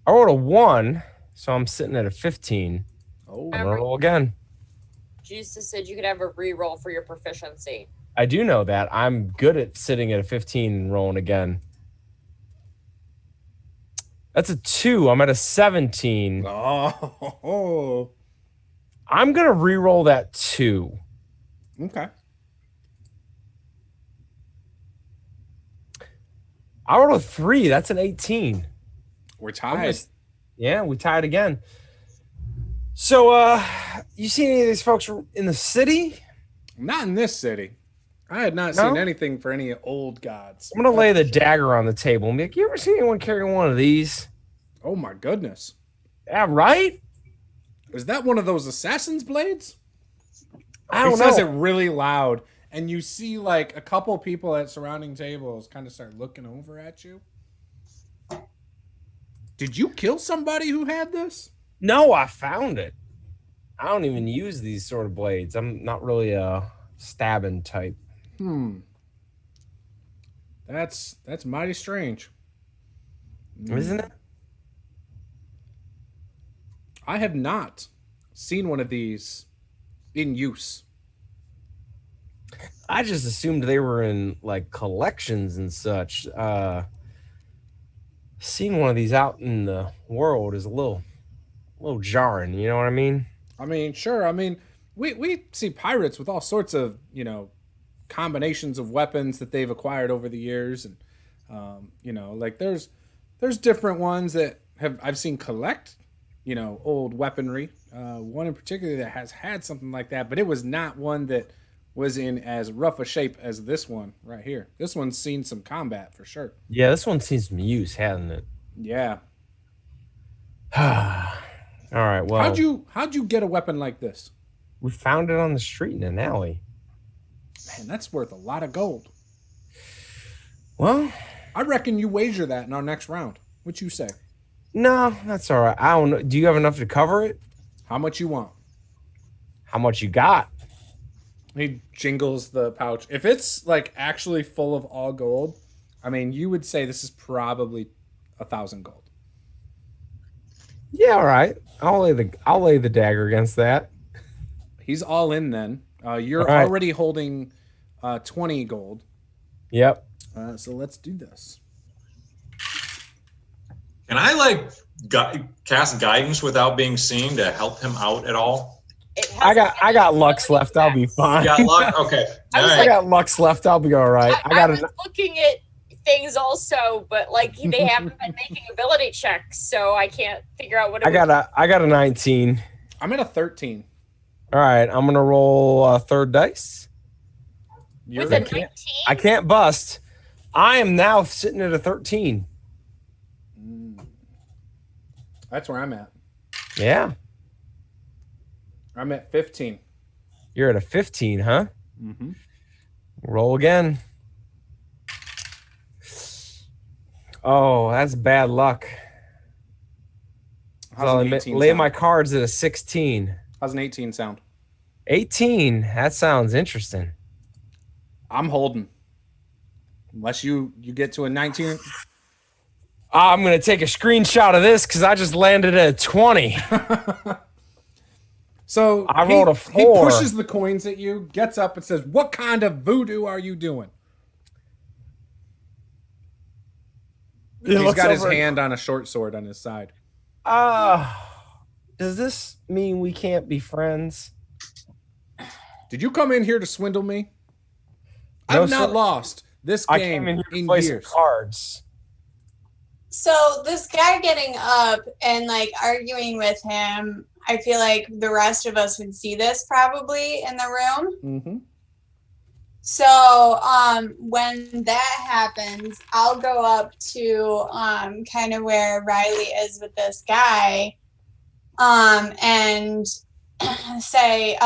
I rolled a 1, so I'm sitting at a 15. Oh, I'm gonna roll again. Juice said you could have a re-roll for your proficiency. I do know that. I'm good at sitting at a 15 and rolling again. That's a 2. I'm at a 17. Oh. I'm going to re-roll that 2. Okay. I rolled a 3. That's an 18. We're tied. Yeah, we tied again. So, you see any of these folks in the city? Not in this city. I had not seen anything for any old gods. I'm going to lay the dagger on the table and be like, you ever seen anyone carry one of these? Oh my goodness. Yeah, right? Is that one of those assassin's blades? I don't know. He says it really loud, and you see like a couple people at surrounding tables kind of start looking over at you. Did you kill somebody who had this? No, I found it. I don't even use these sort of blades. I'm not really a stabbing type. That's mighty strange. Isn't it? I have not seen one of these in use. I just assumed they were in like collections and such. Seeing one of these out in the world is a little jarring. You know what I mean? I mean, sure. I mean, we see pirates with all sorts of, combinations of weapons that they've acquired over the years. And, like there's different ones that I've seen collect, old weaponry. One in particular that has had something like that, but it was not one that was in as rough a shape as this one right here. This one's seen some combat for sure. Yeah, this one's seen some use, hasn't it? Yeah. All right. Well, how'd you get a weapon like this? We found it on the street in an alley. Man, that's worth a lot of gold. Well, I reckon you wager that in our next round. What you say? No, that's all right. I don't know. Do you have enough to cover it? How much you want? How much you got? He jingles the pouch. If it's like actually full of all gold, I mean, you would say this is probably 1,000 gold. Yeah, all right. I'll lay the dagger against that. He's all in then. You're all right. already holding 20 gold. Yep. So let's do this. Can I cast guidance without being seen to help him out at all? I got Lux left. I'll be fine. You got luck? Okay. I got Lux left. I'll be all right. I was looking at things also, but they haven't been making ability checks, so I can't figure out what it I got a 19. I'm at a 13. All right, I'm gonna roll third dice. with a 19. I can't bust. I am now sitting at a 13. That's where I'm at. Yeah. I'm at 15. You're at a 15, huh? Mm-hmm. Roll again. Oh, that's bad luck. How's an 18 lay sound? my cards at a 16. How's an 18 sound? 18. That sounds interesting. I'm holding. Unless you get to a 19. I'm going to take a screenshot of this because I just landed at a 20. So I rolled a 4. He pushes the coins at you, gets up and says, "What kind of voodoo are you doing?" He's got his hand on a short sword on his side. Does this mean we can't be friends? Did you come in here to swindle me? No, I've not sir. lost this I game came in here to in play some years. cards. So this guy getting up and arguing with him, I feel like the rest of us would see this probably in the room. Mm-hmm. So when that happens, I'll go up to kind of where Reilly is with this guy and say,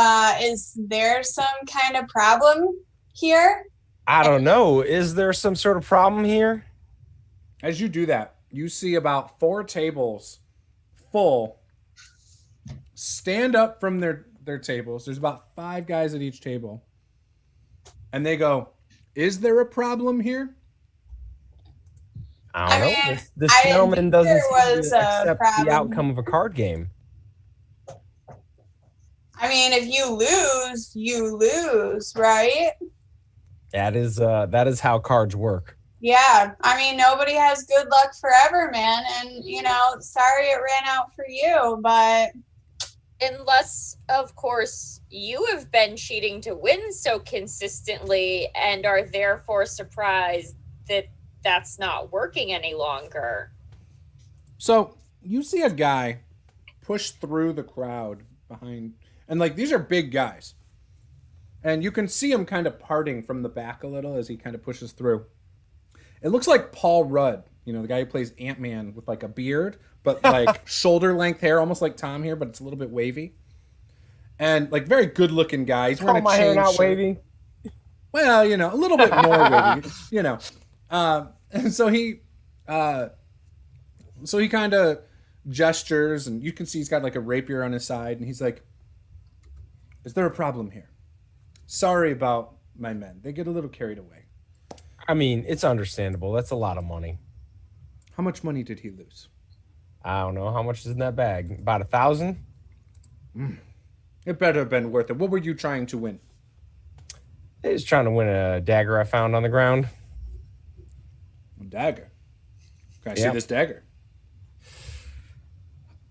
is there some kind of problem here? I don't know. Is there some sort of problem here? As you do that, you see about 4 tables full stand up from their tables. There's about 5 guys at each table. And they go, "Is there a problem here?" I don't know. mean, This I didn't gentleman think doesn't there seem was to a accept problem. the outcome of a card game. I mean, if you lose, right? That is how cards work. Yeah. I mean, nobody has good luck forever, man. And, sorry it ran out for you, but Unless, of course, you have been cheating to win so consistently and are therefore surprised that that's not working any longer. So you see a guy push through the crowd behind, and these are big guys. And you can see him kind of parting from the back a little as he kind of pushes through. It looks like Paul Rudd, the guy who plays Ant-Man with a beard, but shoulder length hair, almost like Tom here, but it's a little bit wavy. And very good looking guy. He's wearing a my hair chain not shirt. wavy. Well, a little bit more wavy, And so he kind of gestures, and you can see he's got a rapier on his side, and he's like, "Is there a problem here? Sorry about my men. They get a little carried away." I mean, it's understandable. That's a lot of money. How much money did he lose? I don't know. How much is in that bag? About 1,000? It better have been worth it. What were you trying to win? I was trying to win a dagger I found on the ground. A dagger. Can I see Yep. this dagger?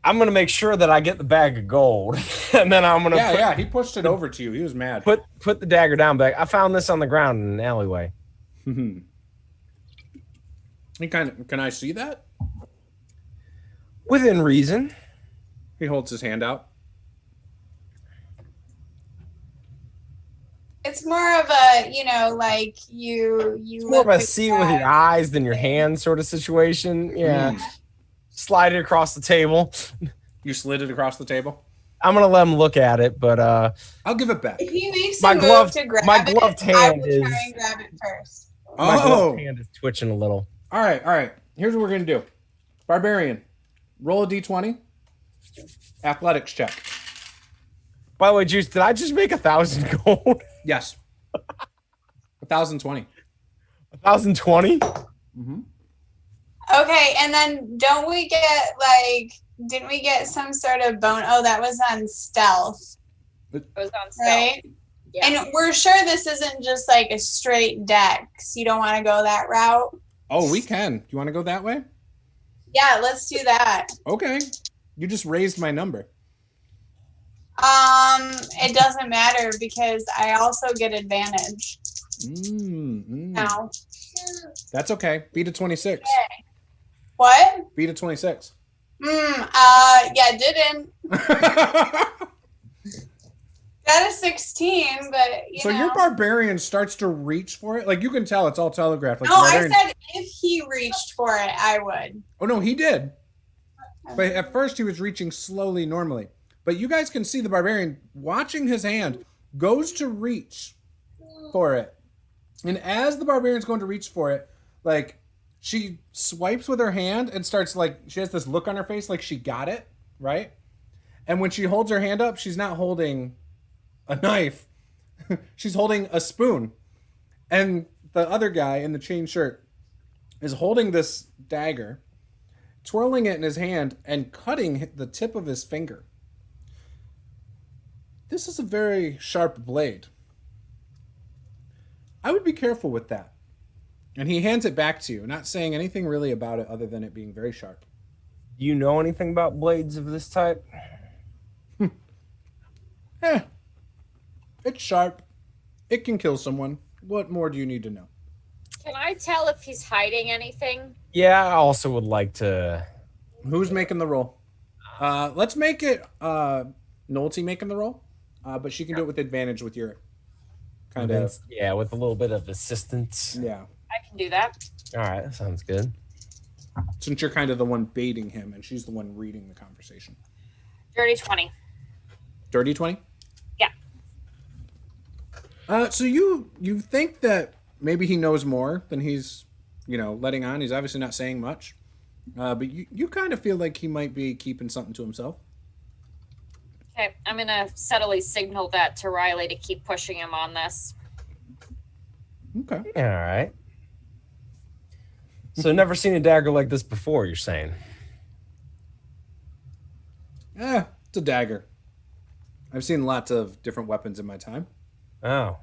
I'm going to make sure that I get the bag of gold. And then I'm going to Yeah, he pushed it over to you. He was mad. put the dagger down back. I found this on the ground in an alleyway. Can I see that? Within reason. He holds his hand out. It's more of a, like you. It's more of a look see it at with your that. eyes than your hands sort of situation. Yeah. Slide it across the table. You slid it across the table. I'm going to let him look at it, but I'll give it back. If he makes My a move gloved- to grab my it, gloved I hand will is- try and grab it first. my Oh, gloved hand is twitching a little. all right. Here's what we're gonna do. Barbarian, roll a d20. Athletics check. By the way, Juice, did I just make 1,000 gold? Yes. 1,020. 1,020? Okay, and then didn't we get some sort of bone? Oh, that was on stealth, It was on stealth. right? Yeah. And we're sure this isn't just like a straight dex. You don't want to go that route. Oh, we can. You want to go that way? Yeah, let's do that. Okay. You just raised my number. It doesn't matter because I also get advantage now. That's okay. Beat a 26. What? Beat a 26. Yeah, didn't. Got a 16, but So your barbarian starts to reach for it. Like you can tell it's all telegraphed. Like No, the I barbarian- said if he reached for it, I would. Oh no, he did. But at first he was reaching slowly normally. But you guys can see the barbarian watching his hand goes to reach for it. And as the barbarian's going to reach for it, like she swipes with her hand and starts like she has this look on her face like she got it, right? And when she holds her hand up, she's not holding a knife. She's holding a spoon. And the other guy in the chain shirt is holding this dagger, twirling it in his hand and cutting the tip of his finger. This is a very sharp blade. I would be careful with that. And he hands it back to you, not saying anything really about it other than it being very sharp. Do you know anything about blades of this type? It's sharp. It can kill someone. What more do you need to know? Can I tell if he's hiding anything? Yeah, I also would like to. Who's making the roll? Let's make it Nolte making the roll. But she can do it with advantage with your kind of... Yeah, with a little bit of assistance. Yeah. I can do that. All right, that sounds good. Since you're kind of the one baiting him and she's the one reading the conversation. Dirty 20. Dirty 20? Yeah. So you think that maybe he knows more than he's, letting on. He's obviously not saying much. But you kind of feel like he might be keeping something to himself. Okay, I'm going to subtly signal that to Reilly to keep pushing him on this. Okay. All right. So never seen a dagger like this before, you're saying? It's a dagger. I've seen lots of different weapons in my time. Oh.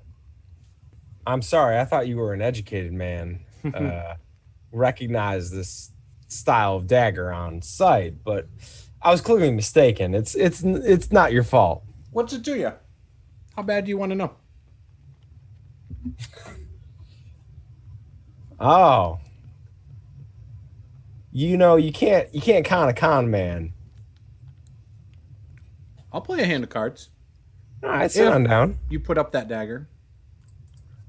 I'm sorry. I thought you were an educated man. Recognize this style of dagger on sight, but I was clearly mistaken. It's not your fault. What's it to you? How bad do you want to know? Oh. You can't con a con man. I'll play a hand of cards. All right, sit on down. You put up that dagger.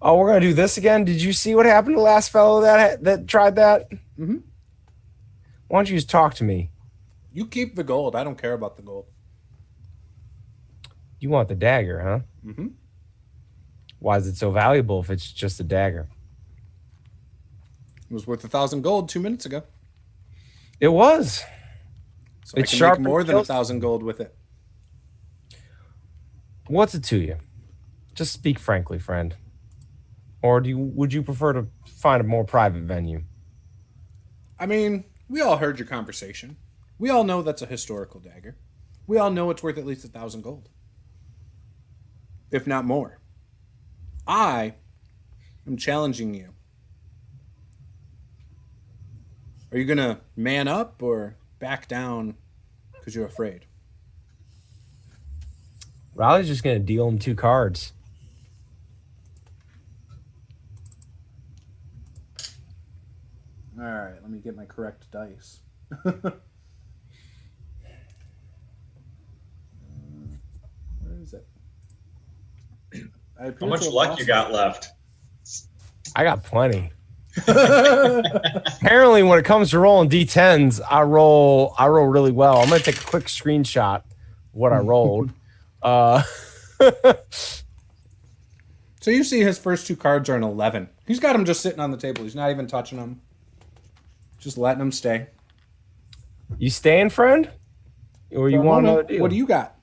Oh, we're gonna do this again. Did you see what happened to the last fellow that tried that? Mm-hmm. Why don't you just talk to me? You keep the gold. I don't care about the gold. You want the dagger, huh? Mm-hmm. Why is it so valuable if it's just a dagger? It was worth 1,000 gold 2 minutes ago. It was. So It's I can sharp make more and than kills- 1,000 gold with it. What's it to you? Just speak frankly, friend. Or would you prefer to find a more private venue? I mean, we all heard your conversation. We all know that's a historical dagger. We all know it's worth at least 1,000 gold. If not more. I am challenging you. Are you going to man up or back down because you're afraid? Reilly's just going to deal him 2 cards. All right, let me get my correct dice. Where is it? How much luck you got left? I got plenty. Apparently, when it comes to rolling D10s, I roll really well. I'm going to take a quick screenshot of what I rolled. So you see his first 2 cards are an 11. He's got them just sitting on the table. He's not even touching them. Just letting them stay. You staying, friend? Or you want another deal? What do you got?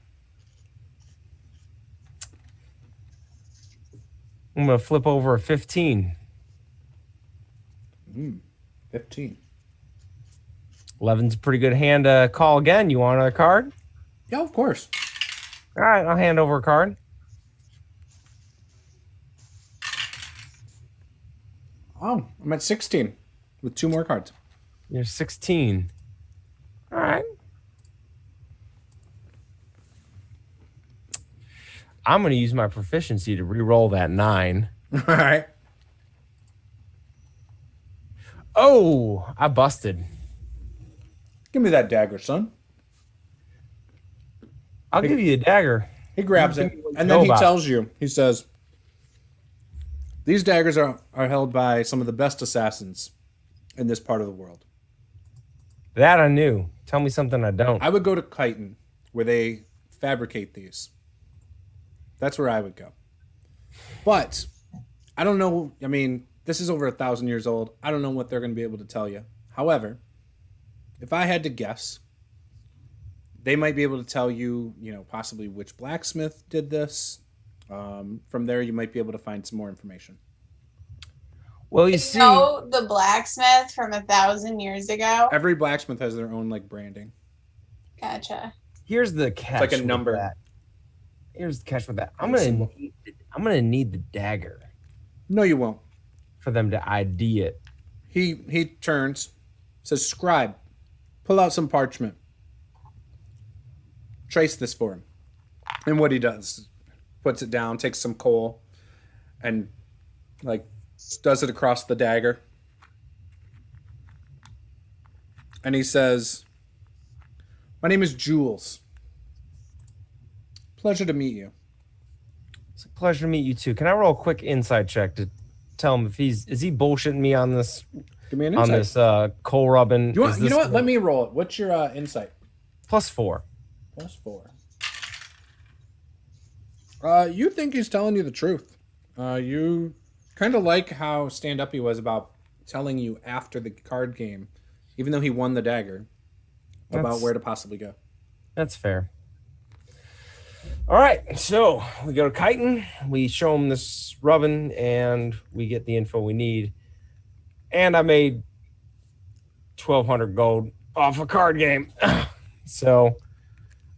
I'm going to flip over a 15. 15. 11's a pretty good hand to call again. You want another card? Yeah, of course. All right, I'll hand over a card. Oh, I'm at 16 with 2 more cards. You're 16. All right. I'm going to use my proficiency to re-roll that 9. All right. Oh, I busted. Give me that dagger, son. I'll give you a dagger. He grabs it, and then he tells you, he says, these daggers are held by some of the best assassins in this part of the world. That I knew. Tell me something I don't. I would go to Chiton, where they fabricate these. That's where I would go. But I don't know. I mean, this is over 1,000 years old. I don't know what they're going to be able to tell you. However, if I had to guess, they might be able to tell you, possibly which blacksmith did this. From there, you might be able to find some more information. Well, you see, the blacksmith from 1,000 years ago. Every blacksmith has their own branding. Gotcha. Here's the catch. It's like a number. With that. Here's the catch with that. I'm gonna need the dagger. No, you won't. For them to ID it. He turns, says, "Scribe, pull out some parchment. Trace this for him." And what he does, puts it down, takes some coal, and does it across the dagger. And he says, "My name is Jules. Pleasure to meet you." It's a pleasure to meet you too. Can I roll a quick insight check to tell him if is he bullshitting me on this? Give me an insight. On this coal rubbing. You know what? Let me roll it. What's your insight? +4. +4. You think he's telling you the truth. You kind of like how stand-up he was about telling you after the card game, even though he won the dagger, about where to possibly go. That's fair. All right, so we go to Chiton, we show him this rubbin, and we get the info we need. And I made 1,200 gold off a card game. So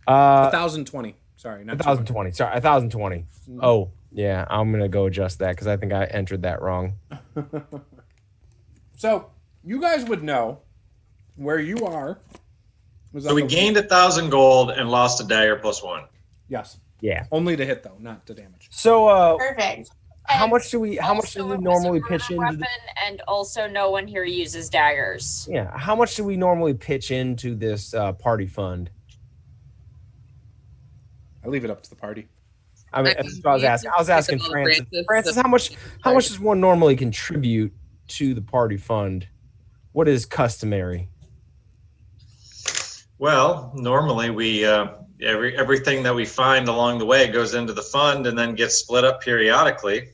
1,020. Sorry, not 1,020. Sorry, 1,020. Oh, yeah, I'm gonna go adjust that because I think I entered that wrong. So you guys would know where you are. So we gained 1,000 gold and lost a dagger +1. Yes. Yeah. Only to hit though, not to damage. So Perfect. how much do we normally pitch into weapon and also no one here uses daggers. Yeah, how much do we normally pitch into this party fund? I leave it up to the party. I mean, that's what I was asking. I was asking Francis. Francis, how much does one normally contribute to the party fund? What is customary? Well, normally we everything that we find along the way goes into the fund and then gets split up periodically.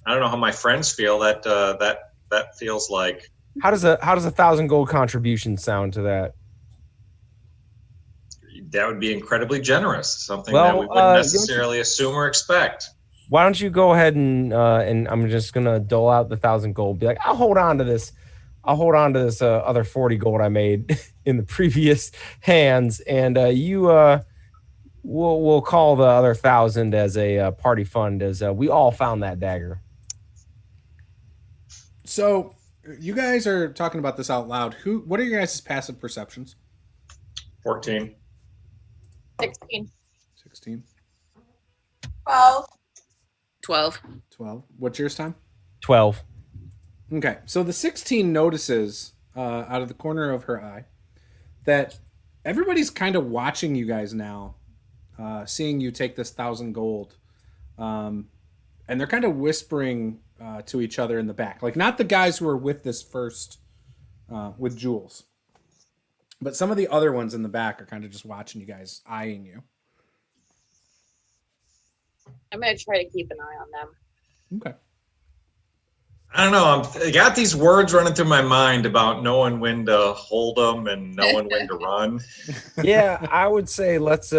I don't know how my friends feel. That feels like. How does 1,000 gold contribution sound to that? That would be incredibly generous. Something that we wouldn't necessarily assume or expect. Why don't you go ahead and I'm just gonna dole out the 1,000 gold. Be like, I'll hold on to this. I'll hold on to this other 40 gold I made in the previous hands, and we'll call the other 1,000 as a party fund, as we all found that dagger. So you guys are talking about this out loud. What are your guys' passive perceptions? 14. 16. 16. 12. 12. 12. What's yours, Tom? 12. Okay, so the 16 notices out of the corner of her eye that everybody's kind of watching you guys now, seeing you take this 1,000 gold, and they're kind of whispering to each other in the back, like not the guys who are with this first with Jules, but some of the other ones in the back are kind of just watching you guys, eyeing you. I'm going to try to keep an eye on them. Okay. I don't know. I got these words running through my mind about knowing when to hold them and knowing when to run. Yeah, I would say let's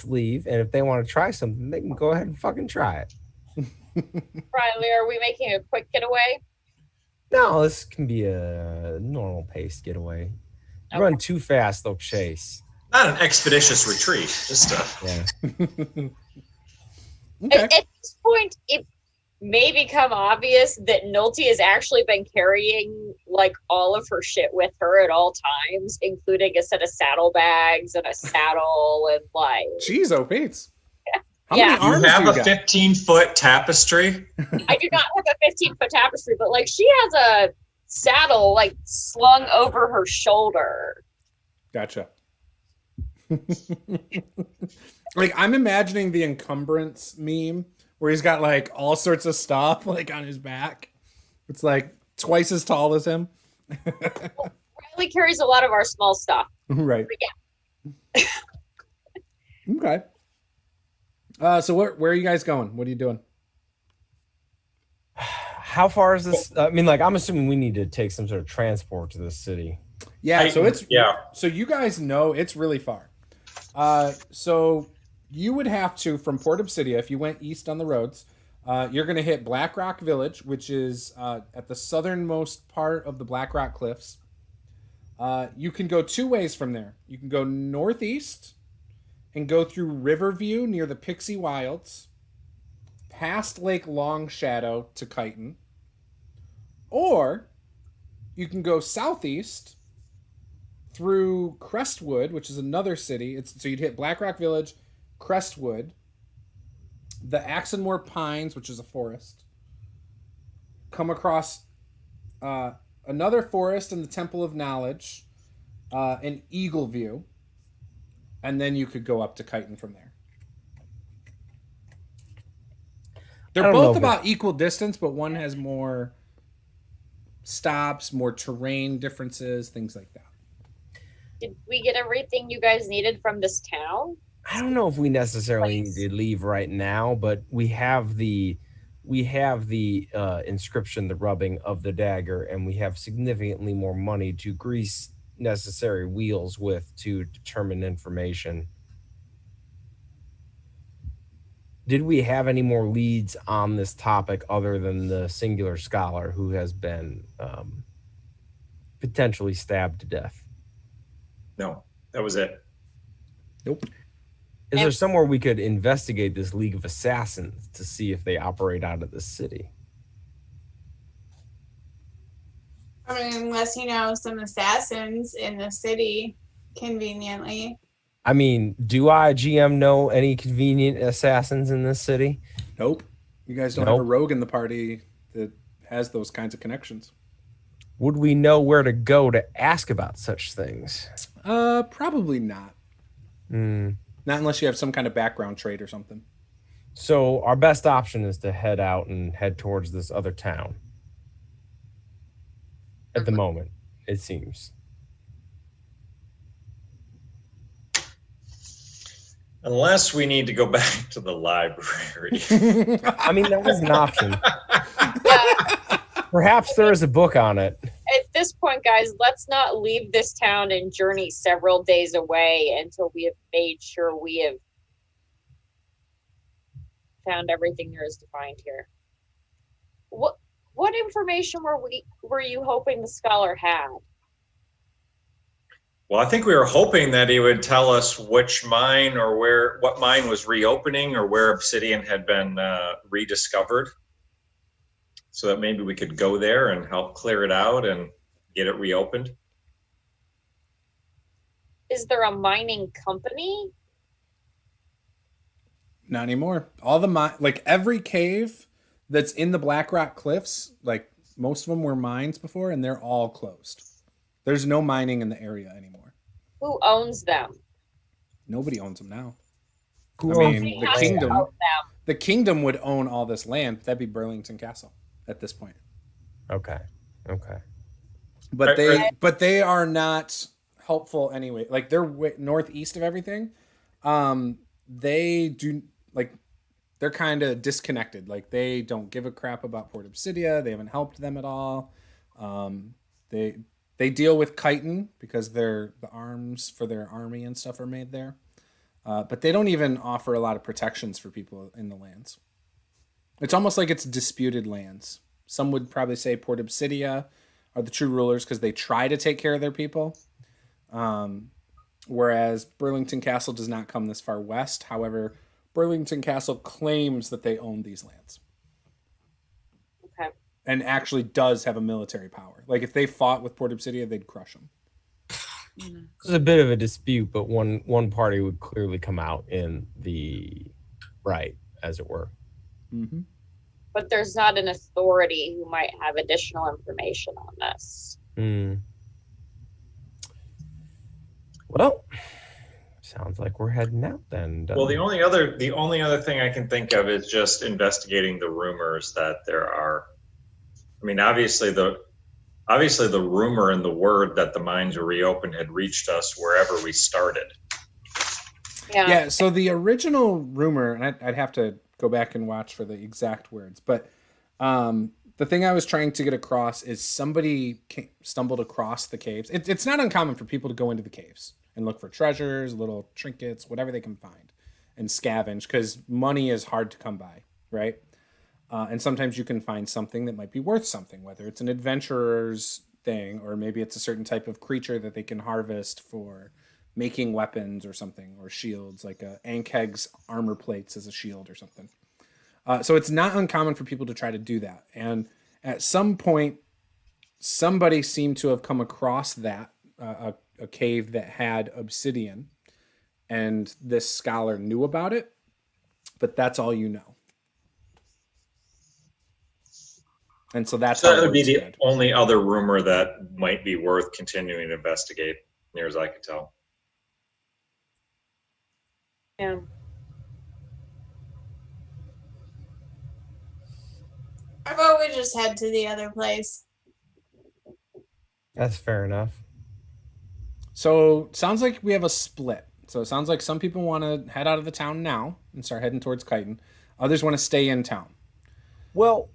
leave, and if they want to try something, they can go ahead and fucking try it. Reilly, are we making a quick getaway? No, this can be a normal paced getaway. Okay. Run too fast, they'll chase. Not an expeditious retreat. Just Yeah. Okay. At this point, it may become obvious that Nolte has actually been carrying like all of her shit with her at all times, including a set of saddlebags and a saddle and like. Jeez, oh Pates. How Yeah. many arms you have do a got? 15-foot tapestry. I do not have a 15-foot tapestry, but like she has a saddle like slung over her shoulder. Gotcha. Like I'm imagining the encumbrance meme where he's got like all sorts of stuff like on his back. It's like twice as tall as him. Reilly carries a lot of our small stuff. Right. But Okay. So where are you guys going? What are you doing? How far is this? I mean, like, I'm assuming we need to take some sort of transport to this city. Yeah, so it's yeah. So you guys know it's really far. So you would have to, from Port Obsidia, if you went east on the roads, you're going to hit Black Rock Village, which is at the southernmost part of the Black Rock Cliffs. You can go two ways from there. You can go northeast and go through Riverview near the Pixie Wilds, past Lake Long Shadow to Chiton. Or you can go southeast through Crestwood, which is another city. So you'd hit Black Rock Village, Crestwood, the Axenmore Pines, which is a forest. Come across another forest in the Temple of Knowledge, and Eagle View, and then you could go up to Chiton from there. They're both about equal distance, but one has more stops, more terrain differences, things like that. did we get everything you guys needed from this town? I don't know if we necessarily need to leave right now, but we have the inscription, the rubbing of the dagger, and we have significantly more money to grease necessary wheels with to determine information. Did we have any more leads on this topic other than the singular scholar who has been potentially stabbed to death? No, that was it. Nope. Is there somewhere we could investigate this League of Assassins to see if they operate out of the city? I mean, unless you know some assassins in the city, conveniently. I mean, do I, GM, know any convenient assassins in this city? Nope. You guys don't have a rogue in the party that has those kinds of connections. Would we know where to go to ask about such things? Probably not. Hmm. Not unless you have some kind of background trait or something. So our best option is to head out and head towards this other town. At the moment, it seems. Unless we need to go back to the library. I mean, that is an option. Perhaps there is a book on it. At this point, guys, let's not leave this town and journey several days away until we have made sure we have found everything there is to find here. What information were you hoping the scholar had? Well, I think we were hoping that he would tell us which mine or what mine was reopening or where Obsidian had been rediscovered, so that maybe we could go there and help clear it out and get it reopened. Is there a mining company? Not anymore. All the like every cave that's in the Black Rock Cliffs, like most of them were mines before, and they're all closed. There's no mining in the area anymore. Who owns them? Nobody owns them now. Who I owns mean, Has to own them. the kingdom would own all this land. That'd be Burlington Castle at this point. Okay. But Right. they are not helpful anyway. Like they're northeast of everything. They do like they're kind of disconnected. Like they don't give a crap about Port Obsidia. They haven't helped them at all. They deal with chitin because the arms for their army and stuff are made there. But they don't even offer a lot of protections for people in the lands. It's almost like it's disputed lands. Some would probably say Port Obsidia are the true rulers because they try to take care of their people. Whereas Burlington Castle does not come this far west. However, Burlington Castle claims that they own these lands. Okay. And actually does have a military power. Like if they fought with Port Obsidia, they'd crush them. There's a bit of a dispute, but one party would clearly come out in the right, as it were. Mm-hmm. But there's not an authority who might have additional information on this. Well, sounds like we're heading out then. Well, the only other thing I can think of is just investigating the rumors that there are. I mean, obviously the rumor and the word that the mines were reopened had reached us wherever we started. Yeah, so the original rumor, and I'd have to go back and watch for the exact words, but the thing I was trying to get across is somebody stumbled across the caves. It's not uncommon for people to go into the caves and look for treasures, little trinkets, whatever they can find, and scavenge, because money is hard to come by, right? And sometimes you can find something that might be worth something, whether it's an adventurer's thing, or maybe it's a certain type of creature that they can harvest for making weapons or something, or shields, like Ankheg's armor plates as a shield or something. So it's not uncommon for people to try to do that. And at some point, somebody seemed to have come across that, a cave that had obsidian, and this scholar knew about it, but that's all you know. And so that's So how that would be word the spread. only other rumor that might be worth continuing to investigate, near as I could tell. Yeah. How about we just head to the other place? That's fair enough. So sounds like we have a split. So it sounds like some people want to head out of the town now and start heading towards chitin. Others want to stay in town. Well,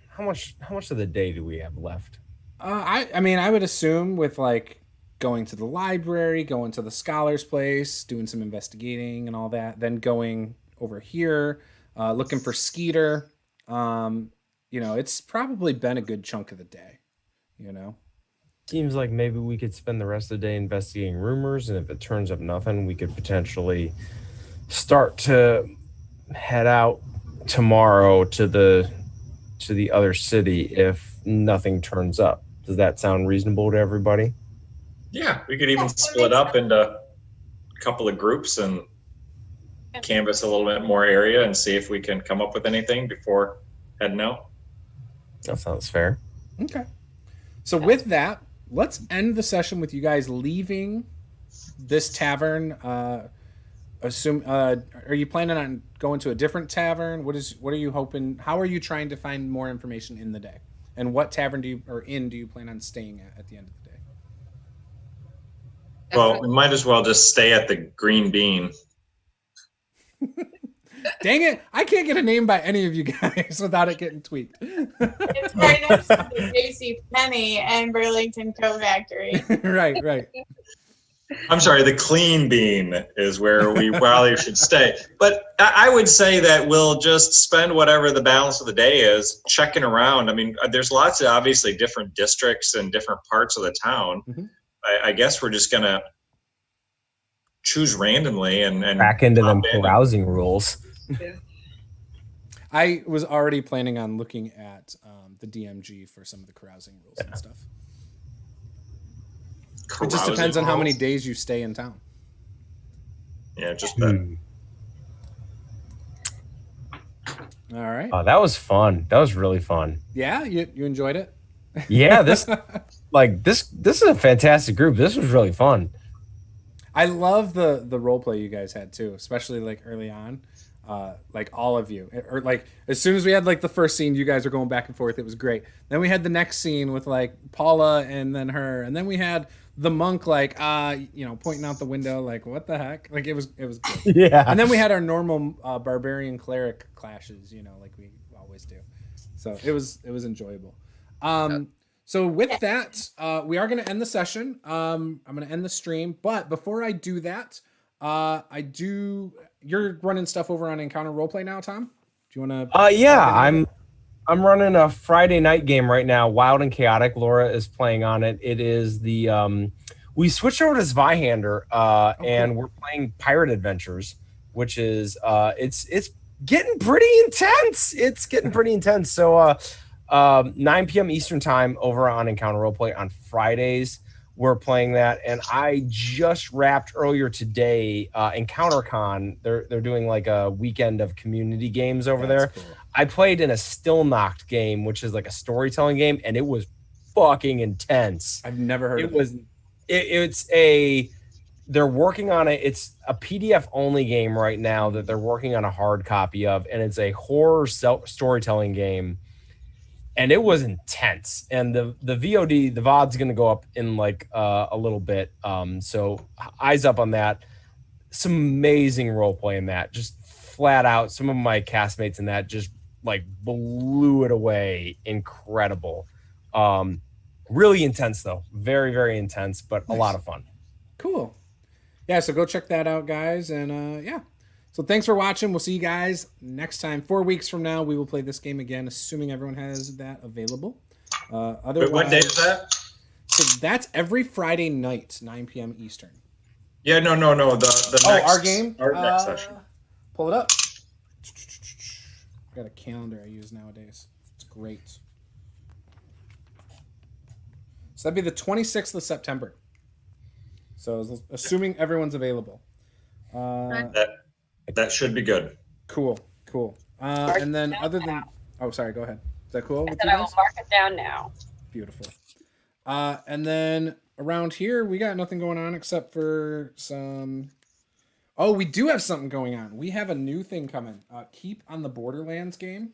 how much of the day do we have left? I mean, I would assume with like going to the library, going to the scholar's place, doing some investigating and all that, then going over here, looking for Skeeter. It's probably been a good chunk of the day, Seems like maybe we could spend the rest of the day investigating rumors, and if it turns up nothing, we could potentially start to head out tomorrow to the other city if nothing turns up. Does that sound reasonable to everybody? Yeah, we could even split up into a couple of groups and canvas a little bit more area and see if we can come up with anything before heading out. That sounds fair. Okay. So with that, let's end the session with you guys leaving this tavern. Are you planning on going to a different tavern? What are you hoping? How are you trying to find more information in the day? And what tavern do you plan on staying at the end of the day? Well, we might as well just stay at the Green Bean. Dang it! I can't get a name by any of you guys without it getting tweaked. It's right next to the JC Penney and Burlington Coat Factory. Right. I'm sorry, the Clean Bean is where we probably should stay. But I would say that we'll just spend whatever the balance of the day is checking around. I mean, there's lots of obviously different districts and different parts of the town. Mhm. I guess we're just going to choose randomly and Back into them pop in. carousing rules. I was already planning on looking at the DMG for some of the carousing rules and stuff. It just depends on how many days you stay in town. Yeah, just that. All right. Oh, that was fun. That was really fun. Yeah, you enjoyed it? Yeah, this is a fantastic group. This was really fun. I love the role play you guys had too, especially like early on. Like all of you, or like as soon as we had like the first scene, you guys are going back and forth. It was great. Then we had the next scene with like Paula and then her, and then we had the monk like pointing out the window like what the heck, like it was good. Yeah. And then we had our normal barbarian cleric clashes, like we always do. So it was enjoyable. So with that, we are going to end the session. I'm going to end the stream, but before I do that, you're running stuff over on Encounter Roleplay now, Tom? Do you want to? Yeah, I'm running a Friday night game right now. Wild and Chaotic. Laura is playing on it. It is the we switched over to Zweihander, and we're playing Pirate Adventures, which is it's getting pretty intense. It's getting pretty intense. So 9 p.m. Eastern time over on Encounter Roleplay on Fridays. We're playing that, and I just wrapped earlier today. EncounterCon, they're doing like a weekend of community games over there. Cool. I played in a Still Knocked game, which is like a storytelling game, and it was fucking intense. I've never heard of it. They're working on it. It's a PDF only game right now that they're working on a hard copy of, and it's a horror storytelling game. And it was intense. And the VOD's going to go up in like a little bit. So eyes up on that. Some amazing role play in that. Just flat out. Some of my castmates in that just like blew it away. Incredible. Really intense though. Very, very intense, but a lot of fun. Cool. Yeah. So go check that out, guys. And yeah. So thanks for watching. We'll see you guys next time. 4 weeks from now, we will play this game again, assuming everyone has that available. Otherwise, what day is that? So that's every Friday night, 9 p.m. Eastern. Yeah, no. The next, our game? Our next session. Pull it up. I've got a calendar I use nowadays. It's great. So that'd be the 26th of September. So assuming everyone's available. That should be good. Cool. And then other than... Oh, sorry. Go ahead. Is that cool? I will mark it down now. Beautiful. And then around here, we got nothing going on except for some... Oh, we do have something going on. We have a new thing coming. Keep on the Borderlands game.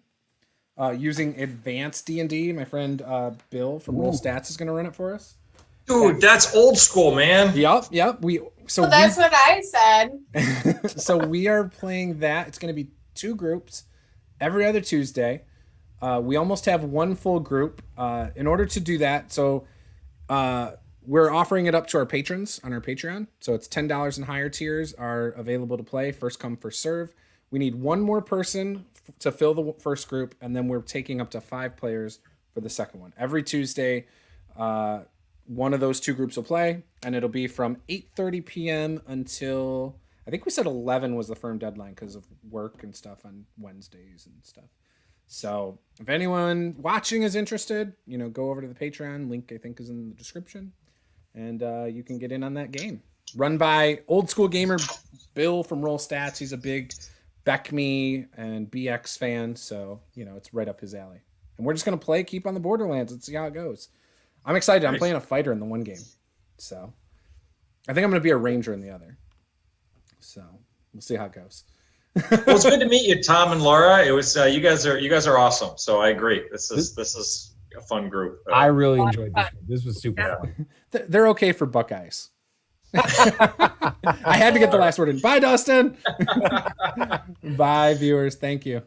Using advanced D&D. My friend Bill from Roll Stats is going to run it for us. Dude, that's old school, man. Yep. That's what I said. So we are playing that. It's going to be 2 groups every other Tuesday. We almost have 1 full group. In order to do that, so we're offering it up to our patrons on our Patreon. So it's $10 and higher tiers are available to play. First come, first serve. We need 1 more person to fill the first group, and then we're taking up to 5 players for the second one. Every Tuesday, one of those 2 groups will play, and it'll be from 8:30 p.m. until, I think we said 11 was the firm deadline because of work and stuff on Wednesdays and stuff. So if anyone watching is interested, go over to the Patreon. Link, I think, is in the description. And you can get in on that game. Run by old school gamer Bill from Roll Stats. He's a big BECME and BX fan, so, it's right up his alley. And we're just going to play Keep on the Borderlands and see how it goes. I'm excited. I'm playing a fighter in the one game. So I think I'm going to be a ranger in the other. So we'll see how it goes. Well, it's good to meet you, Tom and Laura. It was you guys are awesome. So I agree. This is a fun group. I really enjoyed this. This was super fun. They're okay for Buckeyes. I had to get the last word in. Bye, Dustin. Bye, viewers. Thank you.